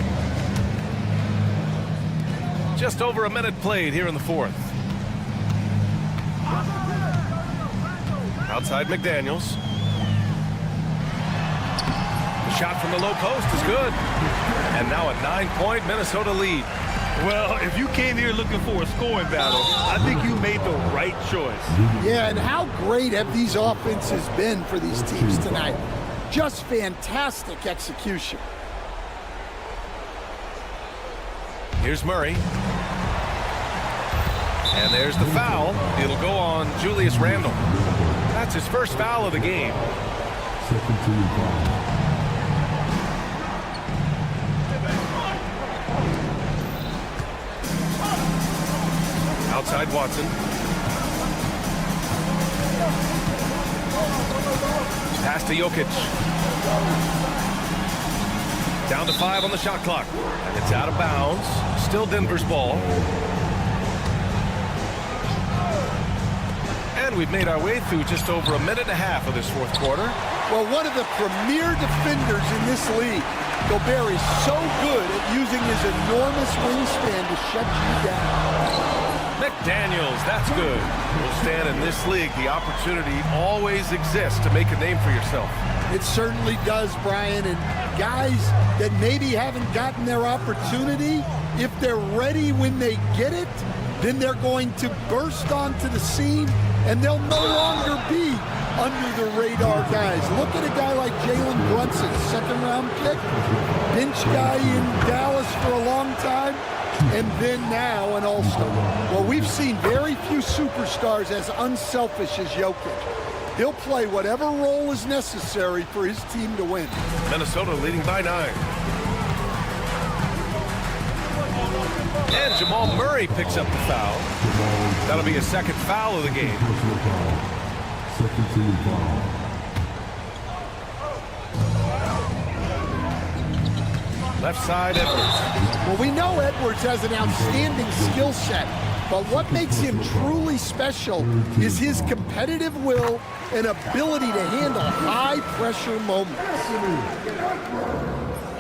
Just over a minute played here in the fourth. Outside McDaniels. The shot from the low post is good. And now a 9-point Minnesota lead. Well, if you came here looking for a scoring battle, I think you made the right choice. Yeah, and how great have these offenses been for these teams tonight? Just fantastic execution. Here's Murray. And there's the foul. It'll go on Julius Randle. That's his first foul of the game. Second team foul. Outside Watson. Pass to Jokic. Down to 5 on the shot clock. And it's out of bounds. Still Denver's ball. And we've made our way through just over a minute and a half of this fourth quarter. Well, one of the premier defenders in this league. Gobert is so good at using his enormous wingspan to shut you down. McDaniels, that's good. Will stand in this league. The opportunity always exists to make a name for yourself. It certainly does, Brian. And guys that maybe haven't gotten their opportunity, if they're ready when they get it, then they're going to burst onto the scene and they'll no longer be under the radar guys. Look at a guy like Jalen Brunson, second-round pick, bench guy in Dallas for a long time, and then now an all-star. Well, we've seen very few superstars as unselfish as Jokic. He'll play whatever role is necessary for his team to win. Minnesota leading by 9. And Jamal Murray picks up the foul. That'll be his second foul of the game. Second team foul. Left side, Edwards. Well, we know Edwards has an outstanding skill set, but what makes him truly special is his competitive will and ability to handle high-pressure moments.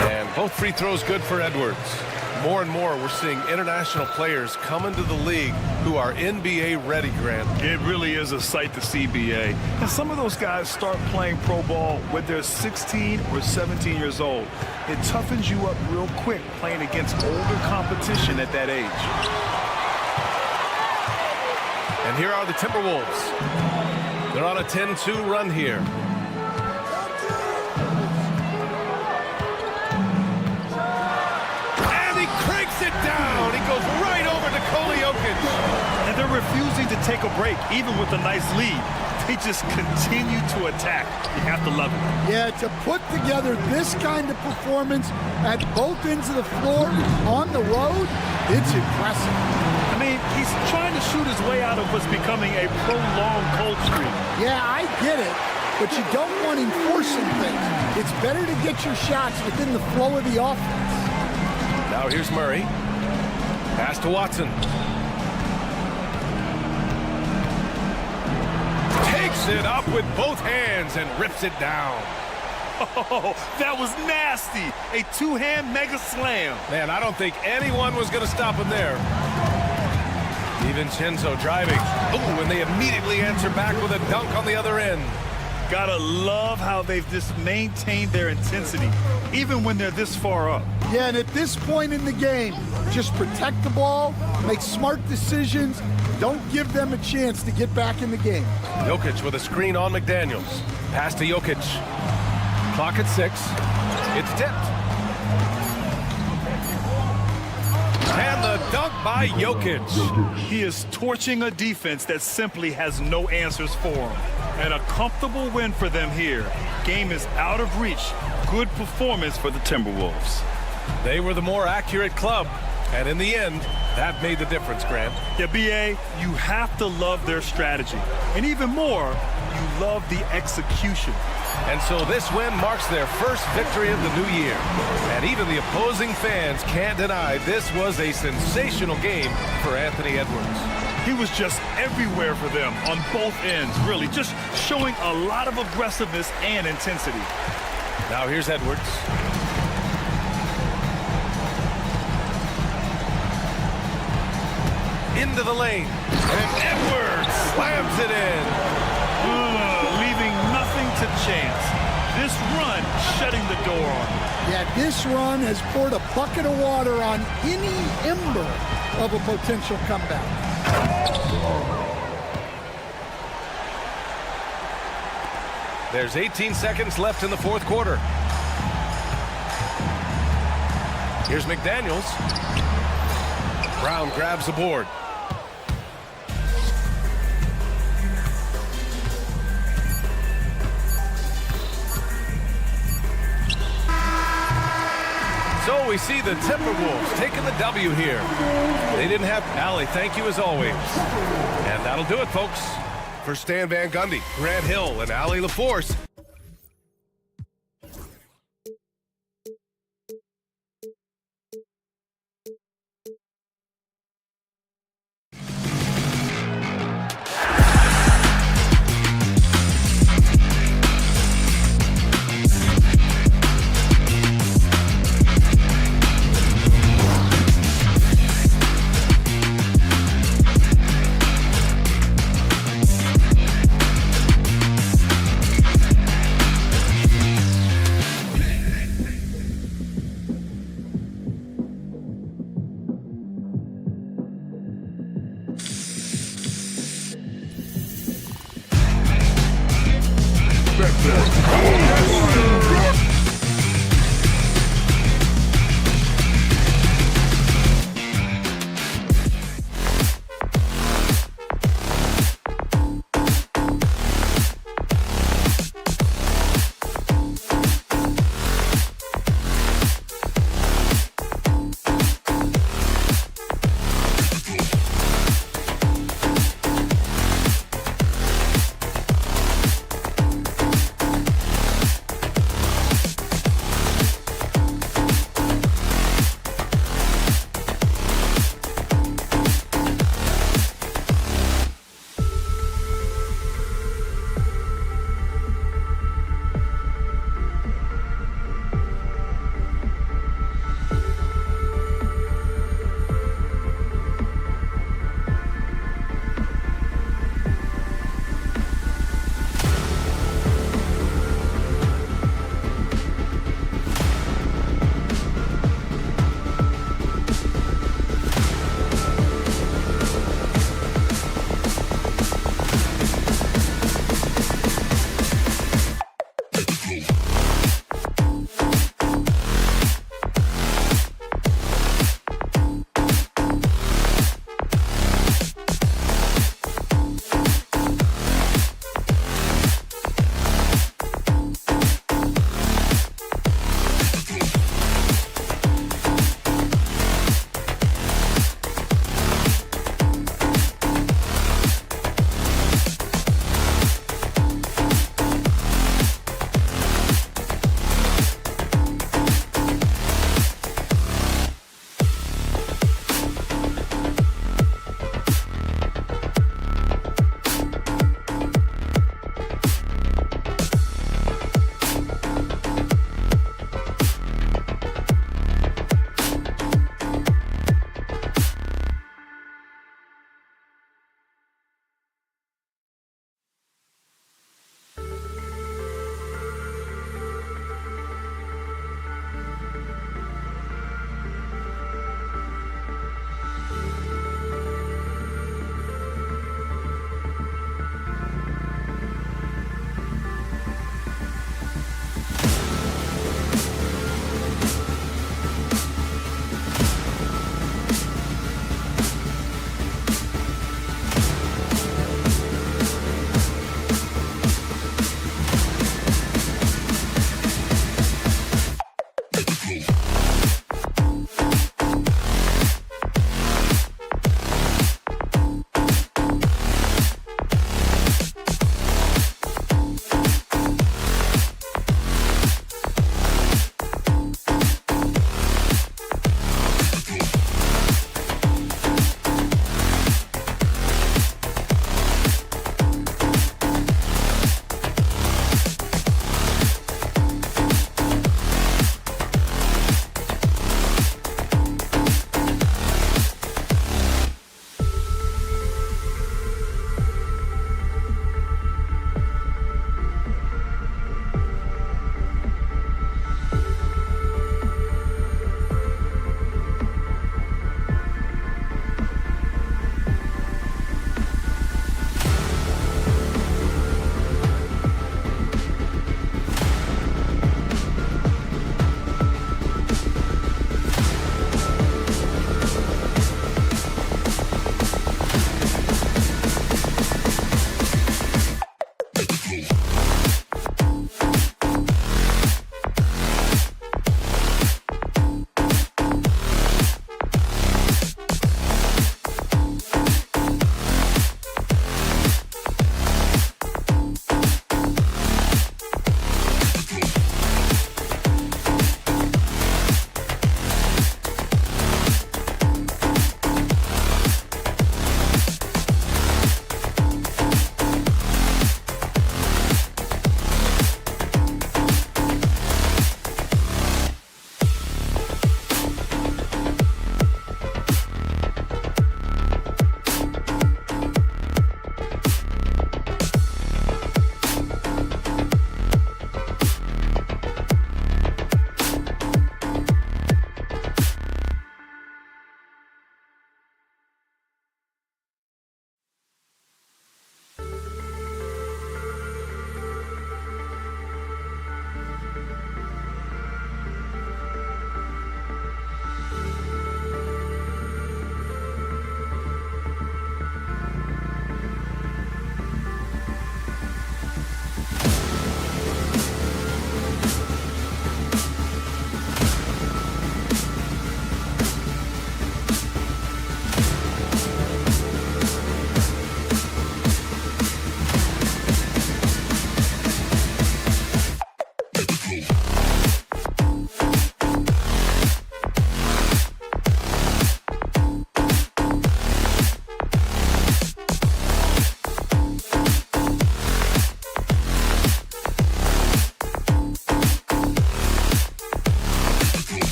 And both free throws good for Edwards. More and more, we're seeing international players come into the league who are NBA ready, Grant. It really is a sight to see, BA. And some of those guys start playing pro ball when they're 16 or 17 years old. It toughens you up real quick playing against older competition at that age. And here are the Timberwolves. They're on a 10-2 run here. They're refusing to take a break, even with a nice lead. They just continue to attack. You have to love it. Yeah, to put together this kind of performance at both ends of the floor on the road, it's impressive. I mean, he's trying to shoot his way out of what's becoming a prolonged cold streak. Yeah, I get it, but you don't want him forcing things. It's better to get your shots within the flow of the offense. Now here's Murray. Pass to Watson. Takes it up with both hands and rips it down. Oh, that was nasty. A two-hand mega slam. Man, I don't think anyone was going to stop him there. DiVincenzo driving. Oh, and they immediately answer back with a dunk on the other end. Gotta love how they've just maintained their intensity, even when they're this far up. Yeah, and at this point in the game, just protect the ball, make smart decisions, don't give them a chance to get back in the game. Jokic with a screen on McDaniels. Pass to Jokic. Clock at 6. It's tipped. And the dunk by Jokic. He is torching a defense that simply has no answers for him. And a comfortable win for them here. Game is out of reach. Good performance for the Timberwolves. They were the more accurate club. And in the end, that made the difference, Grant. Yeah, B.A., you have to love their strategy. And even more, you love the execution. And so this win marks their first victory of the new year. And even the opposing fans can't deny this was a sensational game for Anthony Edwards. He was just everywhere for them on both ends, really, just showing a lot of aggressiveness and intensity. Now here's Edwards. Into the lane, and Edwards slams it in. Leaving nothing to chance. This run shutting the door on him. Yeah, this run has poured a bucket of water on any ember of a potential comeback. There's 18 seconds left in the fourth quarter. Here's McDaniels. Brown grabs the board. So we see the Timberwolves taking the W here. They didn't have Allie. Thank you as always. And that'll do it, folks. For Stan Van Gundy, Grant Hill, and Allie LaForce.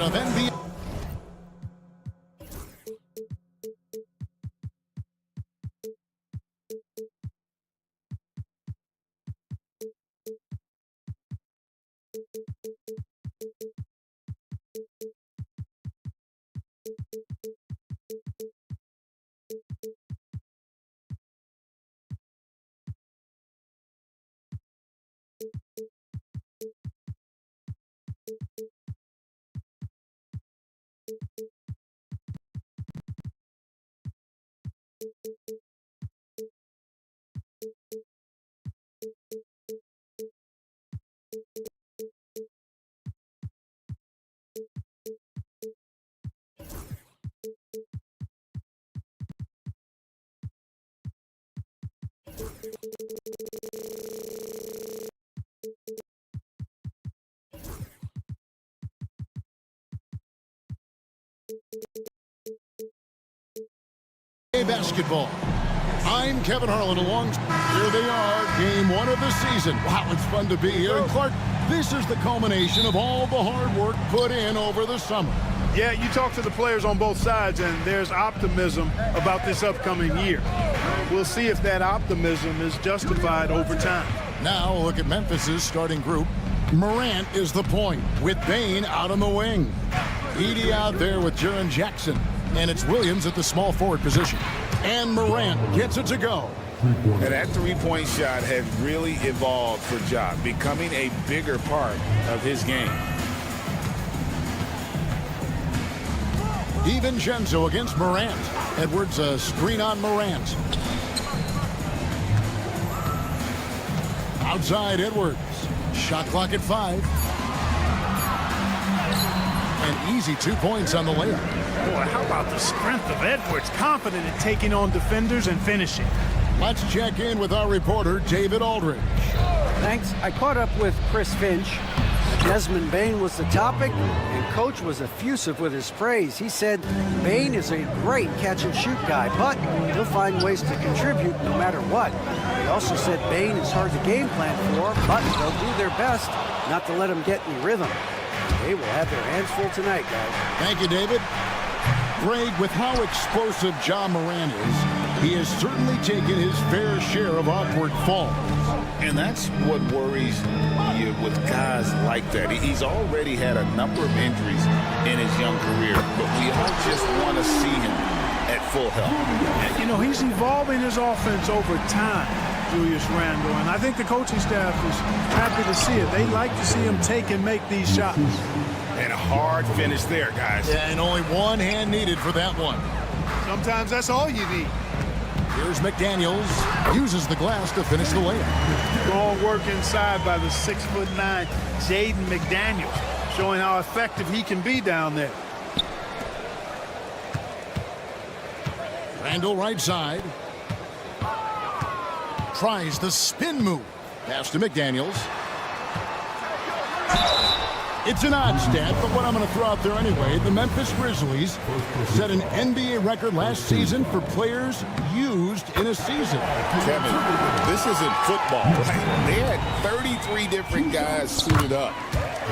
of NBA. Basketball. I'm Kevin Harlan along. Here they are, game one of the season. Wow, it's fun to be here. And Clark, this is the culmination of all the hard work put in over the summer. Yeah, you talk to the players on both sides, and there's optimism about this upcoming year. We'll see if that optimism is justified over time. Now look at Memphis's starting group. Morant is the point, with Bane out on the wing. Edey out there with Jaren Jackson. And it's Williams at the small forward position. And Morant gets it to go. And that three-point shot has really evolved for Ja, becoming a bigger part of his game. DiVincenzo against Morant. Edwards a screen on Morant. Outside Edwards. Shot clock at 5. And easy 2 points on the layup. Boy, how about the strength of Edwards, confident in taking on defenders and finishing. Let's check in with our reporter, David Aldridge. Thanks. I caught up with Chris Finch. Desmond Bane was the topic, and Coach was effusive with his praise. He said Bane is a great catch-and-shoot guy, but he'll find ways to contribute no matter what. He also said Bane is hard to game plan for, but they'll do their best not to let him get in rhythm. They will have their hands full tonight, guys. Thank you, David. Greg, with how explosive Ja Morant is, he has certainly taken his fair share of awkward falls. And that's what worries you with guys like that. He's already had a number of injuries in his young career, but we all just want to see him at full health. And, you know, he's evolving his offense over time, Julius Randle, and I think the coaching staff is happy to see it. They like to see him take and make these shots. And a hard finish there, guys. Yeah, and only one hand needed for that one. Sometimes that's all you need. Here's McDaniels. Uses the glass to finish the layup. Strong work inside by the 6'9" Jaden McDaniels, showing how effective he can be down there. Randle right side. Tries the spin move. Pass to McDaniels. It's an odd stat, but what I'm going to throw out there anyway, the Memphis Grizzlies set an NBA record last season for players used in a season. Kevin, this isn't football, right? They had 33 different guys suited up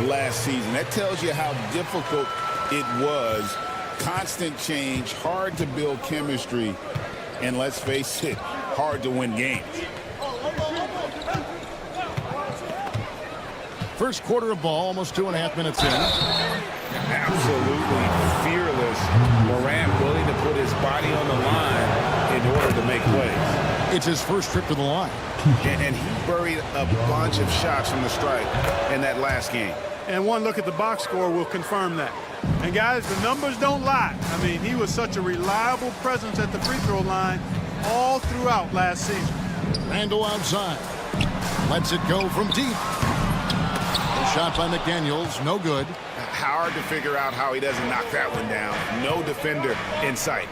last season. That tells you how difficult it was. Constant change, hard to build chemistry, and let's face it, hard to win games. First quarter of ball, almost 2.5 minutes in. Absolutely fearless. Morant willing to put his body on the line in order to make plays. It's his first trip to the line. And he buried a bunch of shots from the stripe in that last game. And one look at the box score will confirm that. And guys, the numbers don't lie. I mean, he was such a reliable presence at the free throw line all throughout last season. Randle outside. Lets it go from deep. Shot by McDaniels, no good. Hard to figure out how he doesn't knock that one down. No defender in sight.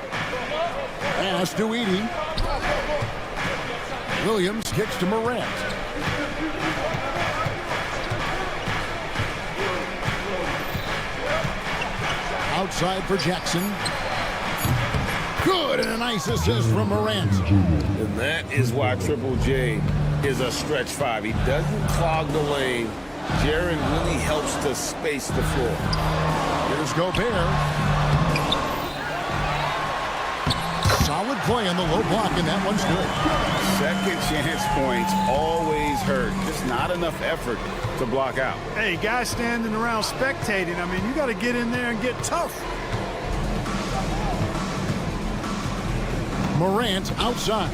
Pass to Edey. Williams kicks to Morant. Outside for Jackson. Good, and a nice assist from Morant. And that is why Triple J is a stretch 5. He doesn't clog the lane Jaren really helps to space the floor. Here's Gobert. Solid play on the low block, and that one's good. Second chance points always hurt. Just not enough effort to block out. Hey, guys standing around spectating, I mean, you got to get in there and get tough. Morant outside.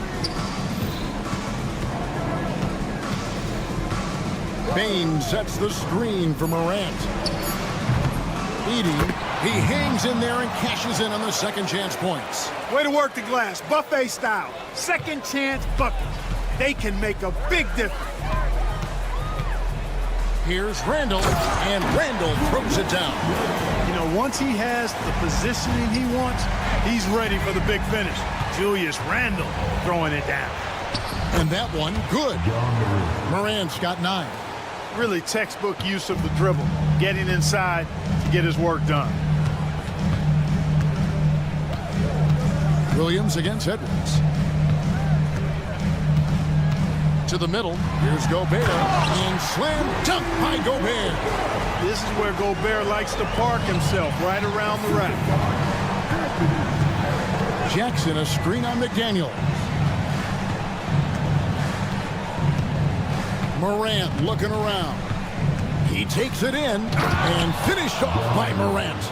Bane sets the screen for Morant. Edey, he hangs in there and cashes in on the second chance points. Way to work the glass, buffet style. Second chance bucket. They can make a big difference. Here's Randall, and Randall throws it down. You know, once he has the positioning he wants, he's ready for the big finish. Julius Randle throwing it down. And that one, good. Morant's got 9. Really textbook use of the dribble, getting inside to get his work done. Williams against Edwards. To the middle, here's Gobert, and slam dunk by Gobert. This is where Gobert likes to park himself, right around the rack. Jackson, a screen on McDaniel. Morant looking around. He takes it in and finished off by Morant.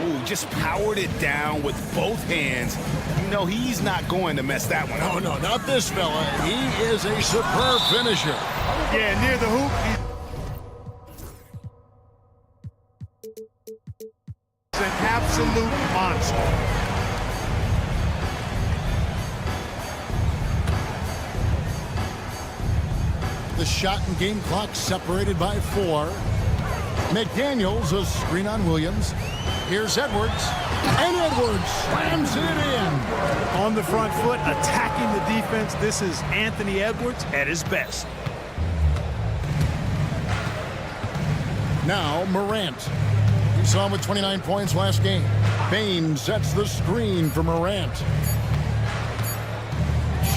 Ooh, just powered it down with both hands. You know, he's not going to mess that one up. Oh, no, not this fella. He is a superb finisher. Yeah, near the hoop. He's an absolute monster. The shot and game clock separated by 4. McDaniels, a screen on Williams. Here's Edwards, and Edwards slams it in. On the front foot, attacking the defense. This is Anthony Edwards at his best. Now Morant. We saw him with 29 points last game. Bane sets the screen for Morant.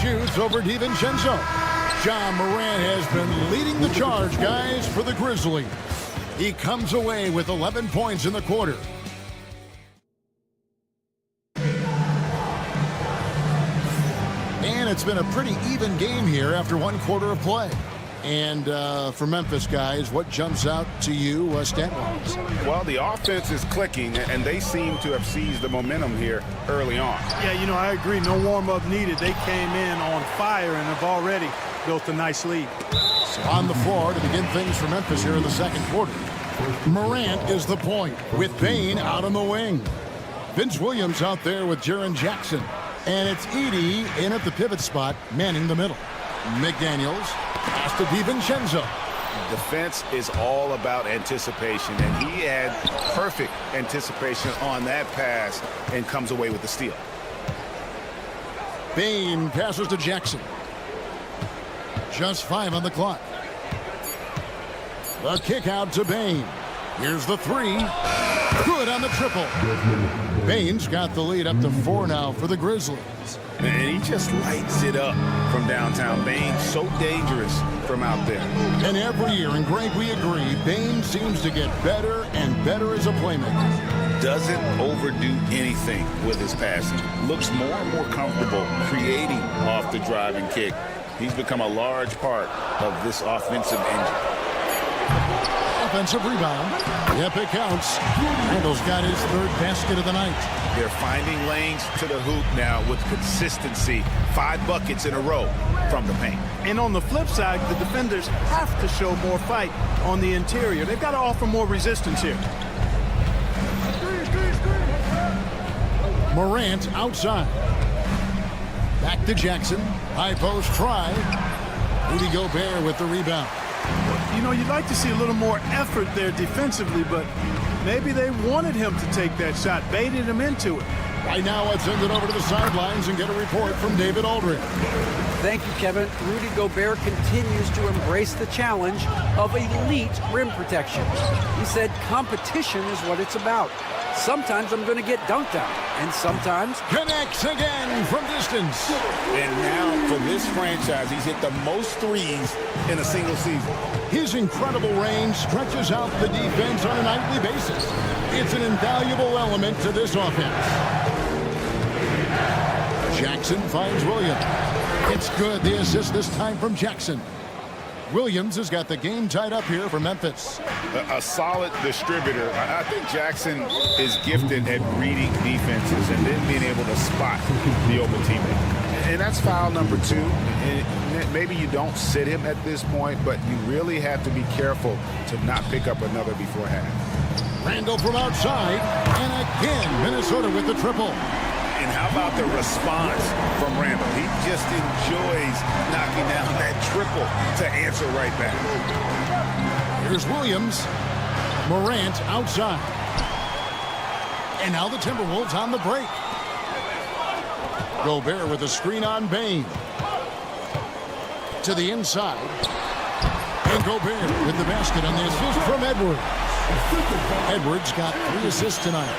Shoots over DiVincenzo. Ja Morant has been leading the charge, guys, for the Grizzlies. He comes away with 11 points in the quarter. And it's been a pretty even game here after one quarter of play. And for Memphis, guys, what jumps out to you stat-wise? Well, the offense is clicking, and they seem to have seized the momentum here early on. Yeah, you know, I agree. No warm-up needed. They came in on fire and have already built a nice lead. So on the floor to begin things for Memphis here in the second quarter. Morant is the point with Bane out on the wing. Vince Williams out there with Jaren Jackson. And it's Edey in at the pivot spot, manning the middle. McDaniels pass to DiVincenzo. Defense is all about anticipation, and he had perfect anticipation on that pass and comes away with the steal. Bane passes to Jackson. Just 5 on the clock. The kick out to Bane. Here's the 3. Good on the triple. Bane's got the lead up to 4 now for the Grizzlies. And he just lights it up from downtown. Bane so dangerous from out there. And every year, and Greg, we agree, Bane seems to get better and better as a playmaker. Doesn't overdo anything with his passing. Looks more and more comfortable creating off the drive and kick. He's become a large part of this offensive engine. Offensive rebound. Yep, it counts. Randall's got his 3rd basket of the night. They're finding lanes to the hoop now with consistency. 5 buckets in a row from the paint. And on the flip side, the defenders have to show more fight on the interior. They've got to offer more resistance here. Morant outside. Back to Jackson. High post try. Rudy Gobert with the rebound. You know, you'd like to see a little more effort there defensively, but maybe they wanted him to take that shot, baited him into it. Right now, let's send it over to the sidelines and get a report from David Aldridge. Thank you, Kevin. Rudy Gobert continues to embrace the challenge of elite rim protection. He said competition is what it's about. Sometimes I'm going to get dunked on, and sometimes connects again from distance. And now for this franchise, he's hit the most threes in a single season. His incredible range stretches out the defense on a nightly basis. It's an invaluable element to this offense. Jackson finds Williams. It's good. The assist this time from Jackson. Williams has got the game tied up here for Memphis. A solid distributor. I think Jackson is gifted at reading defenses and then being able to spot the open teammate. And that's foul number 2. And maybe you don't sit him at this point, but you really have to be careful to not pick up another before half. Randall from outside, and again Minnesota with the triple. And how about the response from Randall? He just enjoys knocking down that triple to answer right back. Here's Williams. Morant outside. And now the Timberwolves on the break. Gobert with a screen on Bane. To the inside. And Gobert with the basket on the assist from Edwards. Edwards got 3 assists tonight.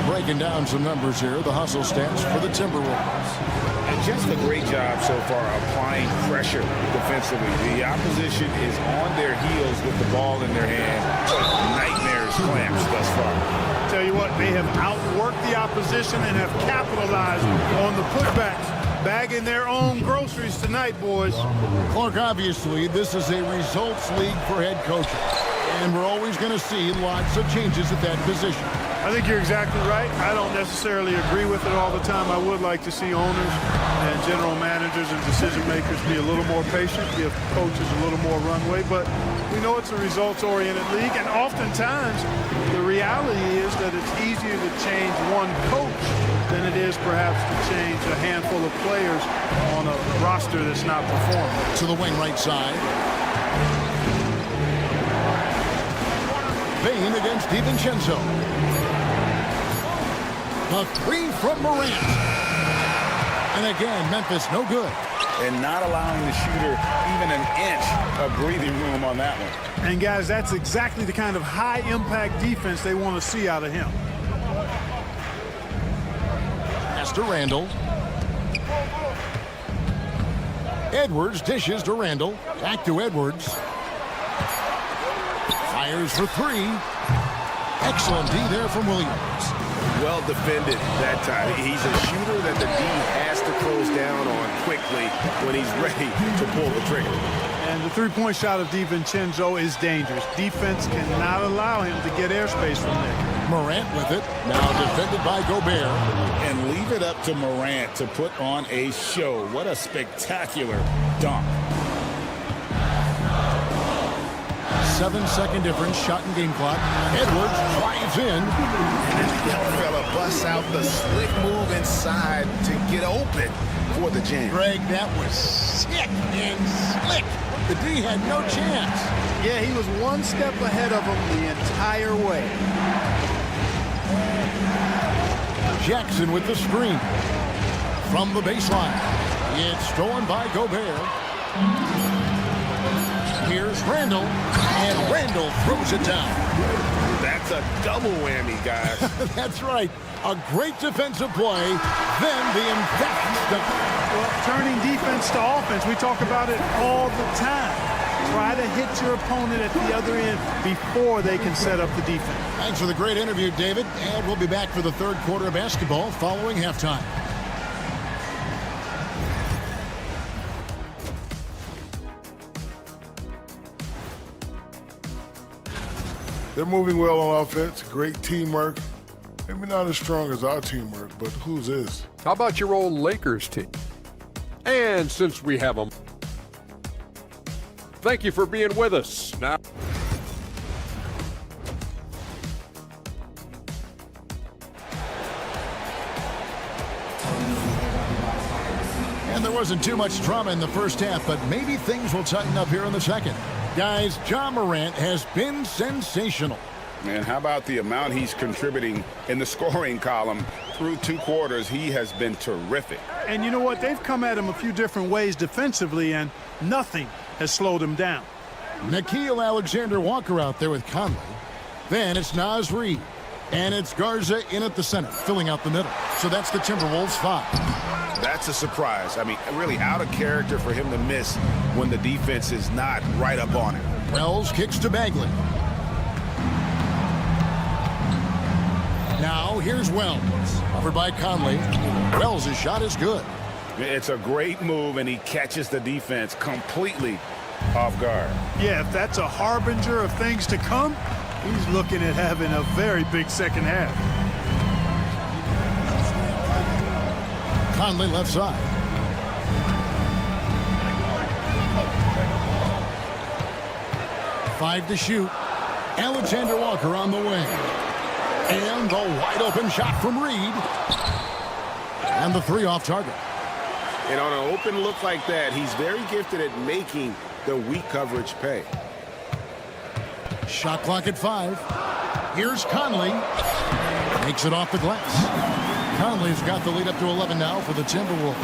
Breaking down some numbers here, the hustle stats for the Timberwolves. And just a great job so far applying pressure defensively. The opposition is on their heels with the ball in their hand. Nightmares clamps thus far. Tell you what, they have outworked the opposition and have capitalized on the putbacks. Bagging their own groceries tonight, boys. Clark, obviously, this is a results league for head coaches. And we're always going to see lots of changes at that position. I think you're exactly right. I don't necessarily agree with it all the time. I would like to see owners and general managers and decision makers be a little more patient, give coaches a little more runway. But we know it's a results-oriented league, and oftentimes the reality is that it's easier to change one coach than it is perhaps to change a handful of players on a roster that's not performing. To the wing right side. Bane against DiVincenzo. A 3 from Morant. And again, Memphis no good. And not allowing the shooter even an inch of breathing room on that one. And guys, that's exactly the kind of high-impact defense they want to see out of him. Pass to Randall. Edwards dishes to Randall. Back to Edwards. Fires for 3. Excellent D there from Williams. Well defended that time. He's a shooter that the D has to close down on quickly when he's ready to pull the trigger. And the three-point shot of DiVincenzo is dangerous. Defense cannot allow him to get airspace from there. Morant with it. Now defended by Gobert. And leave it up to Morant to put on a show. What a spectacular dunk. 7-second difference, shot and game clock. Edwards drives in. And this young fella busts out the slick move inside to get open for the jam. Greg, that was sick and slick. The D had no chance. Yeah, he was one step ahead of him the entire way. Jackson with the screen. From the baseline. It's stolen by Gobert. Here's Randall, and Randall throws it down. That's a double whammy, guys. That's right. A great defensive play, then the emphatic dunk. Well, turning defense to offense, we talk about it all the time. Try to hit your opponent at the other end before they can set up the defense. Thanks for the great interview, David. And we'll be back for the third quarter of basketball following halftime. They're moving well on offense. Great teamwork. Maybe not as strong as our teamwork, but whose is? How about your old Lakers team? And since we have them, thank you for being with us. Now, and there wasn't too much drama in the first half, but maybe things will tighten up here in the second. Guys, Ja Morant has been sensational. And how about the amount he's contributing in the scoring column through 2 quarters? He has been terrific. And you know what? They've come at him a few different ways defensively, and nothing has slowed him down. Nickeil Alexander-Walker out there with Conley. Then it's Naz Reid. And it's Garza in at the center, filling out the middle. So that's the Timberwolves 5. That's a surprise. I mean, really out of character for him to miss when the defense is not right up on him. Wells kicks to Bagley. Now here's Wells. Covered by Conley. Wells' shot is good. It's a great move, and he catches the defense completely off guard. Yeah, if that's a harbinger of things to come, he's looking at having a very big second half. Conley left side. Five to shoot. Alexander Walker on the wing. And the wide open shot from Reed. And the three off target. And on an open look like that, he's very gifted at making the weak coverage pay. Shot clock at 5. Here's Conley. Makes it off the glass. Conley's got the lead up to 11 now for the Timberwolves.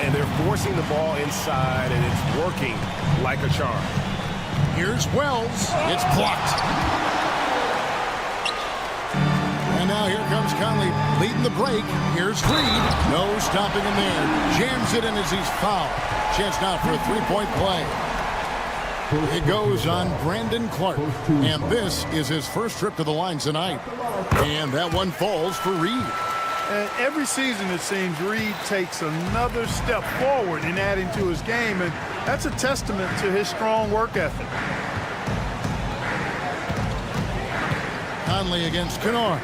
And they're forcing the ball inside, and it's working like a charm. Here's Wells. It's blocked. And now here comes Conley leading the break. Here's Reed. No stopping him there. Jams it in as he's fouled. Chance now for a three-point play. It goes on Brandon Clark. And this is his first trip to the line tonight. And that one falls for Reed. And every season, it seems, Reed takes another step forward in adding to his game, and that's a testament to his strong work ethic. Conley against Kennard.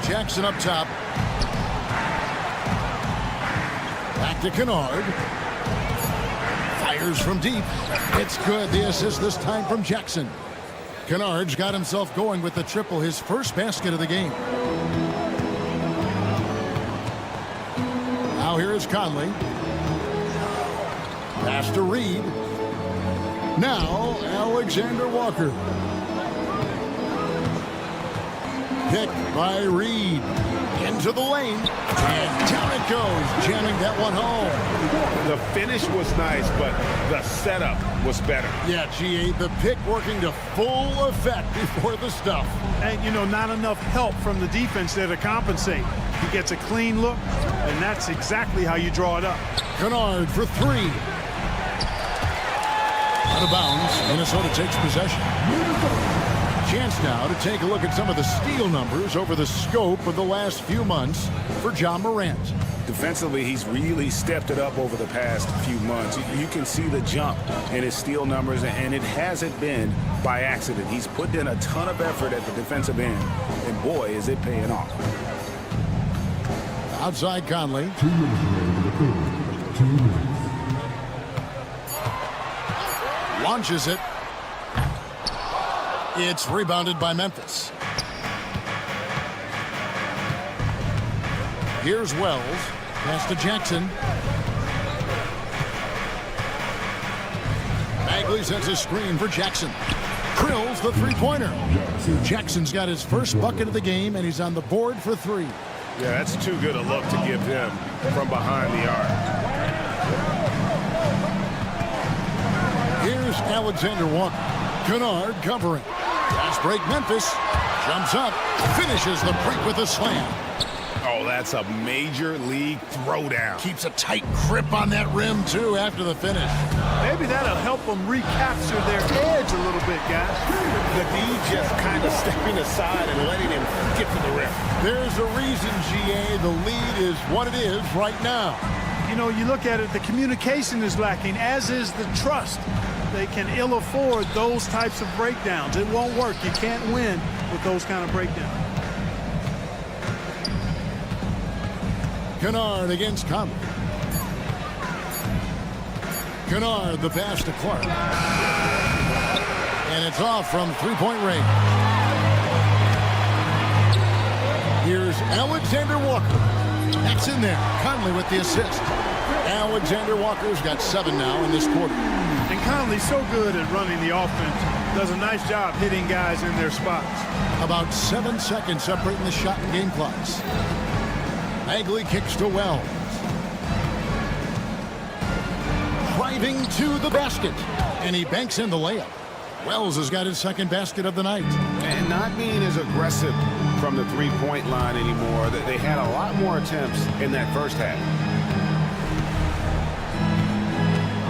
Jackson up top. Back to Kennard. Fires from deep. It's good. The assist this time from Jackson. Kennard's got himself going with the triple, his first basket of the game. Now here is Conley. Pass to Reed. Now Alexander Walker. Picked by Reed. Into the lane. And down it goes. Jamming that one home. The finish was nice, but the setup was better. Yeah, GA, the pick working to full effect before the stuff. And, you know, not enough help from the defense there to compensate. He gets a clean look, and that's exactly how you draw it up. Kennard for three. Out of bounds. Minnesota takes possession. Chance now to take a look at some of the steal numbers over the scope of the last few months for John Morant. Defensively, he's really stepped it up over the past few months. You can see the jump in his steal numbers, and it hasn't been by accident. He's put in a ton of effort at the defensive end, and boy, is it paying off. Outside Conley. 2 minutes remaining in the third. 2 minutes. Launches it. It's rebounded by Memphis. Here's Wells. Pass to Jackson. Bagley sets a screen for Jackson. Drills the three-pointer. Jackson's got his first bucket of the game, and he's on the board for 3. Yeah, that's too good a look to give him from behind the arc. Here's Alexander Walker. Kennard covering. Fast break Memphis. Jumps up. Finishes the break with a slam. Oh, that's a major league throwdown. Keeps a tight grip on that rim, too, after the finish. Maybe that'll help them recapture their edge a little bit, guys. The D just kind of stepping aside and letting him get to the rim. There's a reason, GA. The lead is what it is right now. You know, you look at it, the communication is lacking, as is the trust. They can ill afford those types of breakdowns. It won't work. You can't win with those kind of breakdowns. Kennard against Conley. Kennard, the pass to Clark. And it's off from three-point range. Here's Alexander Walker. That's in there. Conley with the assist. Alexander Walker's got 7 now in this quarter. And Conley's so good at running the offense. Does a nice job hitting guys in their spots. About 7 seconds separating the shot and game clocks. Bagley kicks to Wells. Driving to the basket. And he banks in the layup. Wells has got his second basket of the night. And not being as aggressive from the three-point line anymore. They had a lot more attempts in that first half.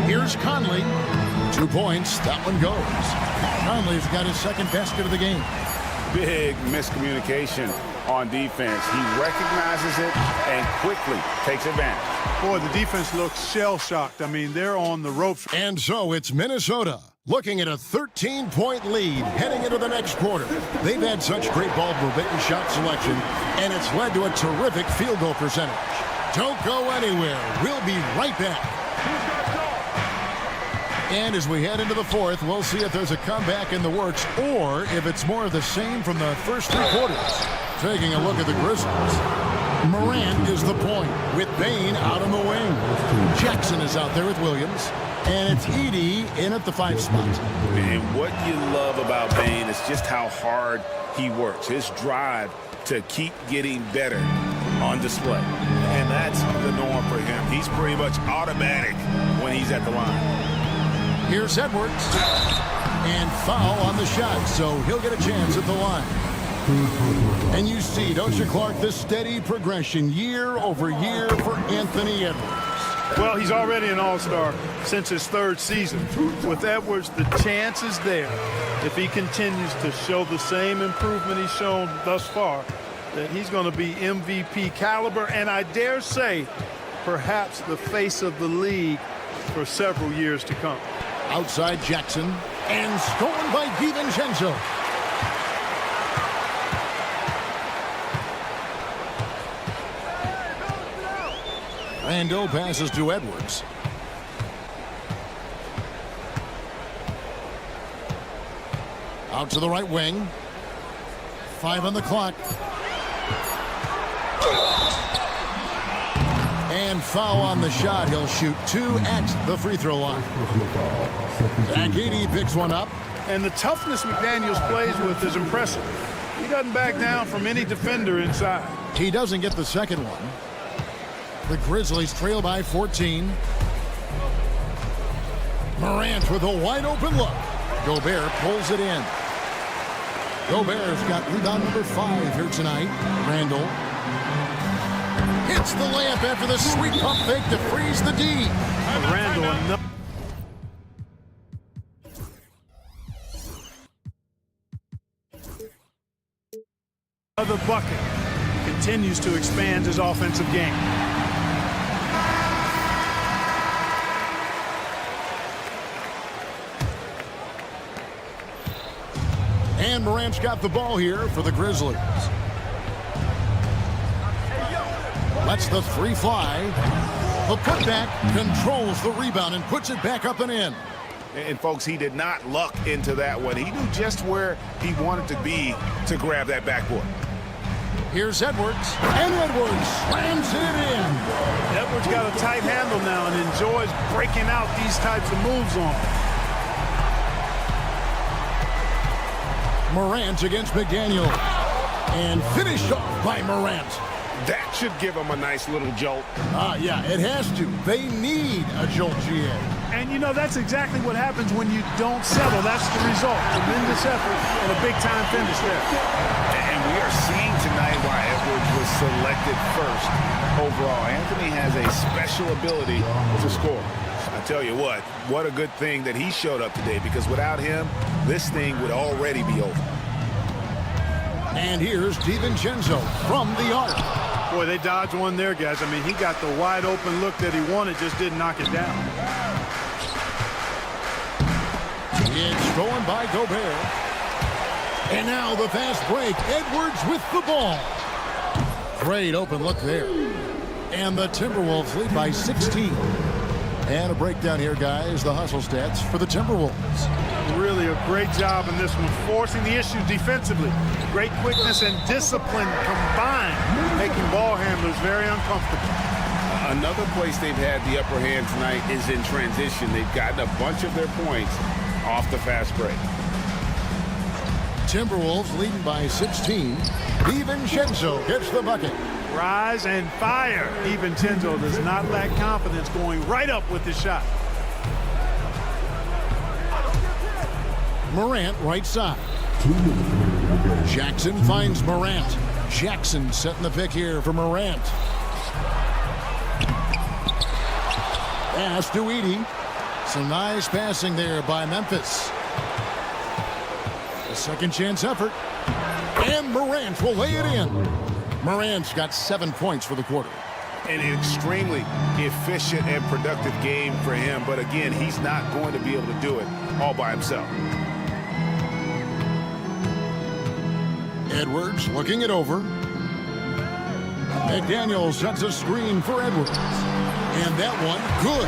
Here's Conley. 2 points. That one goes. Conley's got his second basket of the game. Big miscommunication on defense. He recognizes it and quickly takes advantage. Boy, the defense looks shell-shocked. I mean, they're on the ropes. And so it's Minnesota looking at a 13-point lead heading into the next quarter. They've had such great ball movement and shot selection, and it's led to a terrific field goal percentage. Don't go anywhere. We'll be right back. And as we head into the fourth, we'll see if there's a comeback in the works or if it's more of the same from the first 3 quarters. Taking a look at the Grizzlies. Morant is the point with Bane out on the wing. Jackson is out there with Williams. And it's Edey in at the 5 spot. And what you love about Bane is just how hard he works. His drive to keep getting better on display. And that's the norm for him. He's pretty much automatic when he's at the line. Here's Edwards. And foul on the shot, so he'll get a chance at the line. And you see, don't you, Clark, the steady progression year over year for Anthony Edwards. Well, he's already an all-star since his 3rd season. With Edwards, the chance is there, if he continues to show the same improvement he's shown thus far, that he's going to be MVP caliber, and I dare say, perhaps the face of the league for several years to come. Outside Jackson, and stolen by DiVincenzo. Randle passes to Edwards. Out to the right wing. 5 on the clock. And foul on the shot. He'll shoot 2 at the free throw line. Zach Edey picks one up. And the toughness McDaniels plays with is impressive. He doesn't back down from any defender inside. He doesn't get the second one. The Grizzlies trail by 14. Morant with a wide open look. Gobert pulls it in. Gobert's got rebound number 5 here tonight. Randle hits the layup after the sweet pump fake to freeze the D. Randle, another bucket. Continues to expand his offensive game. And Morant's got the ball here for the Grizzlies. Lets the 3 fly. The putback controls the rebound and puts it back up and in. And folks, he did not luck into that one. He knew just where he wanted to be to grab that backboard. Here's Edwards, and Edwards slams it in. Edwards got a tight handle now and enjoys breaking out these types of moves on him. Morant against McDaniel. And finished off by Morant. That should give him a nice little jolt. Yeah, it has to. They need a jolt, GA. And, you know, that's exactly what happens when you don't settle. That's the result. Tremendous effort and a big-time finish there. And we are seeing tonight why Edwards was selected first overall. Anthony has a special ability to score. I tell you what a good thing that he showed up today, because without him, this thing would already be over. And here's DiVincenzo from the arc. Boy, they dodged one there, guys. I mean, he got the wide-open look that he wanted, just didn't knock it down. It's stolen by Gobert. And now the fast break. Edwards with the ball. Great open look there. And the Timberwolves lead by 16. And a breakdown here, guys. The hustle stats for the Timberwolves. Really a great job in this one, forcing the issue defensively. Great quickness and discipline combined, making ball handlers very uncomfortable. Another place they've had the upper hand tonight is in transition. They've gotten a bunch of their points off the fast break. Timberwolves leading by 16. DiVincenzo gets the bucket. Rise and fire. DiVincenzo does not lack confidence, going right up with his shot. Morant right side. Jackson finds Morant. Jackson setting the pick here for Morant. Pass to Edie. Some nice passing there by Memphis. A second chance effort. And Morant will lay it in. Morant's got 7 points for the quarter. An extremely efficient and productive game for him. But again, he's not going to be able to do it all by himself. Edwards looking it over. McDaniel sets a screen for Edwards. And that one, good.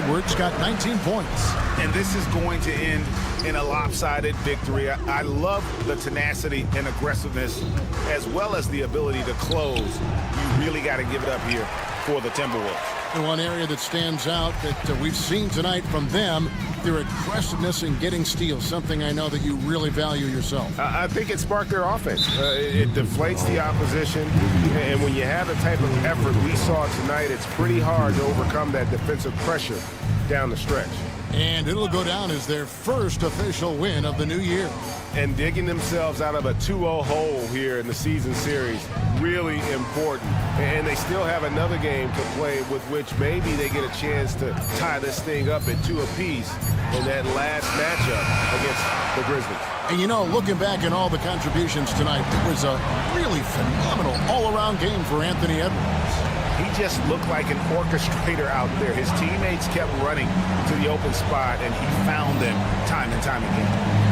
Edwards got 19 points. And this is going to end in a lopsided victory. I love the tenacity and aggressiveness as well as the ability to close. You really got to give it up here for the Timberwolves. And one area that stands out that we've seen tonight from them, their aggressiveness in getting steals, something I know that you really value yourself. I think it sparked their offense. It deflates the opposition, and when you have the type of effort we saw tonight, it's pretty hard to overcome that defensive pressure down the stretch. And it'll go down as their first official win of the new year. And digging themselves out of a 2-0 hole here in the season series, really important. And they still have another game to play with which maybe they get a chance to tie this thing up at 2 apiece in that last matchup against the Grizzlies. And you know, looking back at all the contributions tonight, it was a really phenomenal all-around game for Anthony Edwards. He just looked like an orchestrator out there. His teammates kept running to the open spot, and he found them time and time again.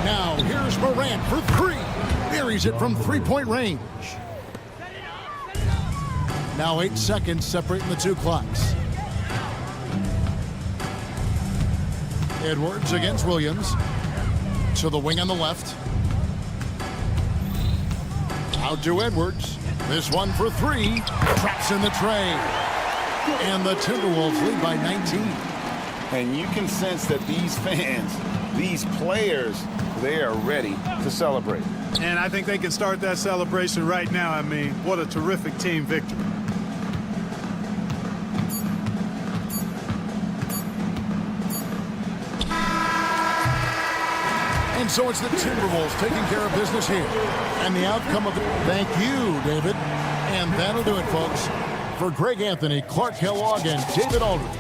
Now, here's Morant for three. Buries it from three-point range. Now 8 seconds separating the two clocks. Edwards against Williams. To the wing on the left. Out to Edwards. This one for three. Traps in the tray. And the Timberwolves lead by 19. And you can sense that these fans, these players, they are ready to celebrate. And I think they can start that celebration right now. I mean, what a terrific team victory. And so it's the Timberwolves taking care of business here. And the outcome of it, thank you, David. And that'll do it, folks. For Greg Anthony, Clark Kellogg, and David Aldridge,